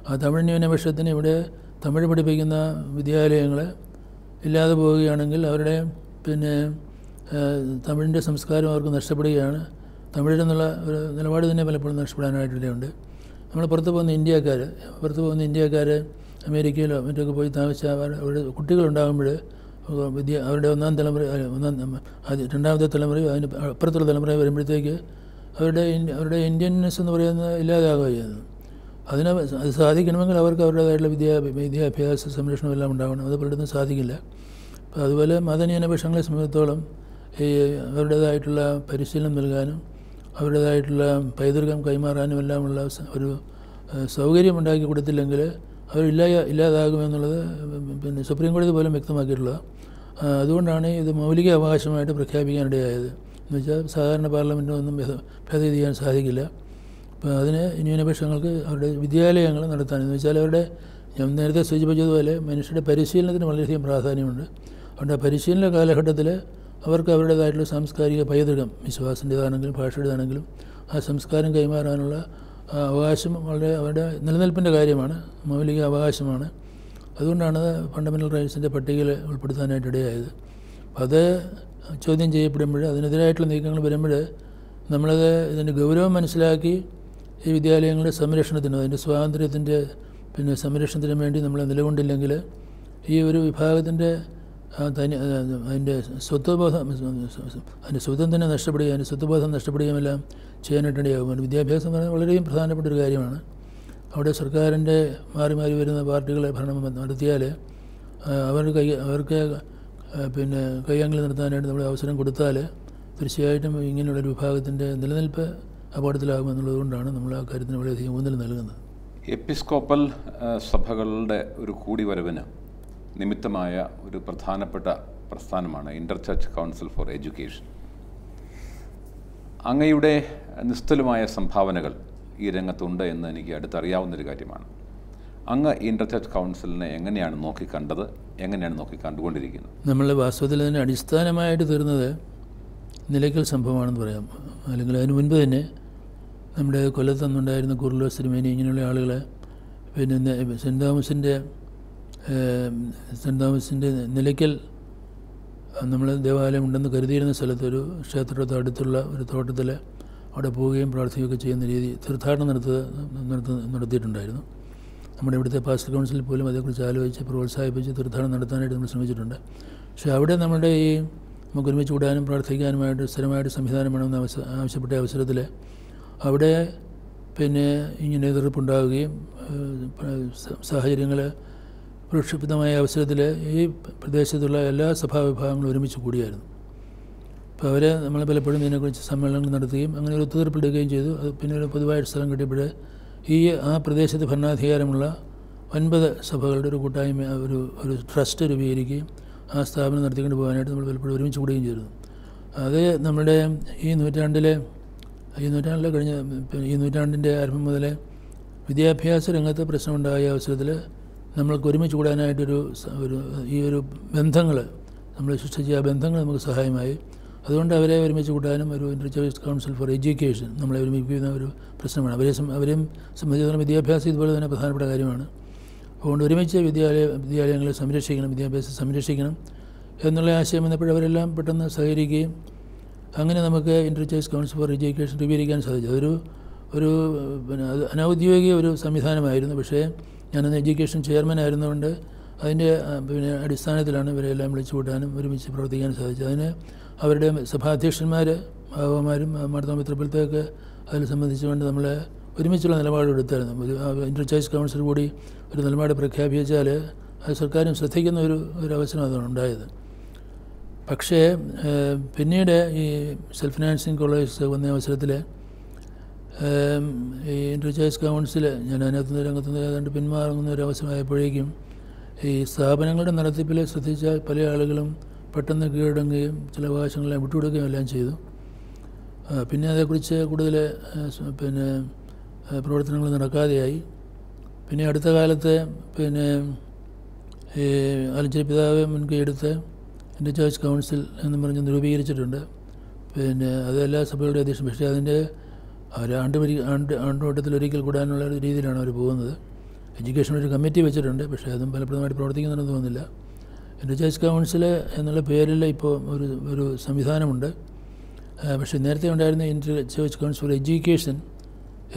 ആ തമിഴ് ന്യൂനപക്ഷത്തിന് ഇവിടെ തമിഴ് പഠിപ്പിക്കുന്ന വിദ്യാലയങ്ങൾ ഇല്ലാതെ പോവുകയാണെങ്കിൽ അവരുടെ തമിഴിൻ്റെ സംസ്കാരം അവർക്ക് നഷ്ടപ്പെടുകയാണ്. തമിഴിലെന്നുള്ള ഒരു നിലപാട് തന്നെ പലപ്പോഴും നഷ്ടപ്പെടാനായിട്ടിടയുണ്ട്. നമ്മൾ പുറത്ത് പോകുന്ന ഇന്ത്യക്കാർ അമേരിക്കയിലോ മറ്റൊക്കെ പോയി താമസിച്ച അവരുടെ കുട്ടികളുണ്ടാകുമ്പോൾ അവരുടെ രണ്ടാമത്തെ തലമുറയോ അതിന് അപ്പുറത്തുള്ള തലമുറയോ വരുമ്പോഴത്തേക്ക് അവരുടെ ഇന്ത്യൻനെസ് എന്ന് പറയുന്നത് ഇല്ലാതാകുകയാണ്. അത് സാധിക്കണമെങ്കിൽ അവർക്ക് അവരുടേതായിട്ടുള്ള വിദ്യാഭ്യാസ സംരക്ഷണം എല്ലാം ഉണ്ടാവണം. അത് പലയിടത്തും സാധിക്കില്ല. അപ്പോൾ അതുപോലെ മതന്യൂനപക്ഷങ്ങളെ സംബന്ധിച്ചിടത്തോളം അവരുടേതായിട്ടുള്ള പരിശീലനം നൽകാനും അവരുടേതായിട്ടുള്ള പൈതൃകം കൈമാറാനും എല്ലാമുള്ള ഒരു സൗകര്യം ഉണ്ടാക്കി കൊടുത്തില്ലെങ്കിൽ അവർ ഇല്ലാതാകുമെന്നുള്ളത് സുപ്രീം കോടതി പോലും വ്യക്തമാക്കിയിട്ടുള്ളത്. അതുകൊണ്ടാണ് ഇത് മൗലിക അവകാശമായിട്ട് പ്രഖ്യാപിക്കാനിടയായത്. എന്ന് വെച്ചാൽ സാധാരണ പാർലമെൻറ്റൊന്നും ഭേദഗതി ചെയ്യാൻ സാധിക്കില്ല. അപ്പോൾ അതിന് ന്യൂനപക്ഷങ്ങൾക്ക് അവരുടെ വിദ്യാലയങ്ങൾ നടത്താൻ, എന്ന് വെച്ചാൽ അവരുടെ, ഞാൻ നേരത്തെ സൂചിപ്പിച്ചതുപോലെ മനുഷ്യരുടെ പരിശീലനത്തിന് വളരെയധികം പ്രാധാന്യമുണ്ട്. അതുകൊണ്ട് ആ പരിശീലന കാലഘട്ടത്തിൽ അവർക്ക് അവരുടേതായിട്ടുള്ള സാംസ്കാരിക പൈതൃകം, വിശ്വാസത്തിൻ്റേതാണെങ്കിലും ഭാഷയുടേതാണെങ്കിലും ആ സംസ്കാരം കൈമാറാനുള്ള അവകാശം അവരുടെ നിലനിൽപ്പിൻ്റെ കാര്യമാണ്, മൗലിക അവകാശമാണ്. അതുകൊണ്ടാണ് ഫണ്ടമെൻ്റൽ റൈറ്റ്സിൻ്റെ പട്ടികയിൽ ഉൾപ്പെടുത്താനായിട്ട് ഇടയായത്. അത് ചോദ്യം ചെയ്യപ്പെടുമ്പോൾ, അതിനെതിരായിട്ടുള്ള നീക്കങ്ങൾ വരുമ്പോൾ നമ്മളത് ഇതിൻ്റെ ഗൗരവം മനസ്സിലാക്കി ഈ വിദ്യാലയങ്ങളുടെ സംരക്ഷണത്തിനും അതിൻ്റെ സ്വാതന്ത്ര്യത്തിൻ്റെ സംരക്ഷണത്തിനും വേണ്ടി നമ്മൾ നിലകൊണ്ടില്ലെങ്കിൽ ഈ ഒരു വിഭാഗത്തിൻ്റെ അതിൻ്റെ സ്വത്വം തന്നെ നഷ്ടപ്പെടുകയും അതിൻ്റെ സ്വത്വബോധം നഷ്ടപ്പെടുകയും എല്ലാം ചെയ്യാനായിട്ടിടയാകും. വിദ്യാഭ്യാസം എന്ന് പറയുന്നത് വളരെയും പ്രധാനപ്പെട്ട ഒരു കാര്യമാണ്. അവിടെ സർക്കാരിൻ്റെ മാറി മാറി വരുന്ന പാർട്ടികളെ ഭരണം നടത്തിയാൽ അവർക്ക് കയ്യാങ്കളി നടത്താനായിട്ട് നമ്മൾ അവസരം കൊടുത്താൽ തീർച്ചയായിട്ടും ഇങ്ങനെയുള്ളൊരു വിഭാഗത്തിൻ്റെ നിലനിൽപ്പ് അപകടത്തിലാകുമെന്നുള്ളത് കൊണ്ടാണ് നമ്മൾ ആ കാര്യത്തിന് വളരെയധികം ഊന്നൽ നൽകുന്നത്. എപ്പിസ്കോപ്പൽ സഭകളുടെ ഒരു കൂടിവരവിന് നിമിത്തമായ ഒരു പ്രധാനപ്പെട്ട പ്രസ്ഥാനമാണ് Inter church council for education. അങ്ങയുടെ നിസ്തുലമായ സംഭാവനകൾ ഈ രംഗത്തുണ്ട് എന്ന് എനിക്ക് അടുത്തറിയാവുന്നൊരു കാര്യമാണ്. അങ്ങ് ഇന്റർ ചർച്ച് കൗൺസിലിനെ എങ്ങനെയാണ് നോക്കിക്കണ്ടത്, എങ്ങനെയാണ് നോക്കിക്കണ്ടുകൊണ്ടിരിക്കുന്നത്? നമ്മൾ വാസ്തവത്തിൽ അതിന് അടിസ്ഥാനമായിട്ട് തീർന്നത് നിലയ്ക്കൽ സംഭവമാണെന്ന് പറയാം. അല്ലെങ്കിൽ അതിന് മുൻപ് തന്നെ നമ്മുടെ കൊല്ലത്തുനിന്നുണ്ടായിരുന്ന കുർലോസ് തിരുമേനി ഇങ്ങനെയുള്ള ആളുകളെ സെൻറ്റ് തോമസിൻ്റെ നിലയ്ക്കൽ നമ്മൾ ദേവാലയം ഉണ്ടെന്ന് കരുതിയിരുന്ന സ്ഥലത്ത് ഒരു ക്ഷേത്രത്തെ അടുത്തുള്ള ഒരു തോട്ടത്തിൽ അവിടെ പോവുകയും പ്രാർത്ഥിക്കുകയൊക്കെ ചെയ്യുന്ന രീതി തീർത്ഥാടനം നടത്തിയിട്ടുണ്ടായിരുന്നു. നമ്മുടെ ഇവിടുത്തെ പാസ്റ്റർ കൗൺസിലിൽ പോലും അതേക്കുറിച്ച് ആലോചിച്ച് പ്രോത്സാഹിപ്പിച്ച് തീർത്ഥാടനം നടത്താനായിട്ട് നമ്മൾ ശ്രമിച്ചിട്ടുണ്ട്. പക്ഷേ അവിടെ നമ്മുടെ നമുക്ക് ഒരുമിച്ച് കൂടാനും പ്രാർത്ഥിക്കാനുമായിട്ട് സ്ഥിരമായിട്ട് സംവിധാനം വേണമെന്ന് ആവശ്യപ്പെട്ട അവസരത്തിൽ അവിടെ ഇങ്ങനെ എതിർപ്പുണ്ടാവുകയും സാഹചര്യങ്ങൾ പ്രക്ഷുബ്ധമായ അവസരത്തിൽ ഈ പ്രദേശത്തുള്ള എല്ലാ സഭാവിഭാഗങ്ങളും ഒരുമിച്ച് കൂടിയായിരുന്നു. അപ്പോൾ അവരെ നമ്മൾ പലപ്പോഴും ഇതിനെക്കുറിച്ച് സമ്മേളനങ്ങൾ നടത്തുകയും അങ്ങനെ ഒരു ഒത്തുതീർപ്പെടുകയും ചെയ്തു. അത് പിന്നെ ഒരു പൊതുവായിട്ട് സ്ഥലം കിട്ടിയപ്പോൾ ആ പ്രദേശത്ത് ഭരണാധികാരമുള്ള 9 സഭകളുടെ ഒരു കൂട്ടായ്മ, ഒരു ട്രസ്റ്റ് രൂപീകരിക്കുകയും ആ സ്ഥാപനം നടത്തിക്കൊണ്ട് പോകാനായിട്ട് നമ്മൾ പലപ്പോഴും ഒരുമിച്ച് കൂടുകയും ചെയ്തു. അത് നമ്മുടെ ഈ നൂറ്റാണ്ടിലെ നൂറ്റാണ്ടിൻ്റെ ആരംഭം മുതലേ വിദ്യാഭ്യാസ രംഗത്ത് പ്രശ്നമുണ്ടായ അവസരത്തിൽ നമ്മൾക്ക് ഒരുമിച്ച് കൂടാനായിട്ടൊരു ഈ ഒരു ബന്ധങ്ങൾ നമ്മൾ സൃഷ്ടിച്ച ആ ബന്ധങ്ങൾ നമുക്ക് സഹായമായി. അതുകൊണ്ട് അവരെ ഒരുമിച്ച് കൂട്ടാനും ഒരു Inter church council for education നമ്മളെ ഒരുമിപ്പിക്കുന്ന ഒരു പ്രശ്നമാണ്. അവരെയും സംബന്ധിച്ചിടത്തോളം വിദ്യാഭ്യാസം ഇതുപോലെ തന്നെ പ്രധാനപ്പെട്ട കാര്യമാണ്. അതുകൊണ്ട് ഒരുമിച്ച് വിദ്യാലയങ്ങളെ സംരക്ഷിക്കണം, വിദ്യാഭ്യാസം സംരക്ഷിക്കണം എന്നുള്ള ആശയം വന്നപ്പോൾ അവരെല്ലാം പെട്ടെന്ന് സഹകരിക്കുകയും അങ്ങനെ നമുക്ക് Inter church council for education രൂപീകരിക്കാൻ സാധിച്ചു. അതൊരു അനൗദ്യോഗിക ഒരു സംവിധാനമായിരുന്നു. പക്ഷേ ഞാനന്ന് എഡ്യൂക്കേഷൻ ചെയർമാൻ ആയിരുന്നുകൊണ്ട് അതിൻ്റെ അടിസ്ഥാനത്തിലാണ് ഇവരെല്ലാം വിളിച്ചു കൂട്ടാനും ഒരുമിച്ച് പ്രവർത്തിക്കാനും സാധിച്ചത്. അതിന് അവരുടെ സഭാധ്യക്ഷന്മാർ ഭാഗവന്മാരും മാർത്തോമാ മെത്രാപ്പൊലീത്തയൊക്കെ അതിൽ സംബന്ധിച്ചുകൊണ്ട് നമ്മൾ ഒരുമിച്ചുള്ള നിലപാടെടുത്തായിരുന്നു. ഇന്റർ ചർച്ച് കൗൺസിൽ കൂടി ഒരു നിലപാട് പ്രഖ്യാപിച്ചാൽ അത് സർക്കാരും ശ്രദ്ധിക്കുന്ന ഒരു അവസരം അതാണ് ഉണ്ടായത്. പക്ഷേ പിന്നീട് ഈ സെൽഫ് ഫിനാൻസിങ് കോളേജ് വന്ന അവസരത്തിൽ ഈ ഇന്റർ ചർച്ച് കൗൺസിൽ ഞാൻ അതിനകത്തുനിന്ന് രംഗത്തുനിന്ന് ഏതാണ്ട് പിന്മാറുന്ന ഒരു അവസരമായപ്പോഴേക്കും ഈ സ്ഥാപനങ്ങളുടെ നടത്തിപ്പിൽ ശ്രദ്ധിച്ചാൽ പല ആളുകളും പെട്ടെന്ന് കീഴടങ്ങുകയും ചില അവകാശങ്ങളെല്ലാം വിട്ടുകൊടുക്കുകയും എല്ലാം ചെയ്തു. പിന്നെ അതേക്കുറിച്ച് കൂടുതൽ പ്രവർത്തനങ്ങൾ നടക്കാതെയായി. പിന്നെ അടുത്ത കാലത്ത് ഈ ആലഞ്ചേരി പിതാവ് മുൻകൈ എടുത്ത് ഇന്ത്യൻ ചർച്ച് കൗൺസിൽ എന്ന് പറഞ്ഞ് രൂപീകരിച്ചിട്ടുണ്ട്. പിന്നെ അത് എല്ലാ സഭകളുടെ അധ്യക്ഷൻ. പക്ഷേ അതിൻ്റെ ആണ്ടുവട്ടത്തിലൊരിക്കൽ കൂടാനുള്ള ഒരു രീതിയിലാണ് അവർ പോകുന്നത്. എഡ്യൂക്കേഷൻ ഒരു കമ്മിറ്റി വെച്ചിട്ടുണ്ട്, പക്ഷേ അതും ഫലപ്രദമായിട്ട് പ്രവർത്തിക്കുന്നുണ്ടെന്ന് തോന്നുന്നില്ല. ഇന്ത്യൻ ചർച്ച് കൗൺസിൽ എന്നുള്ള പേരിൽ ഇപ്പോൾ ഒരു സംവിധാനമുണ്ട്. പക്ഷേ നേരത്തെ ഉണ്ടായിരുന്ന Indian church council for education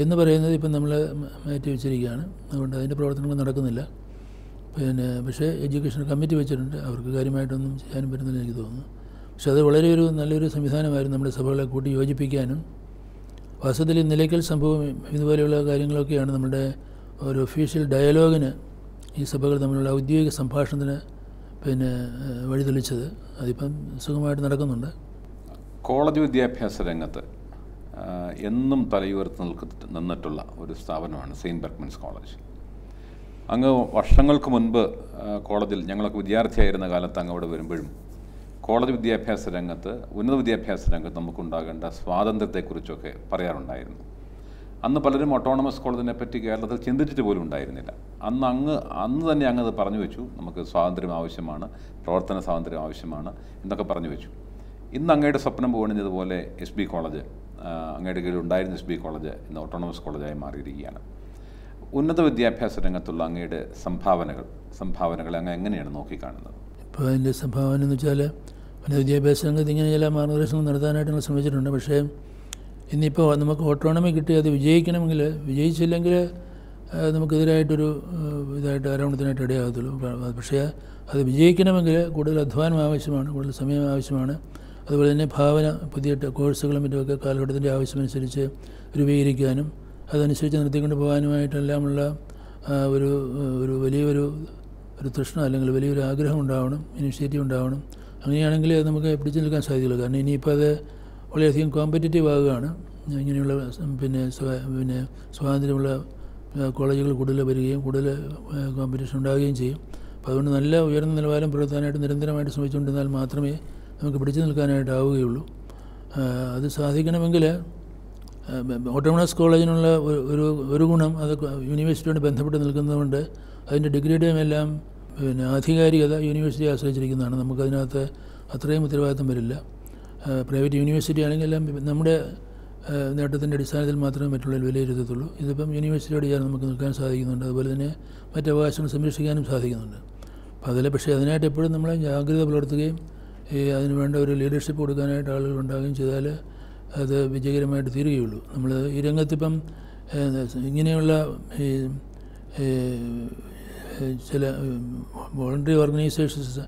എന്ന് പറയുന്നത് ഇപ്പം നമ്മൾ മാറ്റി വെച്ചിരിക്കുകയാണ്. അതുകൊണ്ട് അതിൻ്റെ പ്രവർത്തനങ്ങൾ നടക്കുന്നില്ല. പക്ഷേ എഡ്യൂക്കേഷൻ കമ്മിറ്റി വെച്ചിട്ടുണ്ട്. അവർക്ക് കാര്യമായിട്ടൊന്നും ചെയ്യാനും പറ്റുന്നില്ല എനിക്ക് തോന്നുന്നു. പക്ഷേ അത് വളരെ നല്ലൊരു സംവിധാനമായിരുന്നു നമ്മുടെ സഭകളെ കൂട്ടി യോജിപ്പിക്കാനും. വാസ്തവത്തിൽ നിലയ്ക്കൽ സംഭവം ഇതുപോലെയുള്ള കാര്യങ്ങളൊക്കെയാണ് നമ്മുടെ ഒരു ഒഫീഷ്യൽ ഡയലോഗിന്, ഈ സഭകൾ തമ്മിലുള്ള ഔദ്യോഗിക സംഭാഷണത്തിന് വഴിതെളിച്ചത്. അതിപ്പം സുഖമായിട്ട് നടക്കുന്നുണ്ട്. കോളേജ് വിദ്യാഭ്യാസ രംഗത്ത് എന്നും തലയുയർത്തി നിന്നിട്ടുള്ള ഒരു സ്ഥാപനമാണ് സെയിൻറ്റ് ബെർഗ്മൻസ് കോളേജ്. അങ്ങ് വർഷങ്ങൾക്ക് മുൻപ് കോളേജിൽ ഞങ്ങളൊക്കെ വിദ്യാർത്ഥിയായിരുന്ന കാലത്ത് അങ്ങ് അവിടെ വരുമ്പോഴും കോളേജ് വിദ്യാഭ്യാസ രംഗത്ത്, ഉന്നത വിദ്യാഭ്യാസ രംഗത്ത് നമുക്കുണ്ടാകേണ്ട സ്വാതന്ത്ര്യത്തെക്കുറിച്ചൊക്കെ പറയാറുണ്ടായിരുന്നു. അന്ന് പലരും ഓട്ടോണമസ് കോളേജിനെ പറ്റി കേരളത്തിൽ ചിന്തിച്ചിട്ട് പോലും ഉണ്ടായിരുന്നില്ല. അന്ന് തന്നെ അങ്ങ് അത് പറഞ്ഞു വെച്ചു, നമുക്ക് സ്വാതന്ത്ര്യം ആവശ്യമാണ്, പ്രവർത്തന സ്വാതന്ത്ര്യം ആവശ്യമാണ് എന്നൊക്കെ പറഞ്ഞു വെച്ചു. ഇന്ന് അങ്ങയുടെ സ്വപ്നം പോകുന്നതുപോലെ SB കോളേജ്, അങ്ങയുടെ കീഴിൽ ഉണ്ടായിരുന്ന SB കോളേജ് ഇന്ന് ഓട്ടോണമസ് കോളേജായി മാറിയിരിക്കുകയാണ്. ഉന്നത വിദ്യാഭ്യാസ രംഗത്തുള്ള അങ്ങയുടെ സംഭാവനകളെ അങ്ങ് എങ്ങനെയാണ് നോക്കിക്കാണുന്നത്? ഇപ്പോൾ അതിൻ്റെ സംഭാവന എന്ന് വെച്ചാൽ ഉന്നത വിദ്യാഭ്യാസ രംഗത്ത് ഇങ്ങനെ ചില മാർഗദർശനങ്ങൾ നടത്താനായിട്ട് നമ്മൾ ശ്രമിച്ചിട്ടുണ്ട്. പക്ഷേ ഇന്നിപ്പോൾ നമുക്ക് ഓട്ടോണമി കിട്ടി അത് വിജയിക്കണമെങ്കിൽ, വിജയിച്ചില്ലെങ്കിൽ നമുക്കെതിരായിട്ടൊരു ആരോപണത്തിനായിട്ട് ഇടയാകത്തുള്ളൂ. പക്ഷേ അത് വിജയിക്കണമെങ്കിൽ കൂടുതൽ അധ്വാനം ആവശ്യമാണ്, കൂടുതൽ സമയം ആവശ്യമാണ്. അതുപോലെ തന്നെ ഭാവന, പുതിയ കോഴ്സുകളും മറ്റുമൊക്കെ കാലഘട്ടത്തിൻ്റെ ആവശ്യമനുസരിച്ച് രൂപീകരിക്കാനും അതനുസരിച്ച് നിർത്തിക്കൊണ്ട് പോകാനുമായിട്ടെല്ലാമുള്ള ഒരു വലിയൊരു തൃഷ്ണ അല്ലെങ്കിൽ വലിയൊരു ആഗ്രഹം ഉണ്ടാവണം, ഇനിഷ്യേറ്റീവ് ഉണ്ടാവണം. അങ്ങനെയാണെങ്കിൽ അത് നമുക്ക് പിടിച്ചു നിൽക്കാൻ സാധിക്കുള്ളൂ. കാരണം ഇനിയിപ്പോൾ അത് വളരെയധികം കോമ്പറ്റീറ്റീവ് ആകുകയാണ്. ഇങ്ങനെയുള്ള സ്വാതന്ത്ര്യമുള്ള കോളേജുകൾ കൂടുതൽ വരികയും കൂടുതൽ കോമ്പറ്റീഷൻ ഉണ്ടാവുകയും ചെയ്യും. അപ്പോൾ അതുകൊണ്ട് നല്ല ഉയർന്ന നിലവാരം പുലർത്താനായിട്ട് നിരന്തരമായിട്ട് ശ്രമിച്ചുകൊണ്ടിരുന്നാൽ മാത്രമേ നമുക്ക് പിടിച്ചു നിൽക്കാനായിട്ടാവുകയുള്ളൂ. അത് സാധിക്കണമെങ്കിൽ ഓട്ടോണമസ് കോളേജിനുള്ള ഒരു ഗുണം, അത് യൂണിവേഴ്സിറ്റിയോട് ബന്ധപ്പെട്ട് നിൽക്കുന്നതുകൊണ്ട് അതിൻ്റെ ഡിഗ്രിയുടെയും എല്ലാം ആധികാരികത യൂണിവേഴ്സിറ്റിയെ ആശ്രയിച്ചിരിക്കുന്നതാണ്. നമുക്കതിനകത്ത് അത്രയും ഉത്തരവാദിത്വം വരില്ല. പ്രൈവറ്റ് യൂണിവേഴ്സിറ്റി ആണെങ്കിൽ എല്ലാം നമ്മുടെ നേട്ടത്തിൻ്റെ അടിസ്ഥാനത്തിൽ മാത്രമേ മറ്റുള്ളവർ വിലയിരുത്തത്തുള്ളൂ. ഇതിപ്പം യൂണിവേഴ്സിറ്റിയോട് ചേർന്ന് നമുക്ക് നിൽക്കാൻ സാധിക്കുന്നുണ്ട്. അതുപോലെ തന്നെ മറ്റ് അവകാശങ്ങൾ സംരക്ഷിക്കാനും സാധിക്കുന്നുണ്ട്. അപ്പോൾ പക്ഷേ അതിനായിട്ട് എപ്പോഴും നമ്മൾ ജാഗ്രത പുലർത്തുകയും അതിന് വേണ്ട ഒരു ലീഡർഷിപ്പ് കൊടുക്കാനായിട്ട് ആളുകൾ ഉണ്ടാകുകയും ചെയ്താൽ അത് വിജയകരമായിട്ട് തീരുകയുള്ളൂ. നമ്മൾ ഈ രംഗത്തിപ്പം ഇങ്ങനെയുള്ള ചില വോളണ്ടറി ഓർഗനൈസേഷൻസ്,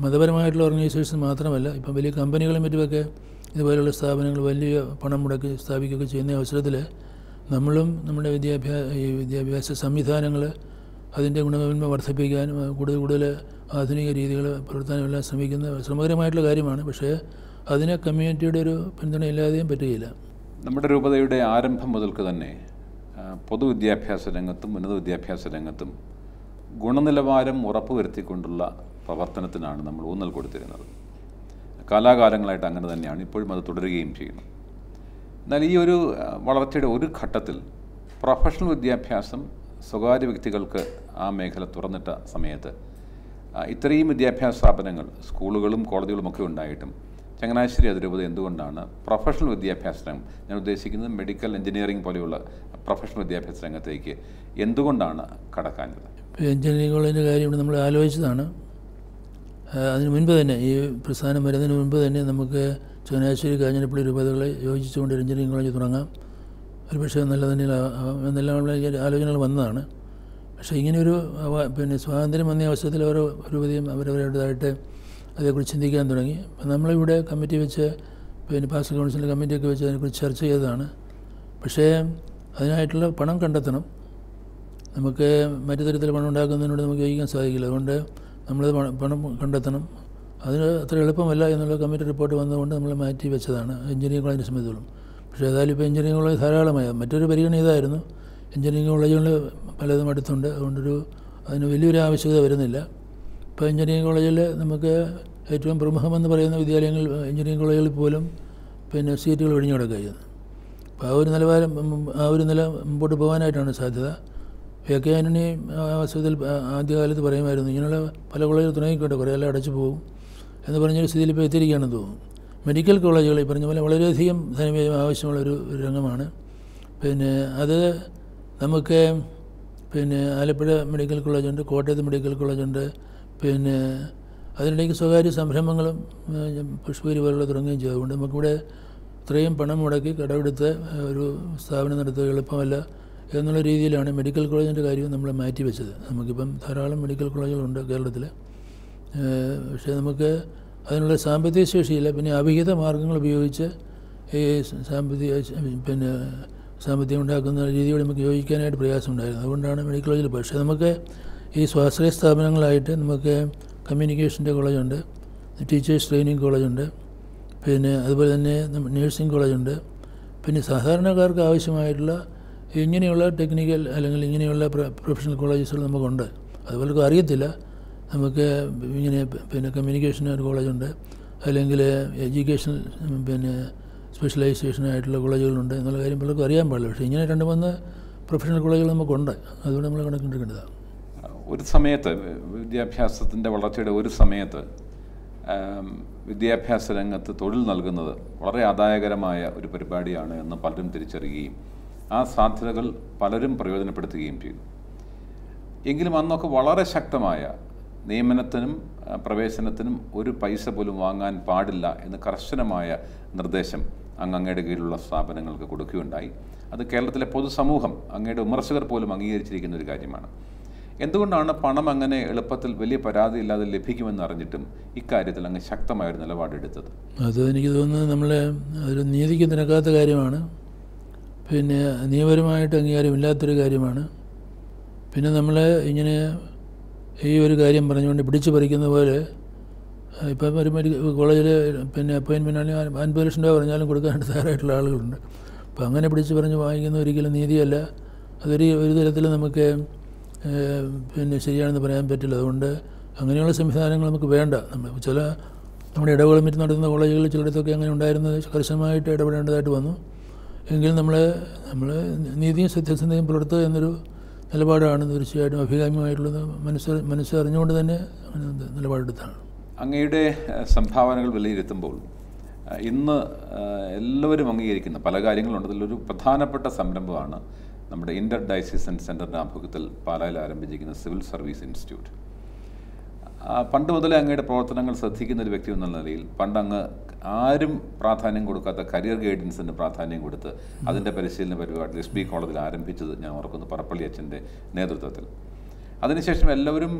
മതപരമായിട്ടുള്ള ഓർഗനൈസേഷൻസ് മാത്രമല്ല, ഇപ്പം വലിയ കമ്പനികളും മറ്റുമൊക്കെ ഇതുപോലെയുള്ള സ്ഥാപനങ്ങൾ വലിയ പണം മുടക്കി സ്ഥാപിക്കുകയൊക്കെ ചെയ്യുന്ന അവസരത്തിൽ നമ്മളും നമ്മുടെ വിദ്യാഭ്യാസ സംവിധാനങ്ങൾ അതിൻ്റെ ഗുണമേന്മ വർദ്ധിപ്പിക്കാനും കൂടുതൽ ആധുനിക രീതികൾ പുലർത്താനും എല്ലാം ശ്രമകരമായിട്ടുള്ള കാര്യമാണ്. പക്ഷേ അതിന് കമ്മ്യൂണിറ്റിയുടെ ഒരു പിന്തുണയില്ലാതെയും പറ്റുകയില്ല. നമ്മുടെ രൂപതയുടെ ആരംഭം മുതൽക്ക് തന്നെ പൊതുവിദ്യാഭ്യാസ രംഗത്തും ഉന്നത വിദ്യാഭ്യാസ രംഗത്തും ഗുണനിലവാരം ഉറപ്പുവരുത്തിക്കൊണ്ടുള്ള പ്രവർത്തനത്തിനാണ് നമ്മൾ ഊന്നൽ കൊടുത്തിരുന്നത്. കാലാകാലങ്ങളായിട്ട് അങ്ങനെ തന്നെയാണ്, ഇപ്പോഴും അത് തുടരുകയും ചെയ്യുന്നു. എന്നാൽ ഈ ഒരു വളർച്ചയുടെ ഒരു ഘട്ടത്തിൽ പ്രൊഫഷണൽ വിദ്യാഭ്യാസം സ്വകാര്യ വ്യക്തികൾക്ക് ആ മേഖല തുറന്നിട്ട സമയത്ത് ഇത്രയും വിദ്യാഭ്യാസ സ്ഥാപനങ്ങൾ, സ്കൂളുകളും കോളേജുകളും ഒക്കെ ഉണ്ടായിട്ടും ചങ്ങനാശ്ശേരി അതിരൂപത എന്തുകൊണ്ടാണ് പ്രൊഫഷണൽ വിദ്യാഭ്യാസ രംഗം, ഞാൻ ഉദ്ദേശിക്കുന്നത് മെഡിക്കൽ എഞ്ചിനീയറിംഗ് പോലെയുള്ള പ്രൊഫഷണൽ വിദ്യാഭ്യാസ രംഗത്തേക്ക് എന്തുകൊണ്ടാണ് കടക്കാഞ്ഞത്? എഞ്ചിനീയറിംഗ് കോളേജിൻ്റെ കാര്യം നമ്മൾ ആലോചിച്ചതാണ്. അതിന് മുൻപ് തന്നെ, ഈ പ്രസ്ഥാനം വരുന്നതിന് മുൻപ് തന്നെ നമുക്ക് ചങ്ങനാശ്ശേരി കാഞ്ഞിരപ്പള്ളി രൂപതകളെ യോജിച്ചുകൊണ്ട് ഒരു എഞ്ചിനീയറിംഗ് കോളേജ് തുടങ്ങാം, ഒരു പക്ഷേ നല്ല തന്നെ എന്നെല്ലാമുള്ള ആലോചനകൾ വന്നതാണ്. പക്ഷേ ഇങ്ങനെയൊരു സ്വാതന്ത്ര്യം വന്ന അവസരത്തിൽ ഓരോ രൂപതയും അവരവരുടേതായിട്ട് അതേക്കുറിച്ച് ചിന്തിക്കാൻ തുടങ്ങി. നമ്മളിവിടെ കമ്മിറ്റി വെച്ച് പാസ്റ്റർ കൗൺസിലിൻ്റെ കമ്മിറ്റിയൊക്കെ വെച്ച് അതിനെക്കുറിച്ച് ചർച്ച ചെയ്തതാണ്. പക്ഷേ അതിനായിട്ടുള്ള പണം കണ്ടെത്തണം. നമുക്ക് മറ്റു തരത്തിൽ പണം ഉണ്ടാക്കുന്നതിനോട് നമുക്ക് യോജിക്കാൻ സാധിക്കില്ല. അതുകൊണ്ട് നമ്മളത് പണം കണ്ടെത്തണം. അതിന് അത്ര എളുപ്പമല്ല എന്നുള്ള കമ്മിറ്റി റിപ്പോർട്ട് വന്നതുകൊണ്ട് നമ്മൾ മാറ്റി വെച്ചതാണ് എഞ്ചിനീയറിംഗ് കോളേജിനെ സംബന്ധിച്ചോളം. പക്ഷേ ഏതായാലും ഇപ്പോൾ എഞ്ചിനീയറിംഗ് കോളേജ് ധാരാളമായ മറ്റൊരു പരിഗണന ഇതായിരുന്നു. എഞ്ചിനീയറിംഗ് കോളേജുകൾ പലതും അടുത്തുണ്ട്, അതുകൊണ്ടൊരു അതിന് വലിയൊരു ആവശ്യകത വരുന്നില്ല. ഇപ്പോൾ എഞ്ചിനീയറിംഗ് കോളേജിൽ നമുക്ക് ഏറ്റവും പ്രമുഖമെന്ന് പറയുന്ന വിദ്യാലയങ്ങൾ, എഞ്ചിനീയറിംഗ് കോളേജുകളിൽ പോലും സീറ്റുകൾ ഒഴിഞ്ഞു കിടക്കുകയാണ്. അപ്പോൾ ആ ഒരു നില മുമ്പോട്ട് പോകാനായിട്ടാണ് സാധ്യത. വ്യാഖ്യാനി അവസരത്തിൽ ആദ്യകാലത്ത് പറയുമായിരുന്നു, ഇങ്ങനെയുള്ള പല കോളേജുകൾ തുടങ്ങിക്കോട്ടെ, കുറേ എല്ലാം അടച്ചു പോകും എന്ന് പറഞ്ഞൊരു സ്ഥിതിയിൽ ഇപ്പോൾ എത്തിയിരിക്കുകയാണെന്ന് തോന്നുന്നു. മെഡിക്കൽ കോളേജുകൾ ഈ പറഞ്ഞ പോലെ വളരെയധികം ധനവ്യയം ആവശ്യമുള്ളൊരു രംഗമാണ്. പിന്നെ അത് നമുക്ക് ആലപ്പുഴ മെഡിക്കൽ കോളേജുണ്ട്, കോട്ടയത്ത് മെഡിക്കൽ കോളേജുണ്ട്. പിന്നെ അതിനിടയ്ക്ക് സ്വകാര്യ സംരംഭങ്ങളും പുഷ്പഗിരി പോലുള്ള തുടങ്ങുകയും ചെയ്തു. അതുകൊണ്ട് നമുക്കിവിടെ ഇത്രയും പണം മുടക്കി കടമെടുത്ത് ഒരു സ്ഥാപനം നടത്തുക എളുപ്പമല്ല എന്നുള്ള രീതിയിലാണ് മെഡിക്കൽ കോളേജിൻ്റെ കാര്യവും നമ്മൾ മാറ്റിവെച്ചത്. നമുക്കിപ്പം ധാരാളം മെഡിക്കൽ കോളേജുകളുണ്ട് കേരളത്തിൽ. പക്ഷേ നമുക്ക് അതിനുള്ള സാമ്പത്തിക ശേഷിയില്ല. പിന്നെ അവിഹിത മാർഗ്ഗങ്ങൾ ഉപയോഗിച്ച് ഈ സാമ്പത്തികം ഉണ്ടാക്കുന്ന രീതിയോട് നമുക്ക് യോജിക്കാനായിട്ട് പ്രയാസമുണ്ടായിരുന്നു. അതുകൊണ്ടാണ് മെഡിക്കൽ കോളേജിൽ. പക്ഷേ നമുക്ക് ഈ സ്വാശ്രയ സ്ഥാപനങ്ങളായിട്ട് നമുക്ക് കമ്മ്യൂണിക്കേഷൻ്റെ കോളേജുണ്ട്, ടീച്ചേഴ്സ് ട്രെയിനിങ് കോളേജുണ്ട്, പിന്നെ അതുപോലെ തന്നെ നേഴ്സിംഗ് കോളേജുണ്ട്. പിന്നെ സാധാരണക്കാർക്ക് ആവശ്യമായിട്ടുള്ള ഇങ്ങനെയുള്ള ടെക്നിക്കൽ അല്ലെങ്കിൽ ഇങ്ങനെയുള്ള പ്രൊഫഷണൽ കോളേജസുകൾ നമുക്കുണ്ട്. അതുപോലെ അറിയത്തില്ല. നമുക്ക് ഇങ്ങനെ കമ്മ്യൂണിക്കേഷൻ ഒരു കോളേജുണ്ട്, അല്ലെങ്കിൽ എഡ്യൂക്കേഷണൽ സ്പെഷ്യലൈസേഷനായിട്ടുള്ള കോളേജുകളുണ്ട് എന്നുള്ള കാര്യം പലർക്കും അറിയാൻ പാടില്ല. പക്ഷേ ഇങ്ങനെ 2-3 പ്രൊഫഷണൽ കോളേജുകൾ നമുക്കുണ്ട്. അതുകൊണ്ട് നമ്മൾ കണക്കിലെടുക്കേണ്ടതാണ്. ഒരു സമയത്ത് വിദ്യാഭ്യാസത്തിൻ്റെ വളർച്ചയുടെ ഒരു സമയത്ത് വിദ്യാഭ്യാസ രംഗത്ത് തൊഴിൽ നൽകുന്നത് വളരെ ആദായകരമായ ഒരു പരിപാടിയാണ് എന്ന് പലരും തിരിച്ചറിയുകയും ആ സാധ്യതകൾ പലരും പ്രയോജനപ്പെടുത്തുകയും ചെയ്തു. എങ്കിലും അന്നൊക്കെ വളരെ ശക്തമായ നിയമനത്തിനും പ്രവേശനത്തിനും ഒരു പൈസ പോലും വാങ്ങാൻ പാടില്ല എന്ന് കർശനമായ നിർദ്ദേശം അങ്ങയുടെ കീഴിലുള്ള സ്ഥാപനങ്ങൾക്ക് കൊടുക്കുകയുണ്ടായി. അത് കേരളത്തിലെ പൊതുസമൂഹം, അങ്ങയുടെ വിമർശകർ പോലും അംഗീകരിച്ചിരിക്കുന്ന ഒരു കാര്യമാണ്. എന്തുകൊണ്ടാണ് പണം അങ്ങനെ എളുപ്പത്തിൽ വലിയ പരാതിയില്ലാതെ ലഭിക്കുമെന്ന് അറിഞ്ഞിട്ടും ഇക്കാര്യത്തിൽ അങ്ങ് ശക്തമായൊരു നിലപാടെടുത്തത്? അത് എനിക്ക് തോന്നുന്നത് നമ്മളെ ഒരു നീതിക്ക് നിരക്കാത്ത കാര്യമാണ്. പിന്നെ നിയമപരമായിട്ട് അംഗീകാരമില്ലാത്തൊരു കാര്യമാണ്. പിന്നെ നമ്മൾ ഇങ്ങനെ ഈ ഒരു കാര്യം പറഞ്ഞുകൊണ്ട് പിടിച്ചു പറിക്കുന്ന പോലെ ഇപ്പം ഒരു കോളേജിൽ അപ്പോയിൻമെൻ്റ് ആണെങ്കിൽ 50 ലക്ഷം രൂപ പറഞ്ഞാലും കൊടുക്കാനായിട്ട് തയ്യാറായിട്ടുള്ള ആളുകളുണ്ട്. അപ്പം അങ്ങനെ പിടിച്ച് പറഞ്ഞ് വാങ്ങിക്കുന്ന ഒരിക്കലും നീതിയല്ല. ഒരു തരത്തിൽ നമുക്ക് ശരിയാണെന്ന് പറയാൻ പറ്റില്ല. അതുകൊണ്ട് അങ്ങനെയുള്ള സംവിധാനങ്ങൾ നമുക്ക് വേണ്ട. നമ്മുടെ ഇടപെടൽ നടത്തുന്ന കോളേജുകളിൽ ചിലയിടത്തൊക്കെ അങ്ങനെ ഉണ്ടായിരുന്നത് കർശനമായിട്ട് ഇടപെടേണ്ടതായിട്ട് വന്നു. എങ്കിലും നമ്മൾ നീതിയും സത്യസന്ധതയും പുലർത്തുക എന്നൊരു നിലപാടാണ് തീർച്ചയായിട്ടും അഭികാമ്യമായിട്ടുള്ളത്. മനസ്സറിഞ്ഞുകൊണ്ട് തന്നെ നിലപാടെടുത്താണ്. അങ്ങയുടെ സംഭാവനകൾ വിലയിരുത്തുമ്പോൾ ഇന്ന് എല്ലാവരും അംഗീകരിക്കുന്ന പല കാര്യങ്ങളുണ്ട്. അതിലൊരു പ്രധാനപ്പെട്ട സംരംഭമാണ് നമ്മുടെ ഇൻ്റർ ഡയസിസൺ സെൻ്ററിൻ്റെ ആഭിമുഖ്യത്തിൽ പാലായിൽ ആരംഭിച്ചിരിക്കുന്ന സിവിൽ സർവീസ് ഇൻസ്റ്റിറ്റ്യൂട്ട്. പണ്ട് മുതലേ അങ്ങയുടെ പ്രവർത്തനങ്ങൾ ശ്രദ്ധിക്കുന്ന ഒരു വ്യക്തി എന്ന നിലയിൽ പണ്ട് അങ്ങ് ആരും പ്രാധാന്യം കൊടുക്കാത്ത കരിയർ ഗൈഡൻസിന് പ്രാധാന്യം കൊടുത്ത് അതിൻ്റെ പരിശീലന പരിപാടി SB കോളേജിൽ ആരംഭിച്ചത് ഞാൻ ഓർക്കുന്നു, പറപ്പള്ളി അച്ഛൻ്റെ നേതൃത്വത്തിൽ. അതിനുശേഷം എല്ലാവരും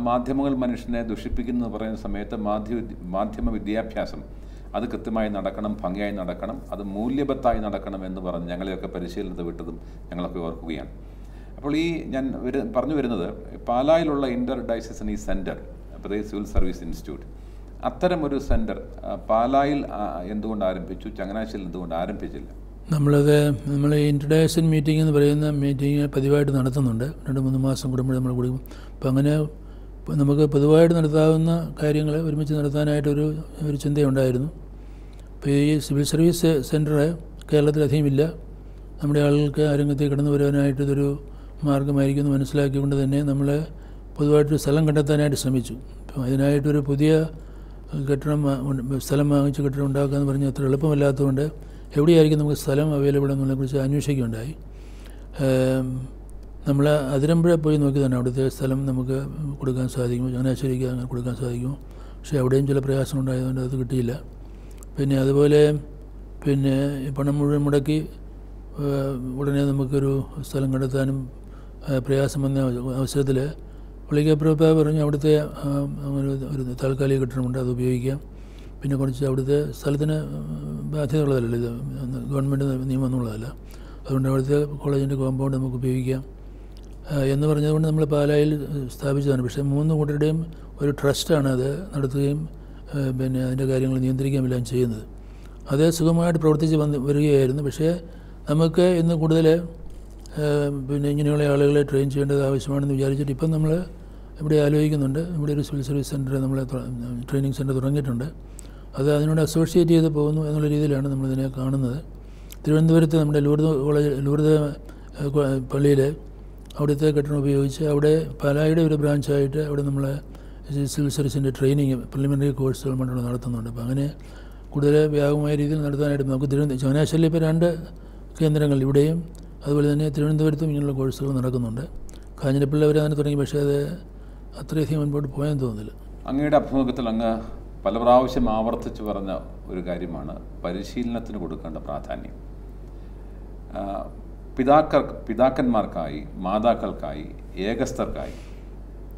മാധ്യമങ്ങൾ മനുഷ്യനെ ദുഷിപ്പിക്കുന്നു പറയുന്ന സമയത്ത് മാധ്യമ വിദ്യാഭ്യാസം അത് കൃത്യമായി നടക്കണം, ഭംഗിയായി നടക്കണം, അത് മൂല്യവത്തായി നടക്കണം എന്ന് പറഞ്ഞ് ഞങ്ങളെയൊക്കെ പരിശീലനത്തെ വിട്ടതും ഞങ്ങളൊക്കെ ഓർക്കുകയാണ്. അപ്പോൾ ഞാൻ പറഞ്ഞു വരുന്നത് പാലായിലുള്ള ഇൻ്റർ ഡയസിസൺ ഈ സെൻറ്റർ, പ്രത്യേകിച്ച് സിവിൽ സർവീസ് ഇൻസ്റ്റിറ്റ്യൂട്ട്, അത്തരമൊരു സെൻറ്റർ പാലായിൽ എന്തുകൊണ്ട് ആരംഭിച്ചു, ചങ്ങനാശ്ശേരിയിൽ എന്തുകൊണ്ട് ആരംഭിച്ചില്ല? നമ്മൾ ഇൻട്രഡക്ഷൻ മീറ്റിംഗ് എന്ന് പറയുന്ന മീറ്റിംഗ് പതിവായിട്ട് നടത്തുന്നുണ്ട്. 2-3 മാസം കൂടുമ്പോൾ നമ്മൾ കൊടുക്കും. അപ്പം അങ്ങനെ നമുക്ക് പൊതുവായിട്ട് നടത്താവുന്ന കാര്യങ്ങൾ ഒരുമിച്ച് നടത്താനായിട്ടൊരു ചിന്തയുണ്ടായിരുന്നു. ഇപ്പോൾ ഈ സിവിൽ സർവീസ് സെൻറ്റർ കേരളത്തിലധികം ഇല്ല. നമ്മുടെ ആളുകൾക്ക് ആ രംഗത്തേക്ക് കടന്നു വരുവാനായിട്ട് ഇതൊരു മാർഗ്ഗമായിരിക്കുമെന്ന് മനസ്സിലാക്കിക്കൊണ്ട് തന്നെ നമ്മൾ പൊതുവായിട്ടൊരു സ്ഥലം കണ്ടെത്താനായിട്ട് ശ്രമിച്ചു. അപ്പോൾ അതിനായിട്ടൊരു പുതിയ സ്ഥലം വാങ്ങിച്ച് കെട്ടിടം ഉണ്ടാക്കുക എന്ന് പറഞ്ഞാൽ അത്ര എളുപ്പമല്ലാത്തതുകൊണ്ട് എവിടെയായിരിക്കും നമുക്ക് സ്ഥലം അവൈലബിൾ എന്നുള്ളതിനെക്കുറിച്ച് അന്വേഷിക്കുകയുണ്ടായി. നമ്മൾ അതിരമ്പുഴ പോയി നോക്കി തന്നെ അവിടുത്തെ സ്ഥലം നമുക്ക് കൊടുക്കാൻ സാധിക്കുമോ, ചങ്ങനാശ്ശേരിക്ക് അങ്ങനെ കൊടുക്കാൻ സാധിക്കുമോ. പക്ഷേ അവിടെയും ചില പ്രയാസങ്ങളുണ്ടായതുകൊണ്ട് അത് കിട്ടിയില്ല. പിന്നെ അതുപോലെ പണം മുഴുവൻ മുടക്കി ഉടനെ നമുക്കൊരു സ്ഥലം കണ്ടെത്താനും പ്രയാസം വന്ന അവസരത്തിൽ പുള്ളിക്കപ്പുറപ്പ പറഞ്ഞു അവിടുത്തെ ഒരു താൽക്കാലിക കെട്ടിടമുണ്ട്, അത് ഉപയോഗിക്കാം. പിന്നെ കുറച്ച് അവിടുത്തെ സ്ഥലത്തിന് ബാധ്യതയുള്ളതല്ല, ഇത് ഗവൺമെൻറ് നിയമം എന്നുള്ളതല്ല, അതുകൊണ്ട് അവിടുത്തെ കോളേജിൻ്റെ കോമ്പൗണ്ട് നമുക്ക് ഉപയോഗിക്കാം എന്ന് പറഞ്ഞതുകൊണ്ട് നമ്മൾ പാലായിൽ സ്ഥാപിച്ചതാണ്. പക്ഷേ 3 കൂട്ടരുടെയും ഒരു ട്രസ്റ്റാണ് അത് നടത്തുകയും അതിൻ്റെ കാര്യങ്ങൾ നിയന്ത്രിക്കുകയും എല്ലാം ചെയ്യുന്നത്. അത് സുഖമായിട്ട് പ്രവർത്തിച്ച് വരികയായിരുന്നു. പക്ഷേ നമുക്ക് ഇന്ന് കൂടുതൽ ഇങ്ങനെയുള്ള ആളുകളെ ട്രെയിൻ ചെയ്യേണ്ടത് ആവശ്യമാണെന്ന് വിചാരിച്ചിട്ട് ഇപ്പം നമ്മൾ ഇവിടെ ആലോചിക്കുന്നുണ്ട്. ഇവിടെ ഒരു സിവിൽ സർവീസ് സെൻറ്റർ നമ്മൾ ട്രെയിനിങ് സെൻറ്റർ തുടങ്ങിയിട്ടുണ്ട്. അത് അതിനോട് അസോസിയേറ്റ് ചെയ്ത് പോകുന്നു എന്നുള്ള രീതിയിലാണ് നമ്മളിതിനെ കാണുന്നത്. തിരുവനന്തപുരത്ത് നമ്മുടെ ലൂർദ് പള്ളിയിൽ അവിടുത്തെ കെട്ടിടം ഉപയോഗിച്ച് അവിടെ പാലായുടെ ഒരു ബ്രാഞ്ചായിട്ട് അവിടെ നമ്മൾ സിവിൽ സർവീസിൻ്റെ ട്രെയിനിങ് പ്രിലിമിനറി കോഴ്സുകൾ മറ്റുള്ള നടത്തുന്നുണ്ട്. അപ്പോൾ അങ്ങനെ കൂടുതൽ വ്യാപകമായ രീതിയിൽ നടത്താനായിട്ട് നമുക്ക് ചങ്ങനാശ്ശേരിയിൽ ഇപ്പോൾ 2 കേന്ദ്രങ്ങൾ ഇവിടെയും അതുപോലെ തന്നെ തിരുവനന്തപുരത്തും ഇങ്ങനെയുള്ള കോഴ്സുകൾ നടക്കുന്നുണ്ട്. കാഞ്ഞിരപ്പള്ളി അവർ അങ്ങനെ തുടങ്ങി, പക്ഷേ അത് അത്രയധികം മുൻപോട്ട് പോയെന്ന് തോന്നുന്നില്ല. അങ്ങയുടെ അഭിമുഖത്തിൽ അങ്ങ് പല പ്രാവശ്യം ആവർത്തിച്ച് പറഞ്ഞ ഒരു കാര്യമാണ് പരിശീലനത്തിന് കൊടുക്കേണ്ട പ്രാധാന്യം. പിതാക്കന്മാർക്കായി, മാതാക്കൾക്കായി, ഏകസ്ഥർക്കായി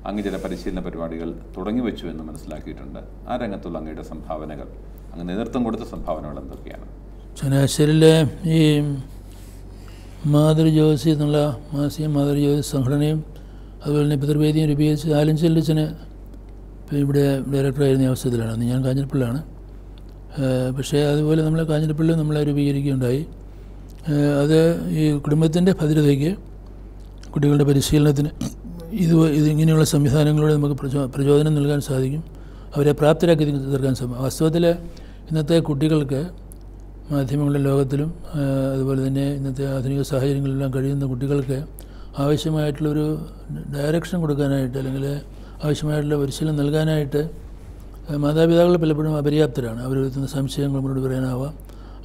അങ്ങ് ചില പരിശീലന പരിപാടികൾ തുടങ്ങി വെച്ചു എന്ന് മനസ്സിലാക്കിയിട്ടുണ്ട്. ആ രംഗത്തുള്ള അങ്ങയുടെ സംഭാവനകൾ, അങ്ങ് നേതൃത്വം കൊടുത്ത സംഭാവനകൾ എന്തൊക്കെയാണ്? ചങ്ങനാശ്ശേരിയിലെ ഈ മാതൃജ്യോതി എന്നുള്ള മാസിക മാതൃജ്യോതി സംഘടനയും അതുപോലെ തന്നെ പിതൃവേദിയും രൂപീകരിച്ച് ആലഞ്ചലിച്ചന് ഇവിടെ ഡയറക്ടറായിരുന്ന അവസരത്തിലാണ്. അന്ന് ഞാൻ കാഞ്ഞിരപ്പള്ളിയാണ്. പക്ഷേ അതുപോലെ നമ്മളെ കാഞ്ഞിരപ്പള്ളി നമ്മളെ രൂപീകരിക്കുകയുണ്ടായി. അത് ഈ കുടുംബത്തിൻ്റെ ഭദ്രതയ്ക്ക്, കുട്ടികളുടെ പരിശീലനത്തിന് ഇങ്ങനെയുള്ള സംവിധാനങ്ങളിലൂടെ നമുക്ക് പ്രചോദനം നൽകാൻ സാധിക്കും, അവരെ പ്രാപ്തരാക്കി തീർക്കാൻ സാധിക്കും. വാസ്തവത്തിൽ ഇന്നത്തെ കുട്ടികൾക്ക് മാധ്യമങ്ങളുടെ ലോകത്തിലും അതുപോലെ തന്നെ ഇന്നത്തെ ആധുനിക സാഹചര്യങ്ങളിലെല്ലാം കഴിയുന്ന കുട്ടികൾക്ക് ആവശ്യമായിട്ടുള്ളൊരു ഡയറക്ഷൻ കൊടുക്കാനായിട്ട് അല്ലെങ്കിൽ ആവശ്യമായിട്ടുള്ള പരിശീലനം നൽകാനായിട്ട് മാതാപിതാക്കൾ പലപ്പോഴും അപര്യാപ്തരാണ്. അവർ വരുത്തുന്ന സംശയങ്ങൾ നമ്മളോട് പറയാനാവാം,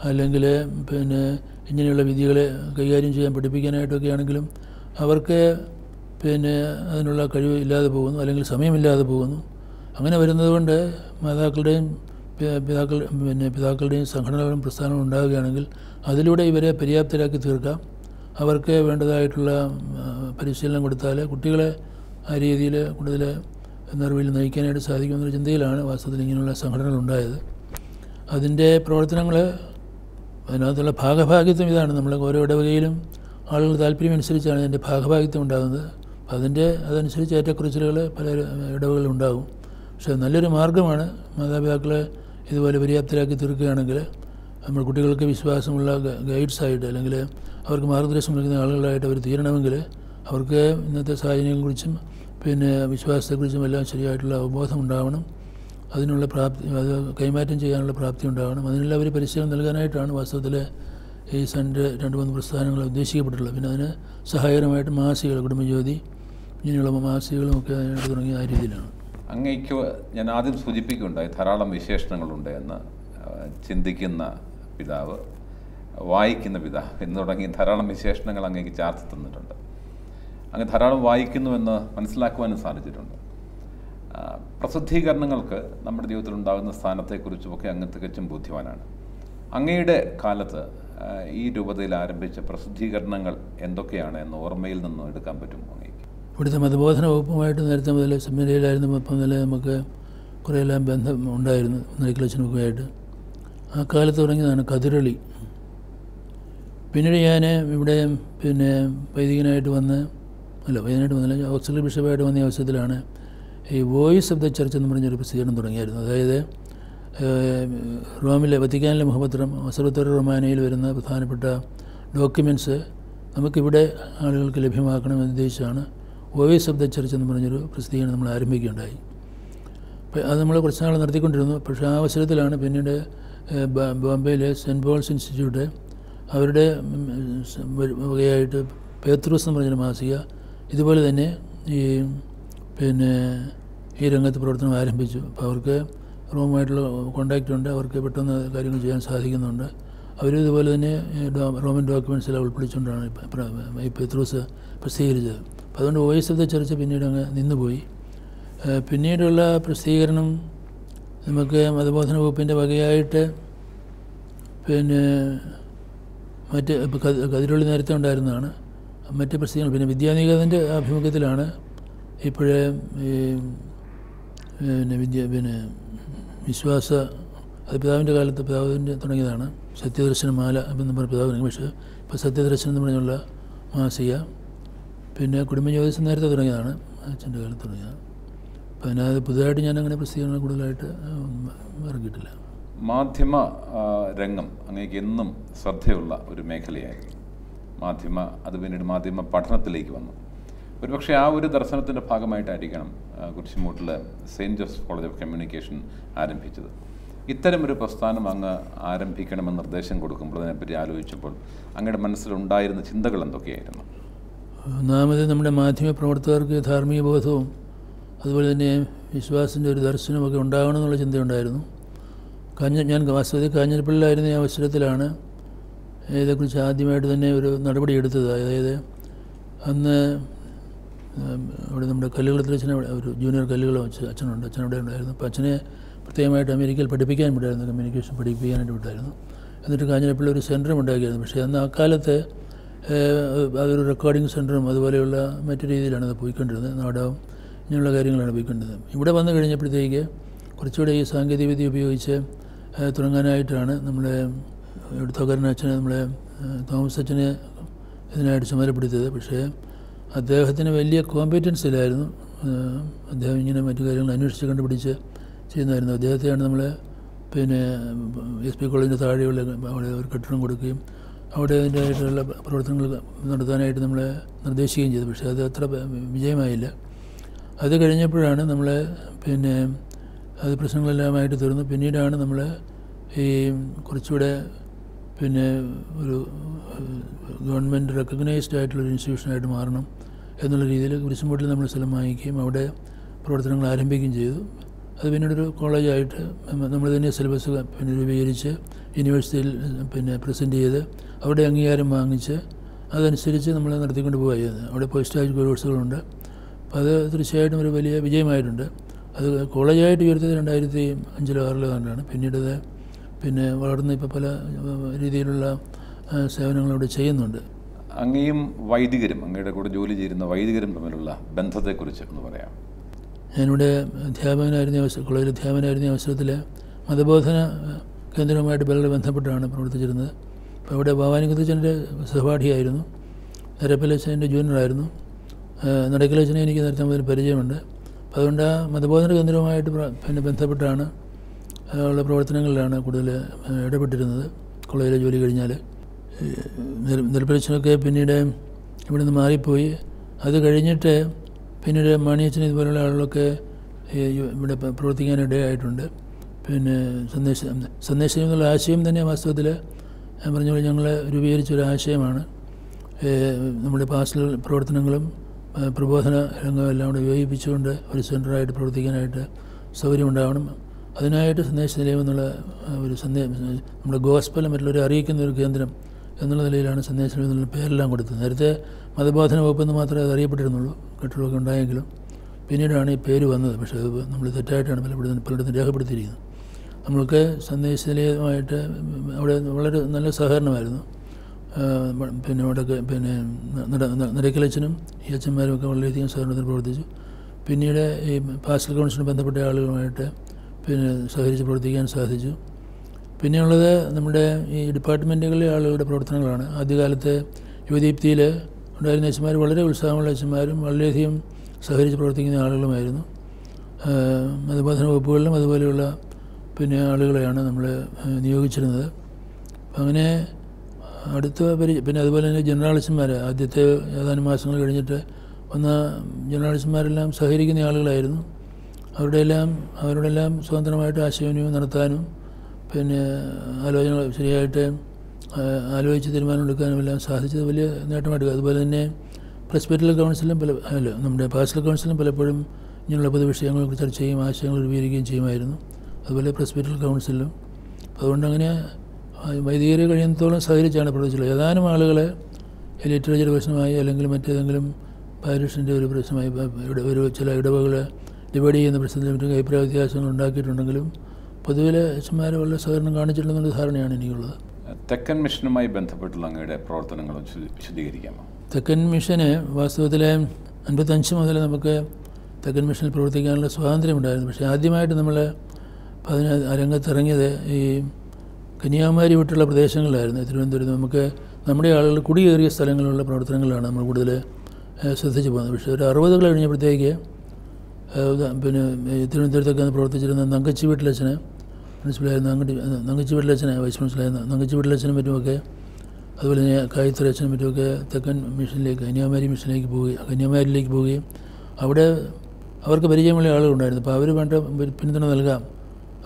അല്ലെങ്കിൽ പിന്നെ ഇങ്ങനെയുള്ള വിദ്യകളെ കൈകാര്യം ചെയ്യാൻ പഠിപ്പിക്കാനായിട്ടൊക്കെ ആണെങ്കിലും അവർക്ക് പിന്നെ അതിനുള്ള കഴിവ് ഇല്ലാതെ പോകുന്നു, അല്ലെങ്കിൽ സമയമില്ലാതെ പോകുന്നു. അങ്ങനെ വരുന്നതുകൊണ്ട് പിതാക്കളുടെയും സംഘടനകളും പ്രസ്ഥാനങ്ങളും ഉണ്ടാവുകയാണെങ്കിൽ അതിലൂടെ ഇവരെ പര്യാപ്തരാക്കി തീർക്കാം. അവർക്ക് വേണ്ടതായിട്ടുള്ള പരിശീലനം കൊടുത്താൽ കുട്ടികളെ ആ രീതിയിൽ കൂടുതൽ നിറവിൽ നയിക്കാനായിട്ട് സാധിക്കുമെന്നൊരു ചിന്തയിലാണ് വാസ്തവത്തിൽ ഇങ്ങനെയുള്ള സംഘടനകൾ ഉണ്ടായത്. അതിൻ്റെ പ്രവർത്തനങ്ങൾ, അതിനകത്തുള്ള ഭാഗഭാഗിത്വം ഇതാണ്. നമ്മൾ ഓരോ ഇടവകയിലും ആളുകൾ താല്പര്യമനുസരിച്ചാണ് അതിൻ്റെ ഭാഗഭാഗിത്വം ഉണ്ടാകുന്നത്. അതനുസരിച്ച് ഏറ്റക്കുറച്ചിലുകൾ പല ഇടവകളിലും ഉണ്ടാകും. പക്ഷേ നല്ലൊരു മാർഗ്ഗമാണ് മാതാപിതാക്കളെ ഇതുപോലെ പര്യാപ്തരാക്കി തീർക്കുകയാണെങ്കിൽ നമ്മൾ കുട്ടികൾക്ക് വിശ്വാസമുള്ള ഗൈഡ്സായിട്ട് അല്ലെങ്കിൽ അവർക്ക് മാർഗ്ഗദർശനം നൽകുന്ന ആളുകളായിട്ട് അവർ തീരണമെങ്കിൽ അവർക്ക് ഇന്നത്തെ സാഹചര്യങ്ങളെക്കുറിച്ചും പിന്നെ വിശ്വാസത്തെക്കുറിച്ചും എല്ലാം ശരിയായിട്ടുള്ള അവബോധം ഉണ്ടാവണം. അതിനുള്ള പ്രാപ്തി, അത് കൈമാറ്റം ചെയ്യാനുള്ള പ്രാപ്തി ഉണ്ടാവണം. അതിനുള്ള അവർ പരിശീലനം നൽകാനായിട്ടാണ് വാസ്തവത്തിൽ ഈ സൺഡേ 2-3 പ്രസ്ഥാനങ്ങൾ ഉദ്ദേശിക്കപ്പെട്ടുള്ളത്. പിന്നെ അതിന് സഹായകരമായിട്ട് മാസികകൾ, കുടുംബജ്യോതി ഇങ്ങനെയുള്ള മാസികകളും ഒക്കെ അതിനായിട്ട് തുടങ്ങിയ ആ രീതിയിലാണ്. അങ്ങേക്ക് ഞാൻ ആദ്യം സൂചിപ്പിക്കുകയുണ്ടായി ധാരാളം വിശേഷണങ്ങളുണ്ട് എന്ന്. ചിന്തിക്കുന്ന പിതാവ്, വായിക്കുന്ന പിതാവ് എന്ന് തുടങ്ങി ധാരാളം വിശേഷണങ്ങൾ അങ്ങേക്ക് ചാർത്തി തന്നിട്ടുണ്ട്. അങ്ങ് ധാരാളം വായിക്കുന്നുവെന്ന് മനസ്സിലാക്കുവാനും സാധിച്ചിട്ടുണ്ട്. പ്രസിദ്ധീകരണങ്ങൾക്ക് നമ്മുടെ ജീവിതത്തിൽ ഉണ്ടാകുന്ന സ്ഥാനത്തെക്കുറിച്ചുമൊക്കെ അങ്ങ് തികച്ചും ബോധ്യവാനാണ്. അങ്ങയുടെ കാലത്ത് ഈ രൂപതയിൽ ആരംഭിച്ച പ്രസിദ്ധീകരണങ്ങൾ എന്തൊക്കെയാണ് എന്ന് ഓർമ്മയിൽ നിന്ന് എടുക്കാൻ പറ്റുമോ അങ്ങേക്ക്? ഇവിടുത്തെ മതബോധന വകുപ്പുമായിട്ട് നേരത്തെ മുതൽ സെമിനാരിയിലായിരുന്നപ്പോൾ മുതൽ നമുക്ക് കുറേയെല്ലാം ബന്ധം ഉണ്ടായിരുന്നു, നൈക്ലച്ചനുമൊക്കെയായിട്ട്. ആ കാലത്ത് തുടങ്ങിയതാണ് കതിരളി. പിന്നീട് ഞാൻ ഇവിടെ പിന്നെ വൈദികനായിട്ട് വന്നില്ല, ഓക്സിലറി ബിഷപ്പായിട്ട് വന്ന അവസരത്തിലാണ് ഈ വോയിസ് ഓഫ് ദ ചർച്ച് എന്ന് പറഞ്ഞൊരു പ്രസിദ്ധീകരണം തുടങ്ങിയായിരുന്നു. അതായത് വത്തിക്കാനിലെ മുഖപത്രം, ഒബ്സർവറ്റോറി റൊമാനയിൽ വരുന്ന പ്രധാനപ്പെട്ട ഡോക്യുമെൻറ്റ്സ് നമുക്കിവിടെ ആളുകൾക്ക് ലഭ്യമാക്കണമെന്ന് ഉദ്ദേശിച്ചാണ് വോയിസ് ഓഫ് ദ ചർച്ച് എന്ന് പറഞ്ഞൊരു പ്രസിദ്ധീകരണം നമ്മൾ ആരംഭിക്കുകയുണ്ടായി. അപ്പോൾ അത് നമ്മൾ കുറച്ച് നാൾ നടത്തിക്കൊണ്ടിരുന്നു. പക്ഷേ ആ അവസരത്തിലാണ് പിന്നീട് ബോംബെയിലെ സെൻറ്റ് പോൾസ് ഇൻസ്റ്റിറ്റ്യൂട്ട് അവരുടെ വകയായിട്ട് പേത്രൂസ് എന്ന് പറഞ്ഞൊരു മാസിക ഇതുപോലെ തന്നെ ഈ രംഗത്ത് പ്രവർത്തനം ആരംഭിച്ചു. അപ്പോൾ അവർക്ക് റോമുമായിട്ടുള്ള കോണ്ടാക്റ്റ് ഉണ്ട്, അവർക്ക് പെട്ടെന്ന് കാര്യങ്ങൾ ചെയ്യാൻ സാധിക്കുന്നുണ്ട്. അവരും ഇതുപോലെ തന്നെ റോമൻ ഡോക്യുമെൻറ്റ്സെല്ലാം ഉൾപ്പെടുത്തിച്ചുകൊണ്ടാണ് ഈ പേത്രൂസ് പ്രസിദ്ധീകരിച്ചത്. അപ്പോൾ അതുകൊണ്ട് വോയിസ് ഓഫ് ദ ചർച്ച് പിന്നീട് അങ്ങ് നിന്നുപോയി. പിന്നീടുള്ള പ്രസിദ്ധീകരണം നമുക്ക് മതബോധന വകുപ്പിൻ്റെ വകയായിട്ട് മറ്റ് കതിരൊള്ളി നേരത്തെ ഉണ്ടായിരുന്നതാണ്. മറ്റ് പ്രസിദ്ധീകരണം പിന്നെ വിദ്യാനികേതൻ്റെ ആഭിമുഖ്യത്തിലാണ് ഇപ്പോഴേ വിശ്വാസ, അത് പിതാവിൻ്റെ കാലത്ത് പിതാവിൻ്റെ തുടങ്ങിയതാണ്. സത്യദർശനമാല എന്ന് പറഞ്ഞ പിതാവ് തുടങ്ങി. പക്ഷേ ഇപ്പോൾ സത്യദർശനം എന്ന് പറഞ്ഞുള്ള മാസിക, പിന്നെ കുടുംബജ്യോതിസ് നേരത്തെ തുടങ്ങിയതാണ്, അച്ഛൻ്റെ കാലത്ത് തുടങ്ങിയതാണ്. അപ്പോൾ അതിനകത്ത് പുതുതായിട്ട് ഞാനങ്ങനെ പ്രസിദ്ധീകരണം കൂടുതലായിട്ട് ഇറങ്ങിയിട്ടില്ല. മാധ്യമ രംഗം അങ്ങേക്ക് എന്നും ശ്രദ്ധയുള്ള ഒരു മേഖലയായിരുന്നു. അത് പിന്നീട് മാധ്യമ പഠനത്തിലേക്ക് വന്നു. ഒരുപക്ഷെ ആ ഒരു ദർശനത്തിൻ്റെ ഭാഗമായിട്ടായിരിക്കണം കുരിശുമൂട്ടിൽ saint Joseph college of communication ആരംഭിച്ചത്. ഇത്തരമൊരു പ്രസ്ഥാനം അങ്ങ് ആരംഭിക്കണമെന്ന് നിർദ്ദേശം കൊടുക്കുമ്പോൾ അതിനെപ്പറ്റി ആലോചിച്ചപ്പോൾ അങ്ങയുടെ മനസ്സിലുണ്ടായിരുന്ന ചിന്തകൾ എന്തൊക്കെയായിരുന്നു? ഒന്നാമത് നമ്മുടെ മാധ്യമ പ്രവർത്തകർക്ക് ധാർമ്മിക ബോധവും അതുപോലെ തന്നെ വിശ്വാസത്തിൻ്റെ ഒരു ദർശനമൊക്കെ ഉണ്ടാകണമെന്നുള്ള ചിന്തയുണ്ടായിരുന്നു. ഞാൻ വാസ്തവത്തിൽ കാഞ്ഞിരപ്പള്ളിയിലായിരുന്ന ഈ അവസരത്തിലാണ് ഇതേക്കുറിച്ച് ആദ്യമായിട്ട് തന്നെ ഒരു നടപടി എടുത്തത്. അതായത് അന്ന് അവിടെ നമ്മുടെ കല്ലുകളത്തിലച്ഛനെ ഒരു ജൂനിയർ കല്ലുകൾ അച്ഛനുണ്ട്, അച്ഛൻ അവിടെ ഉണ്ടായിരുന്നു. അപ്പോൾ അച്ഛനെ പ്രത്യേകമായിട്ട് അമേരിക്കയിൽ പഠിപ്പിക്കാൻ വിട്ടായിരുന്നു, കമ്മ്യൂണിക്കേഷൻ പഠിപ്പിക്കാനായിട്ട് വിട്ടായിരുന്നു. എന്നിട്ട് കാഞ്ഞിരപ്പള്ളി ഒരു സെൻറ്ററും ഉണ്ടാക്കിയായിരുന്നു. പക്ഷേ അന്ന് ആ കാലത്ത് അതൊരു റെക്കോർഡിംഗ് സെൻറ്ററും അതുപോലെയുള്ള മറ്റു രീതിയിലാണ് അത് പോയിക്കൊണ്ടിരുന്നത്, നാടകം ഇങ്ങനെയുള്ള കാര്യങ്ങളാണ് പോയിക്കൊണ്ടിരുന്നത്. ഇവിടെ വന്നു കഴിഞ്ഞപ്പോഴത്തേക്ക് കുറച്ചുകൂടെ ഈ സാങ്കേതികവിദ്യ ഉപയോഗിച്ച് തുടങ്ങാനായിട്ടാണ് നമ്മളെ എഴുത്തുകാരൻ അച്ഛനെ, നമ്മളെ തോമസ് അച്ഛനെ ഇതിനായിട്ട് ചുമതലപ്പെടുത്തിയത്. പക്ഷേ അദ്ദേഹത്തിന് വലിയ കോമ്പറ്റൻസ് ഇല്ലായിരുന്നു. അദ്ദേഹം ഇങ്ങനെ മറ്റു കാര്യങ്ങൾ അന്വേഷിച്ച് കണ്ടുപിടിച്ച് ചെയ്യുന്നതായിരുന്നു. അദ്ദേഹത്തെയാണ് നമ്മൾ SP കോളേജിൻ്റെ താഴെയുള്ള അവിടെ ഒരു കെട്ടിടം കൊടുക്കുകയും അവിടെ അതിൻ്റെതായിട്ടുള്ള പ്രവർത്തനങ്ങൾ നടത്താനായിട്ട് നമ്മളെ നിർദ്ദേശിക്കുകയും ചെയ്തു. പക്ഷേ അത് അത്ര വിജയമായില്ല. അത് കഴിഞ്ഞപ്പോഴാണ് നമ്മൾ അത് പ്രശ്നങ്ങളെല്ലാമായിട്ട് തീർന്നു. പിന്നീടാണ് നമ്മൾ ഈ കുറച്ചുകൂടെ ഒരു ഗവൺമെൻറ് റെക്കഗ്നൈസ്ഡ് ആയിട്ടുള്ളൊരു ഇൻസ്റ്റിറ്റ്യൂഷനായിട്ട് മാറണം എന്നുള്ള രീതിയിൽ കുരിശുംപൂട്ടിൽ നമ്മൾ സ്ഥലം വാങ്ങിക്കുകയും അവിടെ പ്രവർത്തനങ്ങൾ ആരംഭിക്കുകയും ചെയ്തു. അത് പിന്നീടൊരു കോളേജായിട്ട് നമ്മൾ തന്നെ സിലബസ് രൂപീകരിച്ച് യൂണിവേഴ്സിറ്റിയിൽ പ്രസൻറ്റ് ചെയ്ത് അവിടെ അംഗീകാരം വാങ്ങിച്ച് അതനുസരിച്ച് നമ്മൾ നടത്തിക്കൊണ്ട് പോവുകയാണ്. അവിടെ പോസ്റ്റ് ഗ്രാജുവേറ്റ് കോഴ്സുകളുണ്ട്. അപ്പോൾ അത് തീർച്ചയായിട്ടും ഒരു വലിയ വിജയമായിട്ടുണ്ട്. അത് കോളേജായിട്ട് ഉയർത്തിയത് 2005-06 കണ്ടാണ്. പിന്നീടത് വളർന്ന് ഇപ്പോൾ പല രീതിയിലുള്ള സേവനങ്ങൾ അവിടെ ചെയ്യുന്നുണ്ട്. അങ്ങയും വൈദികരും, അങ്ങയുടെ കൂടെ ജോലി ചെയ്യുന്ന വൈദികരും തമ്മിലുള്ള ബന്ധത്തെക്കുറിച്ച് ഒന്ന് പറയാം. ഞാനിവിടെ കോളേജിൽ അധ്യാപകനായിരുന്ന അവസരത്തിൽ മതബോധന കേന്ദ്രവുമായിട്ട് വളരെ ബന്ധപ്പെട്ടാണ് പ്രവർത്തിച്ചിരുന്നത്. അപ്പോൾ അവിടെ ഭവാനികുത്തച്ഛൻ്റെ സഹപാഠിയായിരുന്നു, നരപ്പലച്ഛൻ്റെ ജൂനിയറായിരുന്നു. നടക്കലച്ഛനെ എനിക്ക് നേരത്തെ മുതൽ പരിചയമുണ്ട്. അപ്പോൾ അതുകൊണ്ട് ആ മതബോധന കേന്ദ്രവുമായിട്ട് ബന്ധപ്പെട്ടാണ് ഉള്ള പ്രവർത്തനങ്ങളിലാണ് കൂടുതൽ ഇടപെട്ടിരുന്നത് കോളേജിലെ ജോലി കഴിഞ്ഞാൽ. നരപ്പലച്ഛനൊക്കെ പിന്നീട് ഇവിടെ നിന്ന് മാറിപ്പോയി. അത് കഴിഞ്ഞിട്ട് പിന്നീട് മാണിയച്ഛൻ ഇതുപോലുള്ള ആളുകളൊക്കെ ഇവിടെ പ്രവർത്തിക്കാനിടയായിട്ടുണ്ട്. സന്ദേശം എന്നുള്ള ആശയം തന്നെ വാസ്തവത്തിൽ ഞാൻ പറഞ്ഞ പോലെ ഞങ്ങൾ രൂപീകരിച്ചൊരു ആശയമാണ്. നമ്മുടെ പാസ്റ്റൽ പ്രവർത്തനങ്ങളും പ്രബോധന രംഗവും എല്ലാം കൂടെ യോജിപ്പിച്ചുകൊണ്ട് ഒരു സെൻ്ററായിട്ട് പ്രവർത്തിക്കാനായിട്ട് സൗകര്യമുണ്ടാവണം. അതിനായിട്ട് സന്ദേശ നിലയം എന്നുള്ള ഒരു നമ്മുടെ ഗോസ്പൽ മറ്റുള്ളവരെ അറിയിക്കുന്ന ഒരു കേന്ദ്രം എന്നുള്ള നിലയിലാണ് സന്ദേശ നിലയം എന്നുള്ള പേരെല്ലാം കൊടുത്തത്. നേരത്തെ മതബോധന വകുപ്പെന്ന് മാത്രമേ അത് അറിയപ്പെട്ടിരുന്നുള്ളൂ, കെട്ടിടമൊക്കെ ഉണ്ടായെങ്കിലും. പിന്നീടാണ് ഈ പേര് വന്നത്. പക്ഷേ അത് നമ്മൾ തെറ്റായിട്ടാണ് പലയിടത്തും രേഖപ്പെടുത്തിയിരിക്കുന്നത്. നമ്മൾക്ക് സന്ദേശ നിലയമായിട്ട് അവിടെ വളരെ നല്ല സഹകരണമായിരുന്നു. അവിടെ നടക്കലച്ഛനും ഈ അച്ഛന്മാരും ഒക്കെ വളരെയധികം സഹകരണത്തിൽ പ്രവർത്തിച്ചു. പിന്നീട് ഈ പാസ്റ്റൽ കൗൺസിലിന് ബന്ധപ്പെട്ട ആളുകളുമായിട്ട് സഹകരിച്ച് പ്രവർത്തിക്കാൻ സാധിച്ചു. പിന്നെയുള്ളത് നമ്മുടെ ഈ ഡിപ്പാർട്ട്മെൻറ്റുകളിലെ ആളുകളുടെ പ്രവർത്തനങ്ങളാണ്. ആദ്യകാലത്ത് യുവദീപ്തിയിൽ ഉണ്ടായിരുന്ന അച്ഛന്മാർ വളരെ ഉത്സാഹമുള്ള അച്ഛന്മാരും വളരെയധികം സഹകരിച്ച് പ്രവർത്തിക്കുന്ന ആളുകളുമായിരുന്നു. മതബോധന വകുപ്പുകളിലും അതുപോലെയുള്ള ആളുകളെയാണ് നമ്മൾ നിയോഗിച്ചിരുന്നത്. അപ്പം അങ്ങനെ അതുപോലെ തന്നെ ജനറാളിസ്റ്റന്മാർ ആദ്യത്തെ ഏതാനും മാസങ്ങൾ കഴിഞ്ഞിട്ട് വന്ന ജനറാളിസ്റ്റന്മാരെല്ലാം സഹകരിക്കുന്ന ആളുകളായിരുന്നു. അവരോടെല്ലാം സ്വതന്ത്രമായിട്ട് ആശയവിനിമയം നടത്താനും ആലോചനകൾ ശരിയായിട്ട് ആലോചിച്ച് തീരുമാനമെടുക്കാനും എല്ലാം സാധിച്ചത് വലിയ നേട്ടമായിട്ട്. അതുപോലെ തന്നെ പ്രസ്ബിറ്ററൽ കൗൺസിലും നമ്മുടെ പാസ്റ്റൽ കൗൺസിലും പലപ്പോഴും ഇങ്ങനെയുള്ള പൊതുവിഷയങ്ങളെക്കുറിച്ച് ചർച്ച ചെയ്യുകയും ആശയങ്ങൾ രൂപീകരിക്കുകയും ചെയ്യുമായിരുന്നു. അതുപോലെ പ്രസ്ബിറ്ററൽ കൗൺസിലും. അതുകൊണ്ട് അങ്ങനെ വൈദികരെ കഴിയുന്നത്തോളം സഹകരിച്ചാണ് പ്രവർത്തിച്ചുള്ളത്. ഏതാനും ആളുകൾ ലിറ്ററേച്ചർ പ്രശ്നമായി അല്ലെങ്കിൽ മറ്റേതെങ്കിലും പാരിഷിൻ്റെ ഒരു പ്രശ്നമായി ഒരു ചില ഇടവകൾ ഡിവൈഡ് ചെയ്യുന്ന പ്രശ്നത്തിൽ മറ്റും അഭിപ്രായ വ്യത്യാസങ്ങൾ ഉണ്ടാക്കിയിട്ടുണ്ടെങ്കിലും പൊതുവിലെ അച്ഛന്മാർ വളരെ സഹകരണം കാണിച്ചിട്ടുണ്ടെന്നുള്ള ധാരണയാണ് എനിക്കുള്ളത്. തെക്കൻ മിഷനുമായി ബന്ധപ്പെട്ടുള്ള അങ്ങയുടെ പ്രവർത്തനങ്ങളും വിശദീകരിക്കാമോ? തെക്കൻ മിഷന് വാസ്തവത്തിൽ 55 മുതൽ നമുക്ക് തെക്കൻ മിഷനിൽ പ്രവർത്തിക്കാനുള്ള സ്വാതന്ത്ര്യമുണ്ടായിരുന്നു. പക്ഷേ ആദ്യമായിട്ട് നമ്മൾ രംഗത്തിറങ്ങിയത് ഈ കന്യാകുമാരി വിട്ടുള്ള പ്രദേശങ്ങളിലായിരുന്നു. തിരുവനന്തപുരത്ത് നമുക്ക് നമ്മുടെ ആളുകൾ കുടിയേറിയ സ്ഥലങ്ങളിലുള്ള പ്രവർത്തനങ്ങളാണ് നമ്മൾ കൂടുതൽ ശ്രദ്ധിച്ചു പോകുന്നത്. പക്ഷേ ഒരു 60 കഴിഞ്ഞപ്പോഴത്തേക്ക് തിരുവനന്തപുരത്തൊക്കെ പ്രവർത്തിച്ചിരുന്ന നങ്കച്ചി വീട്ടിലച്ഛന് പ്രിൻസിപ്പലായിരുന്ന നങ്കച്ചി വീട്ടിലച്ഛനെ വൈസ് പ്രിൻസിപ്പലായിരുന്ന നങ്കച്ചി വീട്ടിലച്ഛനും മറ്റുമൊക്കെ അതുപോലെ തന്നെ കായത്തൂർ അച്ഛനും മറ്റുമൊക്കെ തെക്കൻ മിഷനിലേക്ക് കന്യാകുമാരിയിലേക്ക് പോവുകയും അവിടെ അവർക്ക് പരിചയമുള്ള ആളുകളുണ്ടായിരുന്നു. അപ്പോൾ അവർ വേണ്ട പിന്തുണ നൽകാം,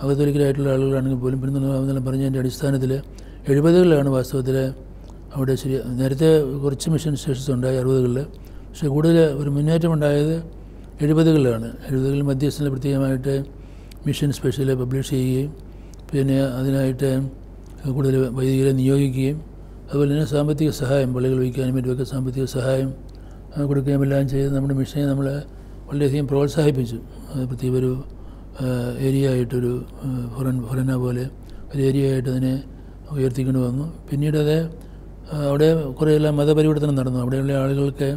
അകത്തൊലിക്കലായിട്ടുള്ള ആളുകളാണെങ്കിൽ പോലും പിന്തുണ നൽകാമെന്നെല്ലാം പറഞ്ഞതിൻ്റെ അടിസ്ഥാനത്തിൽ 70കളിലാണ് വാസ്തവത്തിൽ അവിടെ നേരത്തെ കുറച്ച് മിഷൻ സ്റ്റേഷൻസ് ഉണ്ടായി 60കളിൽ. പക്ഷേ കൂടുതൽ ഒരു മുന്നേറ്റം ഉണ്ടായത് 70കളിലാണ്. 70കളിൽ മധ്യസ്ഥനിൽ പ്രത്യേകമായിട്ട് മിഷൻ സ്പെഷ്യൽ പബ്ലിഷ് ചെയ്യുകയും പിന്നെ അതിനായിട്ട് കൂടുതൽ വൈദികരെ നിയോഗിക്കുകയും അതുപോലെ തന്നെ സാമ്പത്തിക സഹായം പള്ളികൾ വയ്ക്കാനും മറ്റുമൊക്കെ സാമ്പത്തിക സഹായം കൊടുക്കുകയും എല്ലാം ചെയ്ത് നമ്മുടെ മിഷനെ നമ്മൾ വളരെയധികം പ്രോത്സാഹിപ്പിച്ചു. അത് പ്രത്യേക ഒരു ഏരിയ ആയിട്ടൊരു ഫൊറന പോലെ ഒരു ഏരിയ ആയിട്ട് അതിനെ ഉയർത്തിക്കൊണ്ട് വന്നു. പിന്നീട് അത് അവിടെ കുറേയെല്ലാം മതപരിവർത്തനം നടന്നു. അവിടെയുള്ള ആളുകൾക്ക്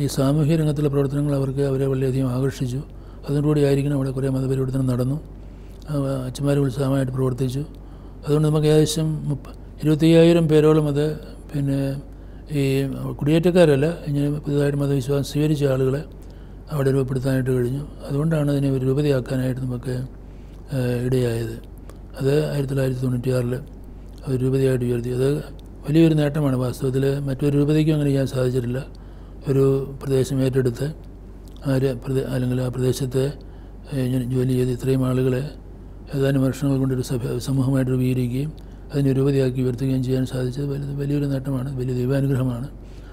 ഈ സാമൂഹ്യ രംഗത്തുള്ള പ്രവർത്തനങ്ങൾ അവരെ വളരെയധികം ആകർഷിച്ചു. അതിനോടുകൂടി ആയിരിക്കണം അവിടെ കുറേ മതപരിവർത്തനം നടന്നു. അച്ഛന്മാർ ഉത്സാഹമായിട്ട് പ്രവർത്തിച്ചു. അതുകൊണ്ട് നമുക്ക് ഏകദേശം 25,000 പേരോളം അത് പിന്നെ ഈ കുടിയേറ്റക്കാരല്ല, ഇങ്ങനെ പുതുതായിട്ട് മതവിശ്വാസം സ്വീകരിച്ച ആളുകളെ അവിടെ രൂപപ്പെടുത്താനായിട്ട് കഴിഞ്ഞു. അതുകൊണ്ടാണ് അതിനെ ഒരു രൂപതയാക്കാനായിട്ട് നമുക്ക് ഇടയായത്. അത് 1996 അത് രൂപതയായിട്ട് ഉയർത്തി. അത് വലിയൊരു നേട്ടമാണ്. വാസ്തവത്തിൽ മറ്റൊരു രൂപതയ്ക്കും അങ്ങനെ ചെയ്യാൻ സാധിച്ചിട്ടില്ല. ഒരു പ്രദേശം ഏറ്റെടുത്ത് അല്ലെങ്കിൽ ആ പ്രദേശത്തെ ജോലി ചെയ്ത് ഇത്രയും ആളുകളെ ഏതാനും വർഷങ്ങൾ കൊണ്ടൊരു സമൂഹമായിട്ട് രൂപീകരിക്കുകയും അതിനെ രൂപതയാക്കി ഉയർത്തുകയും ചെയ്യാൻ സാധിച്ചത് വലിയൊരു നേട്ടമാണ്, വലിയ ദൈവാനുഗ്രഹമാണ്.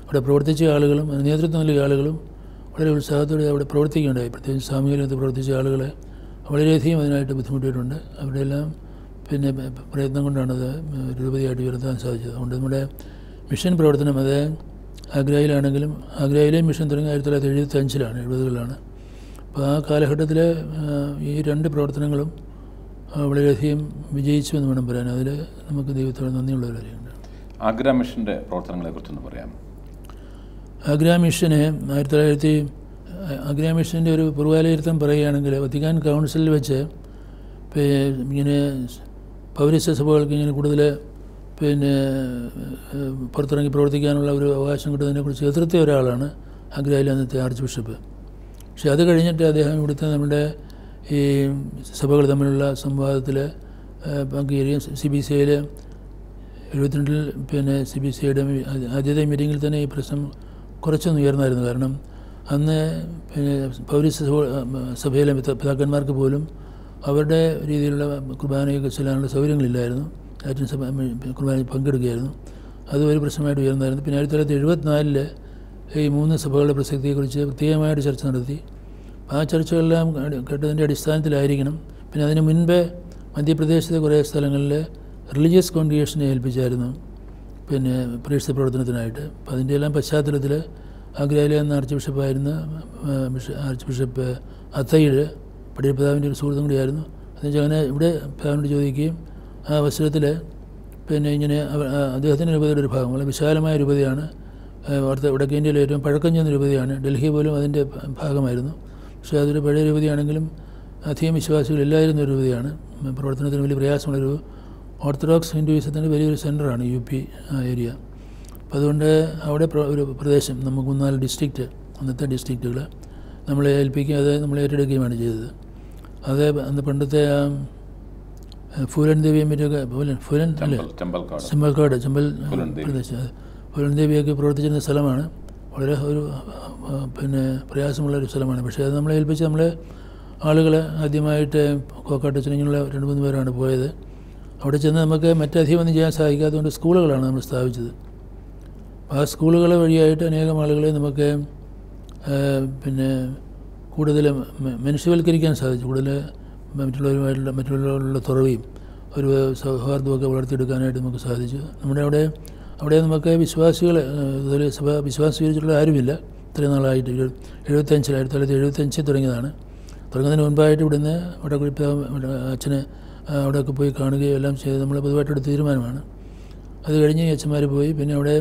അവിടെ പ്രവർത്തിച്ച ആളുകളും നേതൃത്വം നൽകിയ ആളുകളും വളരെ ഉത്സാഹത്തോടെ അവിടെ പ്രവർത്തിക്കുകയുണ്ടായി. പ്രത്യേകിച്ച് സാമൂഹിക രംഗത്ത് പ്രവർത്തിച്ച ആളുകളെ വളരെയധികം അതിനായിട്ട് ബുദ്ധിമുട്ടിയിട്ടുണ്ട്. അവരുടെയെല്ലാം പിന്നെ പ്രയത്നം കൊണ്ടാണത് രൂപതയായിട്ട് ഉയർത്താൻ സാധിച്ചത്. അതുകൊണ്ട് നമ്മുടെ മിഷൻ പ്രവർത്തനം അത് ആഗ്രയിലാണെങ്കിലും ആഗ്രയിലെയും മിഷൻ തുടങ്ങി 1975 70കളിലാണ്. അപ്പോൾ ആ കാലഘട്ടത്തിൽ ഈ 2 പ്രവർത്തനങ്ങളും വളരെയധികം വിജയിച്ചു എന്ന് വേണം പറയാൻ. അതിൽ നമുക്ക് ദൈവത്തോട് നന്ദിയുള്ള ഒരു കാര്യമുണ്ട്. ആഗ്ര മിഷൻ്റെ പ്രവർത്തനങ്ങളെക്കുറിച്ചൊന്ന് പറയാം. ആഗ്ര മിഷന് ആഗ്ര മിഷൻ്റെ ഒരു പൂർവാലയിരുത്തം പറയുകയാണെങ്കിൽ വത്തിക്കാൻ കൗൺസിലിൽ വെച്ച് ഇങ്ങനെ പൗരസ്ത്യ സഭകൾക്ക് ഇങ്ങനെ കൂടുതൽ പിന്നെ പുറത്തിറങ്ങി പ്രവർത്തിക്കാനുള്ള ഒരു അവകാശം കിട്ടുന്നതിനെക്കുറിച്ച് എതിർത്തിയ ഒരാളാണ് ആഗ്രയിലെ അന്നത്തെ ആർച്ച് ബിഷപ്പ്. പക്ഷേ അത് കഴിഞ്ഞിട്ട് അദ്ദേഹം ഇവിടുത്തെ നമ്മുടെ ഈ സഭകൾ തമ്മിലുള്ള സംവാദത്തിൽ പങ്കുചേരുകയും CBCയിൽ 72 പിന്നെ CBCയുടെ ആദ്യത്തെ മീറ്റിങ്ങിൽ തന്നെ ഈ പ്രശ്നം കുറച്ചൊന്നും ഉയർന്നായിരുന്നു. കാരണം അന്ന് പിന്നെ പൗരസ്ത്യ സഭയിലെ പിതാക്കന്മാർക്ക് പോലും അവരുടെ രീതിയിലുള്ള കുർബാനയൊക്കെ ചെല്ലാനുള്ള സൗകര്യങ്ങളില്ലായിരുന്നു. ലാറ്റിൻ സഭ കുർബാനയിൽ പങ്കെടുക്കുകയായിരുന്നു. അത് ഒരു പ്രശ്നമായിട്ട് ഉയർന്നായിരുന്നു. പിന്നെ 1974 ഈ 3 സഭകളുടെ പ്രസക്തിയെക്കുറിച്ച് പ്രത്യേകമായിട്ട് ചർച്ച നടത്തി. ആ ചർച്ചകളെല്ലാം കേട്ടതിൻ്റെ അടിസ്ഥാനത്തിലായിരിക്കണം. പിന്നെ അതിന് മുൻപേ മധ്യപ്രദേശത്തെ കുറേ സ്ഥലങ്ങളിൽ റിലീജിയസ് കോൺഗ്രിഗേഷനെ ഏൽപ്പിച്ചായിരുന്നു പിന്നെ പ്രേക്ഷിത പ്രവർത്തനത്തിനായിട്ട്. അപ്പോൾ അതിൻ്റെ എല്ലാം പശ്ചാത്തലത്തിൽ ആഗ്രയിലെ എന്ന ആർച്ച് ബിഷപ്പായിരുന്ന ആർച്ച് ബിഷപ്പ് അത്തൈഡ് പടിയ പിതാവിൻ്റെ ഒരു സുഹൃത്തും കൂടിയായിരുന്നു. എന്നുവെച്ചാൽ അങ്ങനെ ഇവിടെ പിതാവിനോട് ചോദിക്കുകയും ആ അവസരത്തിൽ പിന്നെ ഇങ്ങനെ അദ്ദേഹത്തിൻ്റെ രൂപതയുടെ ഒരു ഭാഗം വളരെ വിശാലമായ രൂപതയാണ്. വടക്കേ ഇന്ത്യയിലെ ഏറ്റവും പഴക്കം ചെന്ന രൂപതയാണ്. ഡൽഹി പോലും അതിൻ്റെ ഭാഗമായിരുന്നു. പക്ഷേ അതൊരു പഴയ രൂപതയാണെങ്കിലും അധികം വിശ്വാസികളില്ലായിരുന്ന ഒരു രൂപതയാണ്. പ്രവർത്തനത്തിന് വലിയ പ്രയാസമുള്ളൊരു ഓർത്തഡോക്സ് ഹിന്ദുയിസത്തിൻ്റെ വലിയൊരു സെൻ്ററാണ് UP ഏരിയ. അപ്പോൾ അതുകൊണ്ട് അവിടെ ഒരു പ്രദേശം നമുക്ക് 3-4 ഡിസ്ട്രിക്റ്റ് അന്നത്തെ ഡിസ്ട്രിക്റ്റുകൾ നമ്മളെ ഏൽപ്പിക്കുകയും അത് നമ്മൾ ഏറ്റെടുക്കുകയുമാണ് ചെയ്തത്. അത് അന്ന് പണ്ടത്തെ ഫൂലൻ ദേവിയും മറ്റൊക്കെ ഫൂലൻ അല്ലേ ചെമ്പൽക്കാട് പ്രദേശം ഫൂലൻ ദേവിയൊക്കെ പ്രവർത്തിച്ചിരുന്ന സ്ഥലമാണ്. വളരെ ഒരു പിന്നെ പ്രയാസമുള്ളൊരു സ്ഥലമാണ്. പക്ഷേ അത് നമ്മളെ ഏൽപ്പിച്ച് നമ്മളെ ആളുകൾ ആദ്യമായിട്ട് കോക്കാട്ടച്ചൻ ഇങ്ങനെയുള്ള 2-3 പേരാണ് പോയത്. അവിടെ ചെന്ന് നമുക്ക് മറ്റധികം ഒന്നും ചെയ്യാൻ സാധിക്കാത്തതുകൊണ്ട് സ്കൂളുകളാണ് നമ്മൾ സ്ഥാപിച്ചത്. ആ സ്കൂളുകൾ വഴിയായിട്ട് അനേകം ആളുകളെ നമുക്ക് പിന്നെ കൂടുതൽ മനുഷ്യവൽക്കരിക്കാൻ സാധിച്ചു. കൂടുതൽ മറ്റുള്ളവരുള്ള തുറവിയും ഒരു സൗഹാർദ്ദമൊക്കെ വളർത്തിയെടുക്കാനായിട്ട് നമുക്ക് സാധിച്ചു. നമ്മുടെ അവിടെ നമുക്ക് വിശ്വാസികൾ വിശ്വാസം സ്വീകരിച്ചിട്ടുള്ള ആരുമില്ല. ഇത്രയും നാളായിട്ട് 1975 തുടങ്ങിയതാണ്. തുടങ്ങുന്നതിന് മുൻപായിട്ട് ഇവിടുന്ന് അവിടെ അച്ഛന് അവിടെയൊക്കെ പോയി കാണുകയും എല്ലാം ചെയ്ത് നമ്മൾ പൊതുവായിട്ടെടുത്ത തീരുമാനമാണ്. അത് കഴിഞ്ഞ് അച്ഛന്മാർ പോയി. പിന്നെ അവിടെ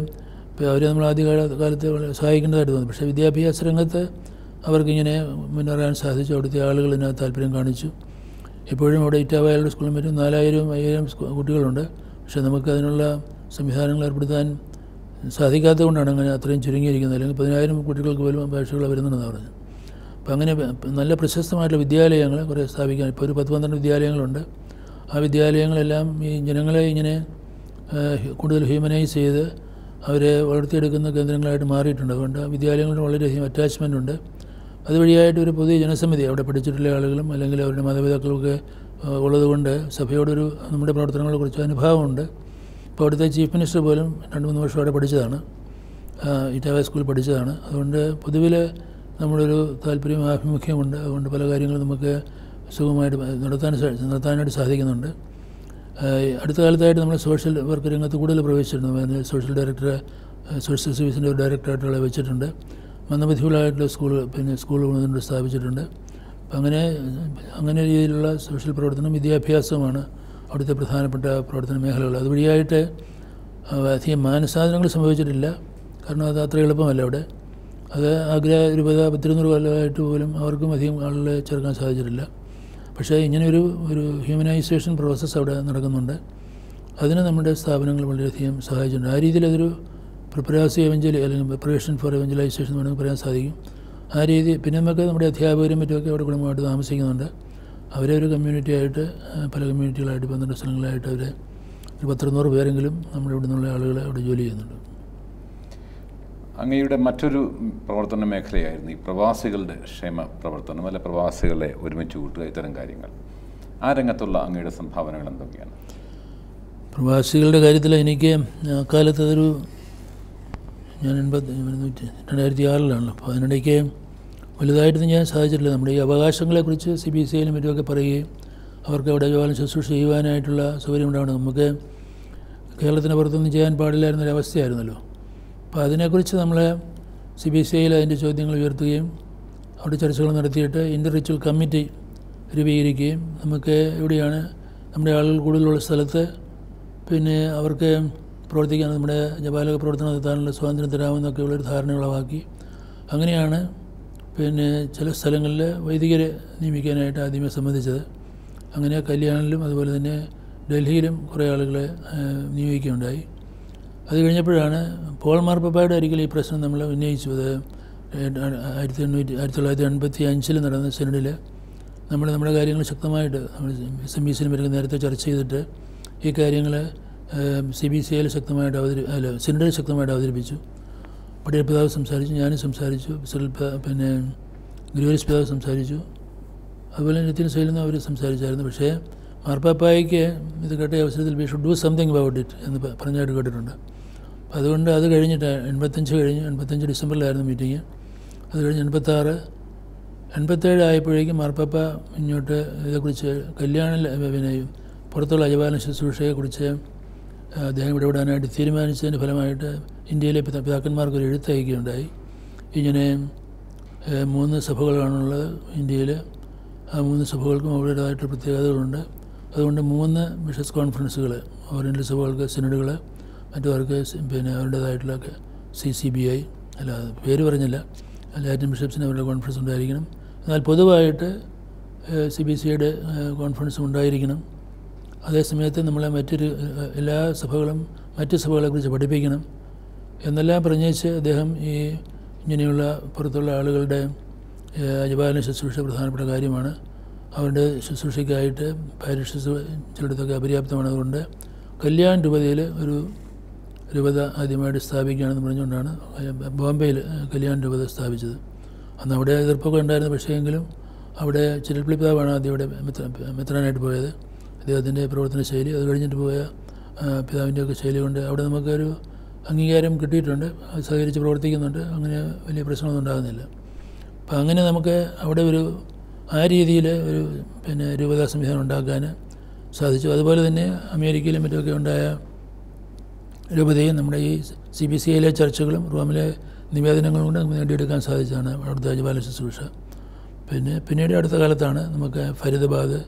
അവരെ നമ്മൾ ആദ്യകാലത്ത് സഹായിക്കേണ്ടതായിട്ട് തോന്നി. പക്ഷേ വിദ്യാഭ്യാസ രംഗത്ത് അവർക്കിങ്ങനെ മുന്നേറാൻ സാധിച്ചു. അവിടുത്തെ ആളുകൾ ഇതിനകത്ത് താല്പര്യം കാണിച്ചു. ഇപ്പോഴും അവിടെ ഇറ്റാവായാലുള്ള സ്കൂളിൽ മറ്റും 4000-5000 കുട്ടികളുണ്ട്. പക്ഷേ നമുക്ക് അതിനുള്ള സംവിധാനങ്ങൾ ഏർപ്പെടുത്താൻ സാധിക്കാത്തത് കൊണ്ടാണ് അങ്ങനെ അത്രയും ചുരുങ്ങിയിരിക്കുന്നത്. അല്ലെങ്കിൽ 10,000 കുട്ടികൾക്ക് പോലും അപേക്ഷകൾ വരുന്നുണ്ടെന്ന് പറഞ്ഞു. അപ്പോൾ അങ്ങനെ നല്ല പ്രശസ്തമായിട്ടുള്ള വിദ്യാലയങ്ങൾ കുറേ സ്ഥാപിക്കാൻ ഇപ്പോൾ ഒരു 10-12 വിദ്യാലയങ്ങളുണ്ട്. ആ വിദ്യാലയങ്ങളെല്ലാം ഈ ജനങ്ങളെ ഇങ്ങനെ കൂടുതൽ ഹ്യൂമനൈസ് ചെയ്ത് അവരെ വളർത്തിയെടുക്കുന്ന കേന്ദ്രങ്ങളായിട്ട് മാറിയിട്ടുണ്ട്. അതുകൊണ്ട് വിദ്യാലയങ്ങളിൽ വളരെയധികം അറ്റാച്ച്മെൻ്റ് ഉണ്ട്. അതുവഴിയായിട്ട് ഒരു പുതിയ ജനസമിതി അവിടെ പഠിച്ചിട്ടുള്ള ആളുകളും അല്ലെങ്കിൽ അവരുടെ മാതാപിതാക്കളൊക്കെ ഉള്ളതുകൊണ്ട് സഭയോടൊരു നമ്മുടെ പ്രവർത്തനങ്ങളെക്കുറിച്ച് അനുഭവമുണ്ട്. ഇപ്പോൾ അവിടുത്തെ ചീഫ് മിനിസ്റ്റർ പോലും 2-3 വർഷം അവിടെ പഠിച്ചതാണ്, ഇറ്റാവ സ്കൂളിൽ പഠിച്ചതാണ്. അതുകൊണ്ട് പൊതുവിൽ നമ്മളൊരു താല്പര്യം ആഭിമുഖ്യമുണ്ട്. അതുകൊണ്ട് പല കാര്യങ്ങളും നമുക്ക് സുഖമായിട്ട് നടത്താനായിട്ട് സാധിക്കുന്നുണ്ട്. അടുത്ത കാലത്തായിട്ട് നമ്മൾ സോഷ്യൽ വർക്ക് രംഗത്ത് കൂടുതൽ പ്രവേശിച്ചിട്ടുണ്ട്. സോഷ്യൽ ഡയറക്ടർ, സോഷ്യൽ സർവീസിൻ്റെ ഒരു ഡയറക്ടറായിട്ടുള്ള വെച്ചിട്ടുണ്ട്. മന്ദബുദ്ധികളായിട്ടുള്ള സ്കൂളുകൾ സ്ഥാപിച്ചിട്ടുണ്ട്. അപ്പം അങ്ങനെ രീതിയിലുള്ള സോഷ്യൽ പ്രവർത്തനം, വിദ്യാഭ്യാസമാണ് അവിടുത്തെ പ്രധാനപ്പെട്ട പ്രവർത്തന മേഖലകൾ. അതുവഴിയായിട്ട് അധികം മാനസാന്തരങ്ങൾ സംഭവിച്ചിട്ടില്ല. കാരണം അത് അത്ര എളുപ്പമല്ല അവിടെ. അത് ആഗ്ര 20-200 കൊല്ലമായിട്ട് പോലും അവർക്കും അധികം ആളുകളെ ചേർക്കാൻ സാധിച്ചിട്ടില്ല. പക്ഷേ ഇങ്ങനെ ഒരു ഹ്യൂമനൈസേഷൻ പ്രോസസ്സ് അവിടെ നടക്കുന്നുണ്ട്. അതിന് നമ്മുടെ സ്ഥാപനങ്ങൾ വളരെയധികം സഹായിച്ചിട്ടുണ്ട്. ആ രീതിയിൽ അതൊരു പ്രിപ്പറേഷൻ അല്ലെങ്കിൽ പ്രിപ്പറേഷൻ ഫോർ എവഞ്ചലൈസേഷൻ എന്ന് വേണമെങ്കിൽ പറയാൻ സാധിക്കും. ആ രീതി. പിന്നെ നമുക്ക് നമ്മുടെ അധ്യാപകരും മറ്റുമൊക്കെ അവിടെ കുടുംബമായിട്ട് താമസിക്കുന്നുണ്ട്. അവരെ ഒരു കമ്മ്യൂണിറ്റിയായിട്ട്, പല കമ്മ്യൂണിറ്റികളായിട്ട് 12 സ്ഥലങ്ങളായിട്ട് അവർ ഒരു 10-100 പേരെങ്കിലും നമ്മുടെ ഇവിടെ നിന്നുള്ള ആളുകൾ അവിടെ ജോലി ചെയ്യുന്നുണ്ട്. അങ്ങയുടെ മറ്റൊരു പ്രവർത്തന മേഖലയായിരുന്നു ഈ പ്രവാസികളുടെ ക്ഷേമ പ്രവർത്തനം, അല്ലെ പ്രവാസികളെ ഒരുമിച്ച് കൂട്ടുക, ഇത്തരം കാര്യങ്ങൾ. ആ രംഗത്തുള്ള അങ്ങയുടെ സംഭാവനകൾ എന്തൊക്കെയാണ്? പ്രവാസികളുടെ കാര്യത്തിൽ എനിക്ക് അക്കാലത്ത് ഞാൻ 2006 അപ്പോൾ അതിനിടയ്ക്ക് വലുതായിട്ടൊന്നും ഞാൻ സാധിച്ചിട്ടില്ല. നമ്മുടെ ഈ അവകാശങ്ങളെക്കുറിച്ച് CBCയിലും മറ്റുമൊക്കെ പറയുകയും അവർക്ക് അവിടെ ജോലി ശുശ്രൂഷ ചെയ്യുവാനായിട്ടുള്ള സൗകര്യം ഉണ്ടാവണം. നമുക്ക് കേരളത്തിന് പുറത്തൊന്നും ചെയ്യാൻ പാടില്ലായിരുന്നൊരവസ്ഥയായിരുന്നല്ലോ. അപ്പോൾ അതിനെക്കുറിച്ച് നമ്മൾ CBCയിൽ അതിൻ്റെ ചോദ്യങ്ങൾ ഉയർത്തുകയും അവിടെ ചർച്ചകൾ നടത്തിയിട്ട് ഇൻ്റർ റിച്വൽ കമ്മിറ്റി രൂപീകരിക്കുകയും നമുക്ക് എവിടെയാണ് നമ്മുടെ ആളുകൾ കൂടുതലുള്ള സ്ഥലത്ത് പിന്നെ അവർക്ക് പ്രവർത്തിക്കാൻ, നമ്മുടെ ജപാലക പ്രവർത്തനം നടത്താനുള്ള സ്വാതന്ത്ര്യം തരാമെന്നൊക്കെയുള്ളൊരു ധാരണ ഉളവാക്കി. അങ്ങനെയാണ് പിന്നെ ചില സ്ഥലങ്ങളിൽ വൈദികരെ നിയമിക്കാനായിട്ട് ആദ്യമേ സംബന്ധിച്ചത്. അങ്ങനെ കല്യാണിലും അതുപോലെ തന്നെ ഡൽഹിയിലും കുറേ ആളുകളെ നിയോഗിക്കുകയുണ്ടായി. അത് കഴിഞ്ഞപ്പോഴാണ് പോൾ മാർപ്പാപ്പയുടെ ഒരിക്കൽ ഈ പ്രശ്നം നമ്മൾ ഉന്നയിച്ചു. അത് 1985 നടന്ന സെനഡിൽ നമ്മുടെ കാര്യങ്ങൾ ശക്തമായിട്ട് SMBCയിലും വരെ നേരത്തെ ചർച്ച ചെയ്തിട്ട് ഈ കാര്യങ്ങൾ CBCയിൽ ശക്തമായിട്ട് സെനഡിൽ ശക്തമായിട്ട് അവതരിപ്പിച്ചു. പടിയൽ പിതാവ് സംസാരിച്ചു, ഞാനും സംസാരിച്ചു, പിന്നെ ഗ്രിഗോറിയസ് പിതാവ് സംസാരിച്ചു, അതുപോലെ നിത്യൻ സൈലെന്ന് അവർ സംസാരിച്ചായിരുന്നു. പക്ഷേ മാർപ്പാപ്പായ്ക്ക് ഇത് കേട്ട അവസരത്തിൽ we should do something about it എന്ന് പറഞ്ഞായിട്ട് കേട്ടിട്ടുണ്ട്. അതുകൊണ്ട് അത് കഴിഞ്ഞിട്ട് 85 ഡിസംബറിലായിരുന്നു മീറ്റിംഗ്. അത് കഴിഞ്ഞ് 86, 87 ആയപ്പോഴേക്കും മാർപ്പാപ്പ ഇങ്ങോട്ട് ഇതേക്കുറിച്ച് പിന്നെ പുറത്തുള്ള അജപാലന ശുശ്രൂഷയെക്കുറിച്ച് അദ്ദേഹം ഇടപെടാനായിട്ട് തീരുമാനിച്ചതിൻ്റെ ഫലമായിട്ട് ഇന്ത്യയിലെ പിതാക്കന്മാർക്കൊരു എഴുത്തയക്കുകയുണ്ടായി. ഇങ്ങനെ 3 സഭകളാണുള്ളത് ഇന്ത്യയിൽ. ആ 3 സഭകൾക്കും അവരുടേതായിട്ട് പ്രത്യേകതകളുണ്ട്. അതുകൊണ്ട് 3 ബിഷപ്സ് കോൺഫറൻസുകൾ, ഓറിയൻ്റൽ സഭകൾക്ക് സിനഡുകൾ, മറ്റവർക്ക് പിന്നെ അവരുടേതായിട്ടുള്ള CCBI, അല്ല പേര് പറഞ്ഞില്ല, ലാറ്റിൻ ബിഷപ്സിന് അവരുടെ കോൺഫറൻസ് ഉണ്ടായിരിക്കണം. എന്നാൽ പൊതുവായിട്ട് CBCയുടെ കോൺഫറൻസും ഉണ്ടായിരിക്കണം. അതേസമയത്ത് നമ്മളെ എല്ലാ സഭകളും മറ്റ് സഭകളെക്കുറിച്ച് പഠിപ്പിക്കണം എന്നെല്ലാം പറഞ്ഞേച്ച് അദ്ദേഹം ഇങ്ങനെയുള്ള പുറത്തുള്ള ആളുകളുടെ അജപാലന ശുശ്രൂഷ പ്രധാനപ്പെട്ട കാര്യമാണ്. അവരുടെ ശുശ്രൂഷയ്ക്കായിട്ട് പാരിഷസ് ചിലയിടത്തൊക്കെ അപര്യാപ്തമാണ്. അതുകൊണ്ട് കല്യാൺ രൂപതയിൽ ഒരു രൂപത ആദ്യമായിട്ട് സ്ഥാപിക്കുകയാണെന്ന് പറഞ്ഞുകൊണ്ടാണ് ബോംബെയിൽ കല്യാൺ രൂപത സ്ഥാപിച്ചത്. അന്ന് അവിടെ എതിർപ്പൊക്കെ ഉണ്ടായിരുന്നു. പക്ഷേ എങ്കിലും അവിടെ ചിരൽപ്പള്ളി പിതാവാണ് ആദ്യം അവിടെ മെത്രാനായിട്ട് പോയത്. അദ്ദേഹത്തിൻ്റെ പ്രവർത്തന ശൈലി, അത് കഴിഞ്ഞിട്ട് പോയ പിതാവിൻ്റെയൊക്കെ ശൈലി കൊണ്ട് അവിടെ നമുക്കൊരു അംഗീകാരം കിട്ടിയിട്ടുണ്ട്. അത് സഹകരിച്ച് പ്രവർത്തിക്കുന്നുണ്ട്. അങ്ങനെ വലിയ പ്രശ്നമൊന്നും ഉണ്ടാകുന്നില്ല. അപ്പം അങ്ങനെ നമുക്ക് അവിടെ ആ രീതിയിൽ പിന്നെ രൂപതാ സംവിധാനം ഉണ്ടാക്കാൻ സാധിച്ചു. അതുപോലെ തന്നെ അമേരിക്കയിലും മറ്റുമൊക്കെ ഉണ്ടായ രൂപതയും നമ്മുടെ ഈ CBCയിലെ ചർച്ചകളും റോമിലെ നിവേദനങ്ങളും കൊണ്ട് നമുക്ക് നേടിയെടുക്കാൻ സാധിച്ചതാണ് അവിടുത്തെ അജപാലന ശുശ്രൂഷ. പിന്നീട് അടുത്ത കാലത്താണ് നമുക്ക് ഫരീദാബാദ്,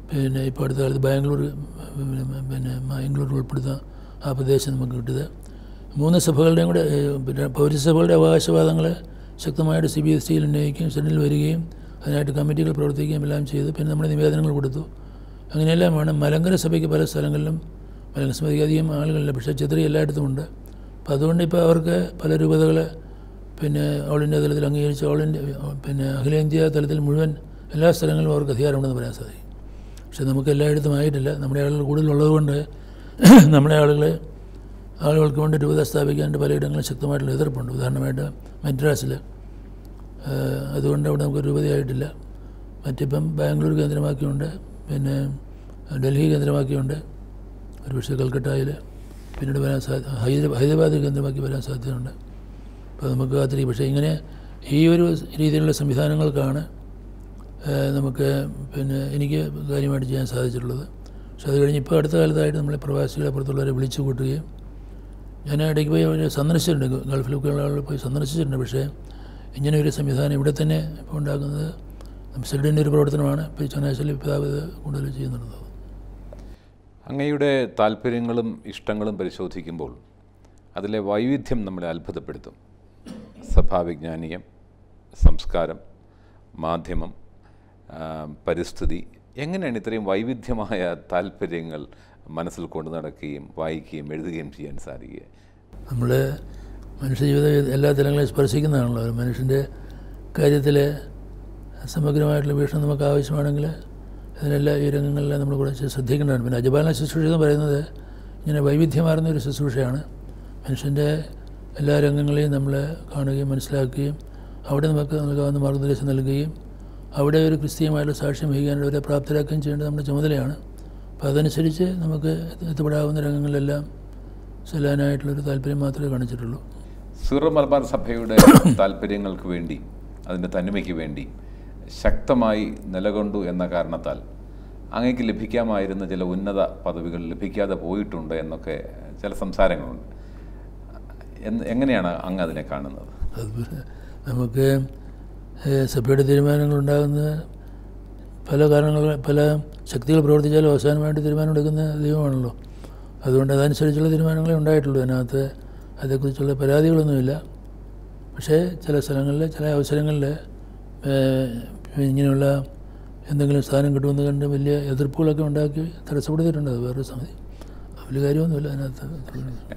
പിന്നെ ഇപ്പോൾ അടുത്ത കാലത്ത് ബാംഗ്ലൂർ ഉൾപ്പെടുന്ന ആ പ്രദേശം നമുക്ക് കിട്ടിയത്. 3 സഭകളുടെയും കൂടെ പിന്നെ പൗരസഭകളുടെ അവകാശവാദങ്ങൾ ശക്തമായിട്ട് CBSCയിൽ ഉന്നയിക്കുകയും സെനഡിൽ വരികയും അതിനായിട്ട് കമ്മിറ്റികൾ പ്രവർത്തിക്കുകയും എല്ലാം ചെയ്തു. പിന്നെ നമ്മുടെ നിവേദനങ്ങൾ കൊടുത്തു. അങ്ങനെയെല്ലാമാണ്. മലങ്കര സഭയ്ക്ക് പല സ്ഥലങ്ങളിലും, മലങ്കര സഭയ്ക്ക് അധികം ആളുകളില്ല, പക്ഷേ ചിത്രി എല്ലായിടത്തും ഉണ്ട്. അപ്പം അതുകൊണ്ട് ഇപ്പോൾ അവർക്ക് പല രൂപതകൾ പിന്നെ ഓൾ ഇന്ത്യ തലത്തിൽ അംഗീകരിച്ച് പിന്നെ അഖിലേന്ത്യാ തലത്തിൽ മുഴുവൻ എല്ലാ സ്ഥലങ്ങളിലും അവർക്ക് അധികാരമുണ്ടെന്ന് പറയാൻ സാധിക്കും. പക്ഷെ നമുക്ക് എല്ലായിടത്തും ആയിട്ടില്ല. നമ്മുടെ ആളുകൾ കൂടുതലുള്ളതുകൊണ്ട് നമ്മുടെ ആളുകൾക്ക് വേണ്ടി രൂപത സ്ഥാപിക്കാനായിട്ട് പലയിടങ്ങളിലും ശക്തമായിട്ടുള്ള എതിർപ്പുണ്ട്. ഉദാഹരണമായിട്ട് മദ്രാസിൽ, അതുകൊണ്ട് അവിടെ നമുക്ക് രൂപതയായിട്ടില്ല. മറ്റിപ്പം ബാംഗ്ലൂർ കേന്ദ്രമാക്കിയുണ്ട്, പിന്നെ ഡൽഹി കേന്ദ്രമാക്കിയുണ്ട്, ഒരുപക്ഷെ കൽക്കട്ടയിൽ പിന്നീട് വരാൻ ഹൈദരാബാദ് കേന്ദ്രമാക്കി വരാൻ സാധ്യതയുണ്ട്. അപ്പോൾ നമുക്ക് കാത്തിരിക്കും. പക്ഷേ ഇങ്ങനെ ഈ ഒരു രീതിയിലുള്ള സംവിധാനങ്ങൾക്കാണ് നമുക്ക് എനിക്ക് കാര്യമായിട്ട് ചെയ്യാൻ സാധിച്ചിട്ടുള്ളത്. പക്ഷേ അത് കഴിഞ്ഞ് ഇപ്പോൾ അടുത്ത കാലത്തായിട്ട് നമ്മളെ പ്രവാസികളെ പുറത്തുള്ളവരെ വിളിച്ചു കൂട്ടുകയും ഞാൻ ഇടയ്ക്ക് പോയി അവരെ സന്ദർശിച്ചിട്ടുണ്ട്, ഗൾഫിലൊക്കെ ഉള്ള ആളുകൾ പോയി സന്ദർശിച്ചിട്ടുണ്ട്. പക്ഷേ ഇങ്ങനെ ഒരു സംവിധാനം ഇവിടെ തന്നെ ഇപ്പോൾ ഉണ്ടാക്കുന്നത് സിഡിൻ്റെ ഒരു പ്രവർത്തനമാണ്. ഇപ്പോൾ ചങ്ങനാശ്ശേരി പിതാവ് കൂടുതൽ ചെയ്യുന്നുള്ളത്. അങ്ങയുടെ താല്പര്യങ്ങളും ഇഷ്ടങ്ങളും പരിശോധിക്കുമ്പോൾ അതിലെ വൈവിധ്യം നമ്മളെ അത്ഭുതപ്പെടുത്തും. സഭാവിജ്ഞാനീയം, സംസ്കാരം, മാധ്യമം, പരിസ്ഥിതി, എങ്ങനെയാണ് ഇത്രയും വൈവിധ്യമായ താല്പര്യങ്ങൾ മനസ്സിൽ കൊണ്ടു നടക്കുകയും വായിക്കുകയും എഴുതുകയും ചെയ്യാൻ സാധിക്കുക? നമ്മൾ മനുഷ്യജീവിതം എല്ലാ തലങ്ങളെയും സ്പർശിക്കുന്നതാണല്ലോ. മനുഷ്യൻ്റെ കാര്യത്തിൽ സമഗ്രമായിട്ടുള്ള വീക്ഷണം നമുക്ക് ആവശ്യമാണെങ്കിൽ അതിനെല്ലാം ഈ രംഗങ്ങളിലും നമ്മൾ കുറച്ച് ശ്രദ്ധിക്കേണ്ടതാണ്. പിന്നെ അജപാലന ശുശ്രൂഷ എന്ന് പറയുന്നത് ഇങ്ങനെ വൈവിധ്യമാർന്ന ഒരു ശുശ്രൂഷയാണ്. മനുഷ്യൻ്റെ എല്ലാ രംഗങ്ങളെയും നമ്മൾ കാണുകയും മനസ്സിലാക്കുകയും അവിടെ നമുക്ക് നൽകാവുന്ന മാർഗ്ഗനിർദ്ദേശം നൽകുകയും അവിടെ ഒരു ക്രിസ്തീയമായിട്ടുള്ള സാക്ഷ്യം വഹിക്കാനുള്ള പ്രാപ്തരാക്കുകയും ചെയ്യേണ്ടത് നമ്മുടെ ചുമതലയാണ്. അപ്പോൾ അതനുസരിച്ച് നമുക്ക് എത്തിപ്പെടാവുന്ന രംഗങ്ങളിലെല്ലാം ചെല്ലാനായിട്ടുള്ളൊരു താല്പര്യം മാത്രമേ കാണിച്ചിട്ടുള്ളൂ. സീറോ മലബാർ സഭയുടെ താല്പര്യങ്ങൾക്ക് വേണ്ടി, അതിൻ്റെ തനിമയ്ക്ക് വേണ്ടി ശക്തമായി നിലകൊണ്ടു എന്ന കാരണത്താൽ അങ്ങേക്ക് ലഭിക്കാമായിരുന്ന ചില ഉന്നത പദവികൾ ലഭിക്കാതെ പോയിട്ടുണ്ട് എന്നൊക്കെ ചില സംസാരങ്ങളുണ്ട്. എങ്ങനെയാണ് അങ്ങ് അതിനെ കാണുന്നത്? നമുക്ക് സഭയുടെ തീരുമാനങ്ങളുണ്ടാകുന്നത് പല കാരണങ്ങൾ, പല ശക്തികൾ പ്രവർത്തിച്ചാലും അവസാനമായിട്ട് തീരുമാനമെടുക്കുന്ന ദൈവമാണല്ലോ. അതുകൊണ്ട് അതനുസരിച്ചുള്ള തീരുമാനങ്ങളെ ഉണ്ടായിട്ടുള്ളൂ. അതിനകത്ത് അതേക്കുറിച്ചുള്ള പരാതികളൊന്നുമില്ല. പക്ഷേ ചില സ്ഥലങ്ങളിൽ, ചില അവസരങ്ങളിൽ ഇങ്ങനെയുള്ള എന്തെങ്കിലും സ്ഥാനം കിട്ടുമെന്ന് കണ്ട് വലിയ എതിർപ്പുകളൊക്കെ ഉണ്ടാക്കി തടസ്സപ്പെടുത്തിയിട്ടുണ്ട്. അത് വേറൊരു സമിതി, വലിയ കാര്യമൊന്നുമില്ല അതിനകത്ത്.